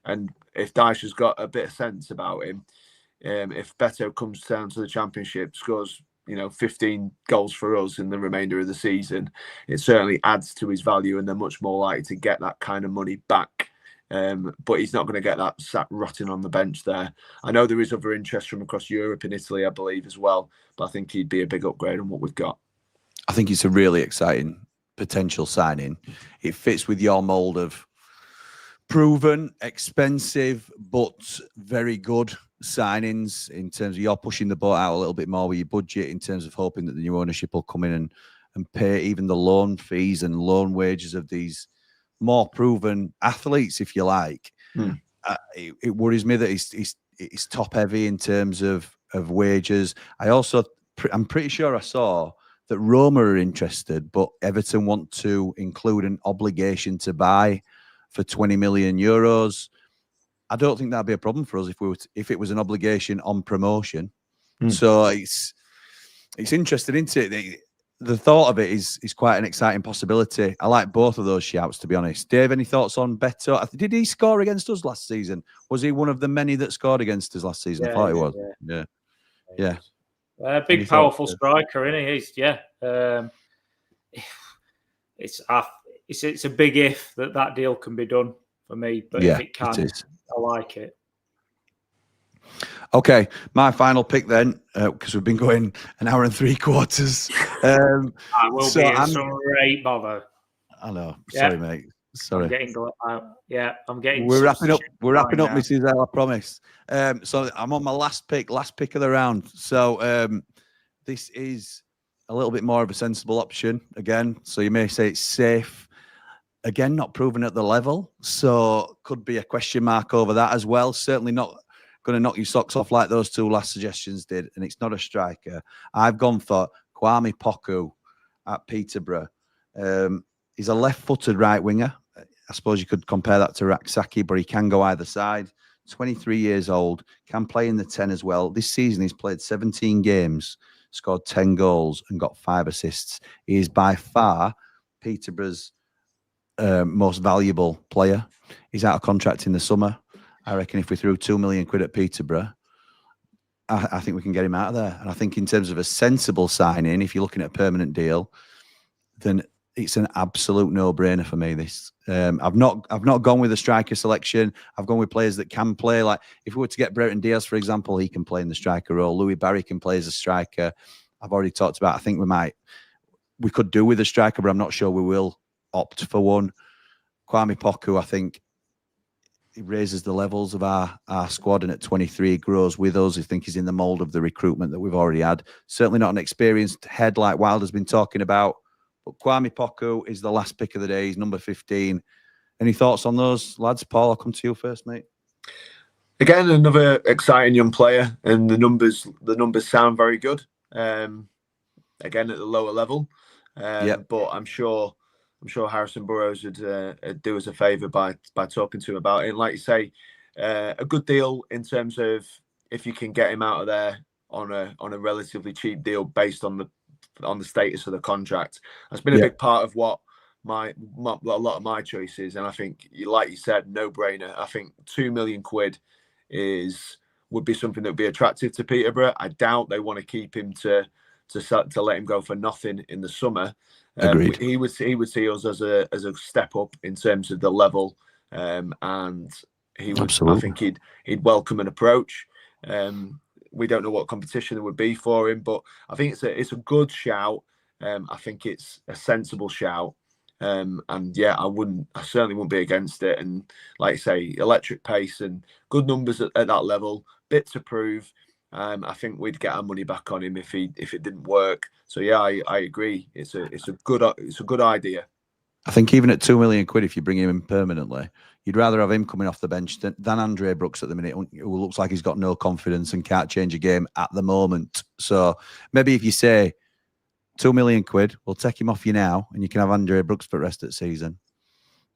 S4: and if Dyche has got a bit of sense about him, if Beto comes down to the Championship, scores 15 goals for us in the remainder of the season, it certainly adds to his value, and they're much more likely to get that kind of money back. But he's not going to get that sat rotting on the bench there. I know there is other interest from across Europe and Italy, I believe, as well, but I think he'd be a big upgrade on what we've got.
S2: I think it's a really exciting potential signing. It fits with your mould of proven, expensive, but very good signings in terms of you're pushing the boat out a little bit more with your budget, in terms of hoping that the new ownership will come in and pay even the loan fees and loan wages of these more proven athletes, if you like. It worries me that it's top heavy in terms of wages. I'm pretty sure I saw that Roma are interested, but Everton want to include an obligation to buy for 20 million euros. I don't think that'd be a problem for us if it was an obligation on promotion. So it's interesting, isn't it? The thought of it is quite an exciting possibility. I like both of those shouts, to be honest. Dave, any thoughts on Beto? Did he score against us last season? Was he one of the many that scored against us last season? I thought he was. Yeah.
S6: Big, powerful striker, isn't he? it's a big if that deal can be done for me. But
S2: Yeah,
S6: if it can, I like it.
S2: Okay, my final pick then, because we've been going an hour and 3/4.
S6: I will be in some great bother.
S2: I know. Sorry, mate. Sorry.
S6: I'm getting I'm getting.
S2: We're wrapping up. We're wrapping up,
S6: now.
S2: Mrs. L, I promise. So I'm on my last pick of the round. So this is a little bit more of a sensible option again. So you may say it's safe. Again, not proven at the level, so could be a question mark over that as well. Certainly not going to knock your socks off like those two last suggestions did, and it's not a striker. I've gone for Kwame Poku at Peterborough. He's a left-footed right winger. I suppose you could compare that to Raksaki, but he can go either side. 23 years old, can play in the 10 as well. This season, he's played 17 games, scored 10 goals, and got 5 assists. He is by far Peterborough's most valuable player. He's out of contract in the summer. I reckon if we threw £2 million at Peterborough, I think we can get him out of there. And I think in terms of a sensible signing, if you're looking at a permanent deal, then it's an absolute no-brainer for me. This I've not gone with a striker selection. I've gone with players that can play. Like if we were to get Brereton Diaz, for example, he can play in the striker role. Louis Barry can play as a striker. I've already talked about. I think we could do with a striker, but I'm not sure we will opt for one. Kwame Poku, I think, he raises the levels of our squad, and at 23 grows with us. I think he's in the mould of the recruitment that we've already had. Certainly not an experienced head like Wilder's been talking about, but Kwame Poku is the last pick of the day. He's number 15. Any thoughts on those, lads? Paul, I'll come to you first, mate.
S4: Again, another exciting young player, and the numbers sound very good. Again, at the lower level, but I'm sure Harrison Burrows would do us a favour by talking to him about it. And like you say, a good deal in terms of if you can get him out of there on a relatively cheap deal based on the status of the contract. That's been a big part of what a lot of my choices. And I think, like you said, no brainer. I think £2 million would be something that would be attractive to Peterborough. I doubt they want to keep him to let him go for nothing in the summer.
S2: Agreed.
S4: He would see us as a step up in terms of the level, and he would. Absolutely. I think he'd welcome an approach. We don't know what competition there would be for him, but I think it's a good shout. I think it's a sensible shout, and yeah, I certainly wouldn't be against it. And like I say, electric pace and good numbers at that level, bit to prove. I think we'd get our money back on him if it didn't work. So yeah, I agree. It's a good idea.
S2: I think even at £2 million, if you bring him in permanently, you'd rather have him coming off the bench than Andre Brooks at the minute, who looks like he's got no confidence and can't change a game at the moment. So maybe if you say £2 million, we'll take him off you now, and you can have Andre Brooks for the rest of the season,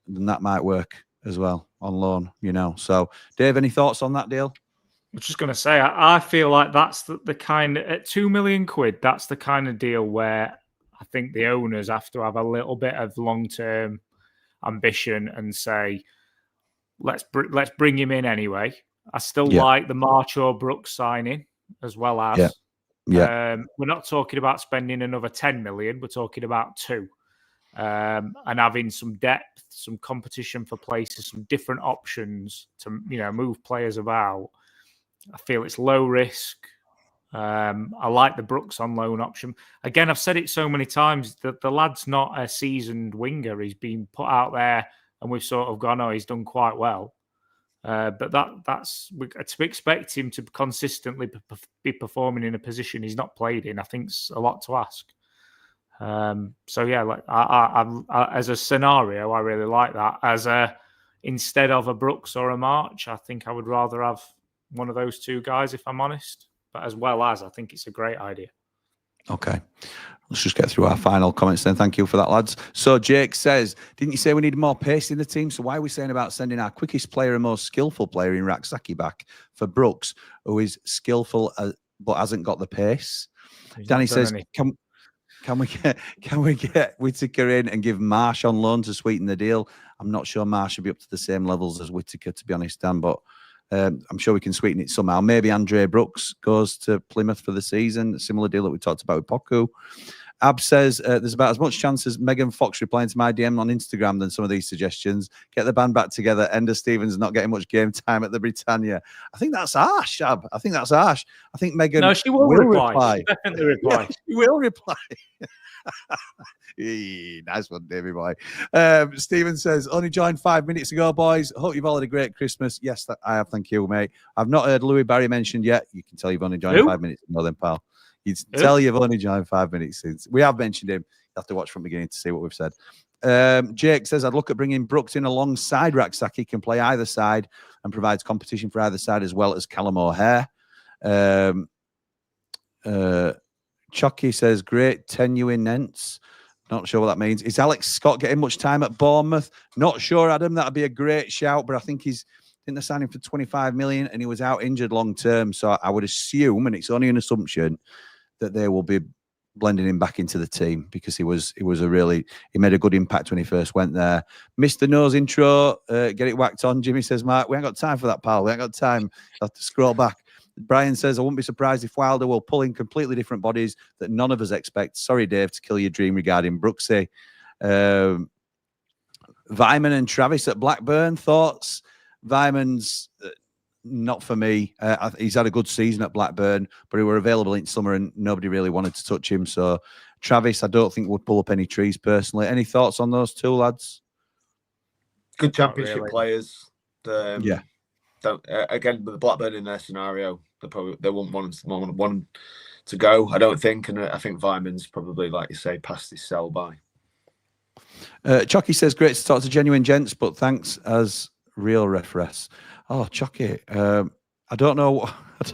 S2: then that might work as well on loan. So Dave, any thoughts on that deal?
S6: I was just going to say, I feel like that's the kind of, at £2 million, that's the kind of deal where I think the owners have to have a little bit of long-term ambition and say, let's bring him in anyway. I still like the Marcho Brooks signing as well as. We're not talking about spending another 10 million. We're talking about 2. And having some depth, some competition for places, some different options to move players about. I feel it's low risk. I like the Brooks on loan option. Again, I've said it so many times that the lad's not a seasoned winger. He's been put out there and we've sort of gone, oh, he's done quite well. But that's to expect him to consistently be performing in a position he's not played in, I think it's a lot to ask. So yeah, like I as a scenario, I really like that. Instead of a Brooks or a March, I think I would rather have one of those two guys, if I'm honest. But as well as, I think it's a great idea.
S2: Okay. Let's just get through our final comments then. Thank you for that, lads. So Jake says, didn't you say we need more pace in the team? So why are we saying about sending our quickest player and most skillful player in Raksaki back for Brooks, who is skillful but hasn't got the pace? Danny says, can we get Whittaker in and give Marsh on loan to sweeten the deal? I'm not sure Marsh will be up to the same levels as Whittaker, to be honest, Dan, but I'm sure we can sweeten it somehow. Maybe Andre Brooks goes to Plymouth for the season, a similar deal that we talked about with Poku. Ab says there's about as much chance as Megan Fox replying to my DM on Instagram than some of these suggestions. Get the band back together. Enda Stevens not getting much game time at the Britannia. I think that's harsh, Ab. I think that's harsh. I think Megan
S6: No, she will reply. She'll definitely reply.
S2: Yeah, she will reply. Nice one, Davey boy. Stephen says, only joined 5 minutes ago, boys. Hope you've all had a great Christmas. Yes, I have. Thank you, mate. I've not heard Louis Barry mentioned yet. You can tell you've only joined 5 minutes ago, then, pal. You tell you've only joined 5 minutes since. We have mentioned him. You have to watch from the beginning to see what we've said. Jake says, I'd look at bringing Brooks in alongside Raksak. He can play either side and provides competition for either side as well as Callum O'Hare. Chucky says, great tenure in Nents. Not sure what that means. Is Alex Scott getting much time at Bournemouth? Not sure, Adam. That'd be a great shout, but I think they're signing for 25 million and he was out injured long term. So I would assume, and it's only an assumption, that they will be blending him back into the team because he made a good impact when he first went there. Mr. Nose intro, get it whacked on. Jimmy says, Mark, we ain't got time for that, pal. We ain't got time. You'll have to scroll back. Brian says, I wouldn't be surprised if Wilder will pull in completely different bodies that none of us expect. Sorry, Dave, to kill your dream regarding Brooksy. Vyman and Travis at Blackburn, thoughts? Vyman's not for me. He's had a good season at Blackburn, but he were available in summer and nobody really wanted to touch him. So Travis, I don't think would pull up any trees personally. Any thoughts on those two lads?
S4: Good championship players.
S2: Yeah.
S4: Again, with the Blackburn in their scenario, they won't want them to go, I don't think. And I think Vyman's probably, like you say, past his sell by.
S2: Chucky says, great to talk to genuine gents, but thanks as real reference. Oh, Chucky, I don't know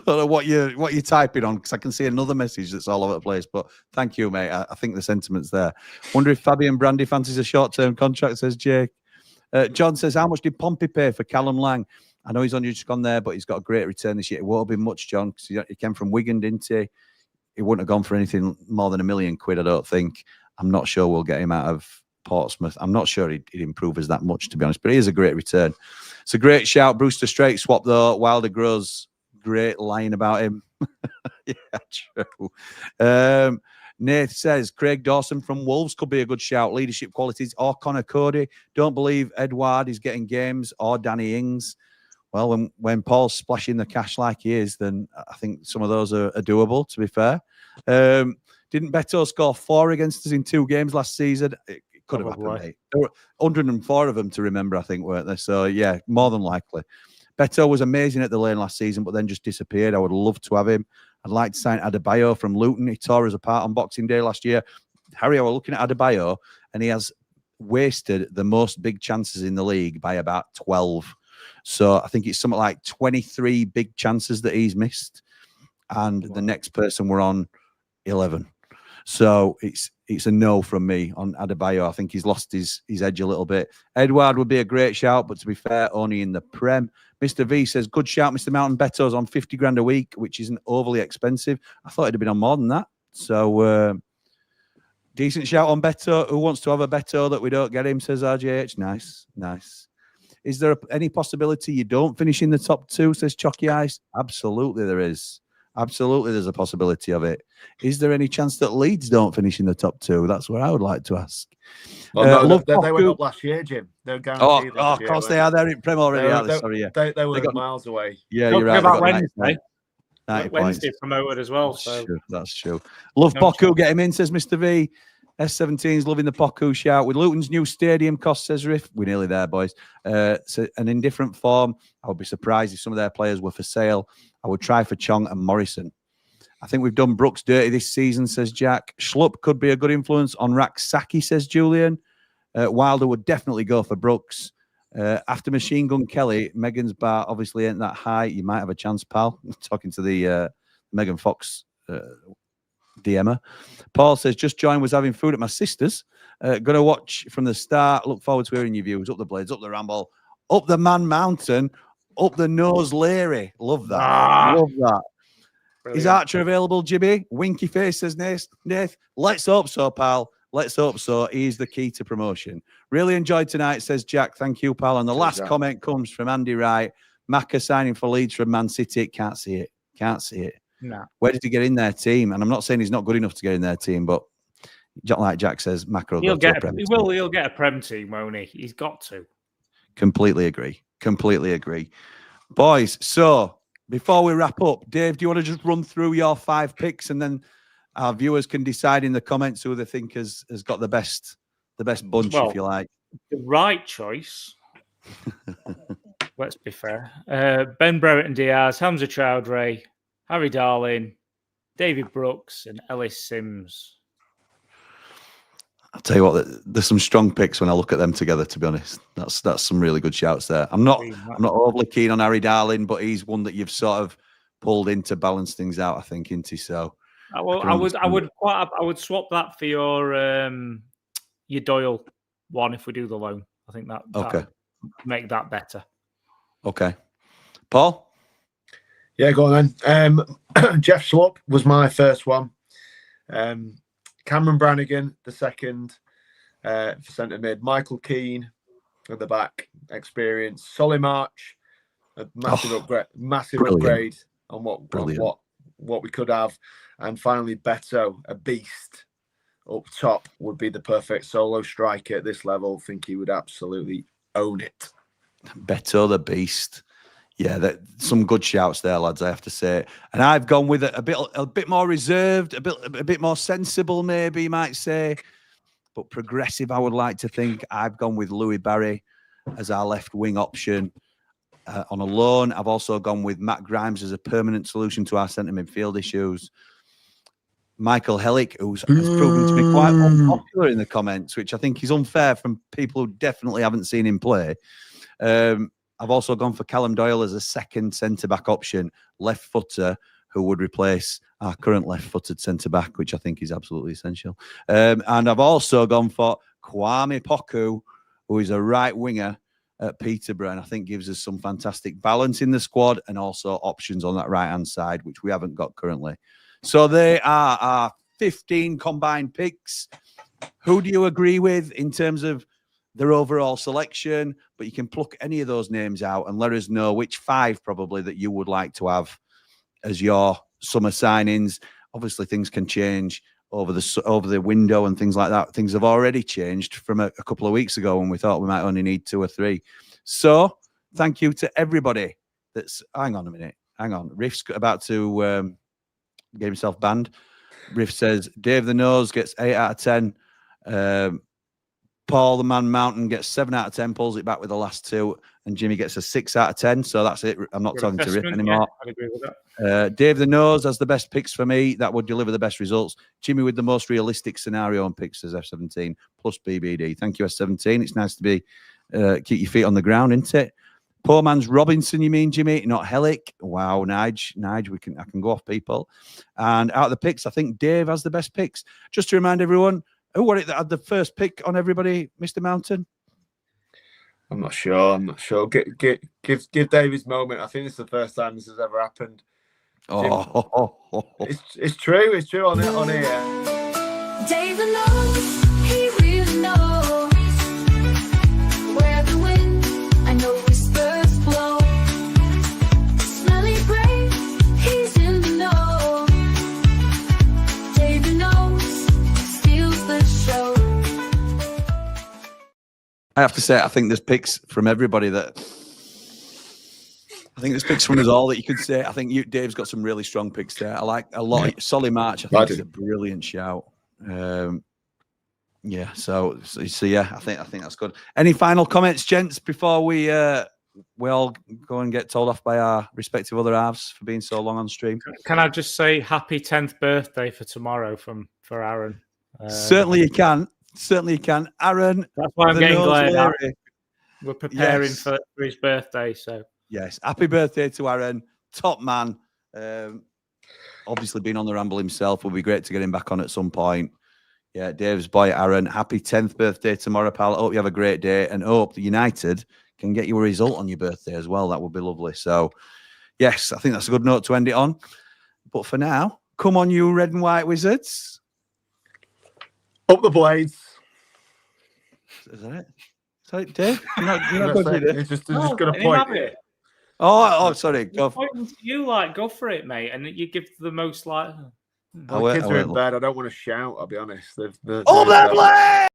S2: what you're typing on because I can see another message that's all over the place. But thank you, mate. I think the sentiment's there. Wonder if Fabian Brandy fancies a short-term contract, says Jake. John says, how much did Pompey pay for Callum Lang? I know he's only just gone there, but he's got a great return this year. It won't be much, John, because he came from Wigan, didn't he? He wouldn't have gone for anything more than £1 million, I don't think. I'm not sure we'll get him out of Portsmouth. I'm not sure he'd improve us that much, to be honest, but he is a great return. It's a great shout. Brewster straight swap, though. Wilder grows great lying about him. Yeah, true. Nath says, Craig Dawson from Wolves could be a good shout. Leadership qualities or Connor Cody. Don't believe Edouard is getting games or Danny Ings. Well, when Paul's splashing the cash like he is, then I think some of those are doable, to be fair. Didn't Beto score 4 against us in 2 games last season? It could have happened, mate. There were 104 of them to remember, I think, weren't there? So, yeah, more than likely. Beto was amazing at the Lane last season, but then just disappeared. I would love to have him. I'd like to sign Adebayo from Luton. He tore us apart on Boxing Day last year. Harry, I was looking at Adebayo, and he has wasted the most big chances in the league by about 12. So I think it's something like 23 big chances that he's missed. And the next person we're on 11. So it's a no from me on Adebayo. I think he's lost his edge a little bit. Edouard would be a great shout, but to be fair, only in the Prem. Mr. V says, good shout, Mr. Mountain. Beto's on 50 grand a week, which isn't overly expensive. I thought it'd have been on more than that. So decent shout on Beto. Who wants to have a Beto that we don't get him, says RJH. Nice, nice. Is there any possibility you don't finish in the top 2, says Chalky Ice? Absolutely there is. Absolutely there's a possibility of it. Is there any chance that Leeds don't finish in the top 2? That's what I would like to ask.
S4: Well, no, they went up last year, Jim. They're guaranteed.
S2: Of course they are. They're in Prem already, aren't they? Sorry, yeah.
S4: They were miles away.
S2: Yeah, you're right.
S6: About Wednesday.
S2: 90
S6: Wednesday
S2: points.
S6: promoted as well. So.
S2: That's true. Love Poku, get him in, says Mr. V. S17's loving the Poku shout. With Luton's new stadium cost, says Riff. We're nearly there, boys. So, and in different form, I would be surprised if some of their players were for sale. I would try for Chong and Morrison. I think we've done Brooks dirty this season, says Jack. Schlupp could be a good influence on Raksaki, says Julian. Wilder would definitely go for Brooks. After Machine Gun Kelly, Megan's bar obviously ain't that high. You might have a chance, pal. Talking to the Megan Fox DMer. Paul says, just joined, was having food at my sister's. Gonna watch from the start. Look forward to hearing your views. Up the Blades, up the Ramble, up the Man Mountain, up the Nose Leary. Love that. Love that. Brilliant. Is Archer available, Jimmy? Winky face, says Nath. Let's hope so, pal. Let's hope so. He's the key to promotion. Really enjoyed tonight, says Jack. Thank you, pal. And the last comment comes from Andy Wright. Macca signing for Leeds from Man City. Can't see it. Can't see it.
S6: No.
S2: Where did he get in their team? And I'm not saying he's not good enough to get in their team, but Like Jack says, Macro
S6: He'll
S2: go to a
S6: get.
S2: Prem
S6: He
S2: team.
S6: will. He'll get a Prem team, won't he? He's got to.
S2: Completely agree. Completely agree. Boys, so before we wrap up, Dave, do you want to just run through your 5 picks and then our viewers can decide in the comments who they think has got the best bunch, if you like.
S6: The right choice. Let's be fair. Ben Brereton Diaz, Hamza Chowdhury, Harry Darling, David Brooks, and Ellis Sims.
S2: I'll tell you what, there's some strong picks when I look at them together, to be honest. That's some really good shouts there. I'm not overly keen on Harry Darling, but he's one that you've sort of pulled in to balance things out, I think, isn't he? So
S6: I would swap that for your Doyle one if we do the loan. I think that
S2: okay.
S6: Make that better.
S2: Okay. Paul?
S4: Yeah, go on then. Jeff Schlupp was my first one. Cameron Brannigan, the second for centre mid. Michael Keane at the back, experience. Solly March, a massive upgrade on what we could have. And finally, Beto, a beast up top, would be the perfect solo striker at this level. I think he would absolutely own it.
S2: Beto the beast. Yeah, some good shouts there, lads, I have to say. And I've gone with a bit more reserved, a bit more sensible, maybe you might say, but progressive, I would like to think. I've gone with Louis Barry as our left wing option on a loan. I've also gone with Matt Grimes as a permanent solution to our centre midfield issues. Michael Hellick, has proven to be quite unpopular in the comments, which I think is unfair from people who definitely haven't seen him play. I've also gone for Callum Doyle as a second centre-back option, left footer, who would replace our current left-footed centre-back, which I think is absolutely essential. And I've also gone for Kwame Poku, who is a right winger at Peterborough, and I think gives us some fantastic balance in the squad and also options on that right-hand side, which we haven't got currently. So they are our 15 combined picks. Who do you agree with in terms of their overall selection? But you can pluck any of those names out and let us know which 5 probably that you would like to have as your summer signings. Obviously, things can change over the window and things like that. Things have already changed from a couple of weeks ago when we thought we might only need 2 or 3. So thank you to everybody that's... Hang on a minute. Hang on. Riff's about to get himself banned. Riff says, Dave the Nose gets 8 out of 10. Paul the Man Mountain gets 7 out of 10, pulls it back with the last 2, and Jimmy gets a 6 out of 10. So that's it. I'm not talking to Riff anymore.
S6: Yeah, I'd agree with that.
S2: Dave the Nose has the best picks for me. That would deliver the best results. Jimmy with the most realistic scenario and picks as F17 plus BBD. Thank you, S17. It's nice to be keep your feet on the ground, isn't it? Poor man's Robinson, you mean, Jimmy? Not Hellick. Wow, Nige, I can go off people. And out of the picks, I think Dave has the best picks. Just to remind everyone, who was it that had the first pick on everybody, Mr. Mountain?
S4: I'm not sure. Give Dave his moment. I think it's the first time this has ever happened. It's true. It's true on here.
S5: David knows, he really knows where the wind, I know whispers blow. Smelly break, he's in the know. David knows, steals the show.
S2: I have to say, I think there's picks from everybody that... I think there's picks from us all that you could say. I think Dave's got some really strong picks there. I like a lot. Solly March, I think, is a brilliant shout. Yeah, so yeah, I think that's good. Any final comments, gents, before we all go and get told off by our respective other halves for being so long on stream?
S6: Can I just say happy 10th birthday for tomorrow for Aaron?
S2: Certainly you can. Certainly you can. Aaron.
S6: That's why I'm getting glad. We're preparing for his birthday, so.
S2: Yes, happy birthday to Aaron, top man. Obviously been on the Ramble himself. Will be great to get him back on at some point. Yeah, Dave's boy, Aaron. Happy 10th birthday tomorrow, pal. I hope you have a great day and hope that United can get you a result on your birthday as well. That would be lovely. So, yes, I think that's a good note to end it on. But for now, come on, you red and white wizards.
S4: Up the Blades.
S2: Is that it? Sorry, Dave? You're not going to do it?
S4: He's just going to point.
S2: Oh, sorry.
S6: Go for it, mate, and you give the most like.
S4: The kids are in bed. I don't want to shout. I'll be honest.
S2: Oh, that play!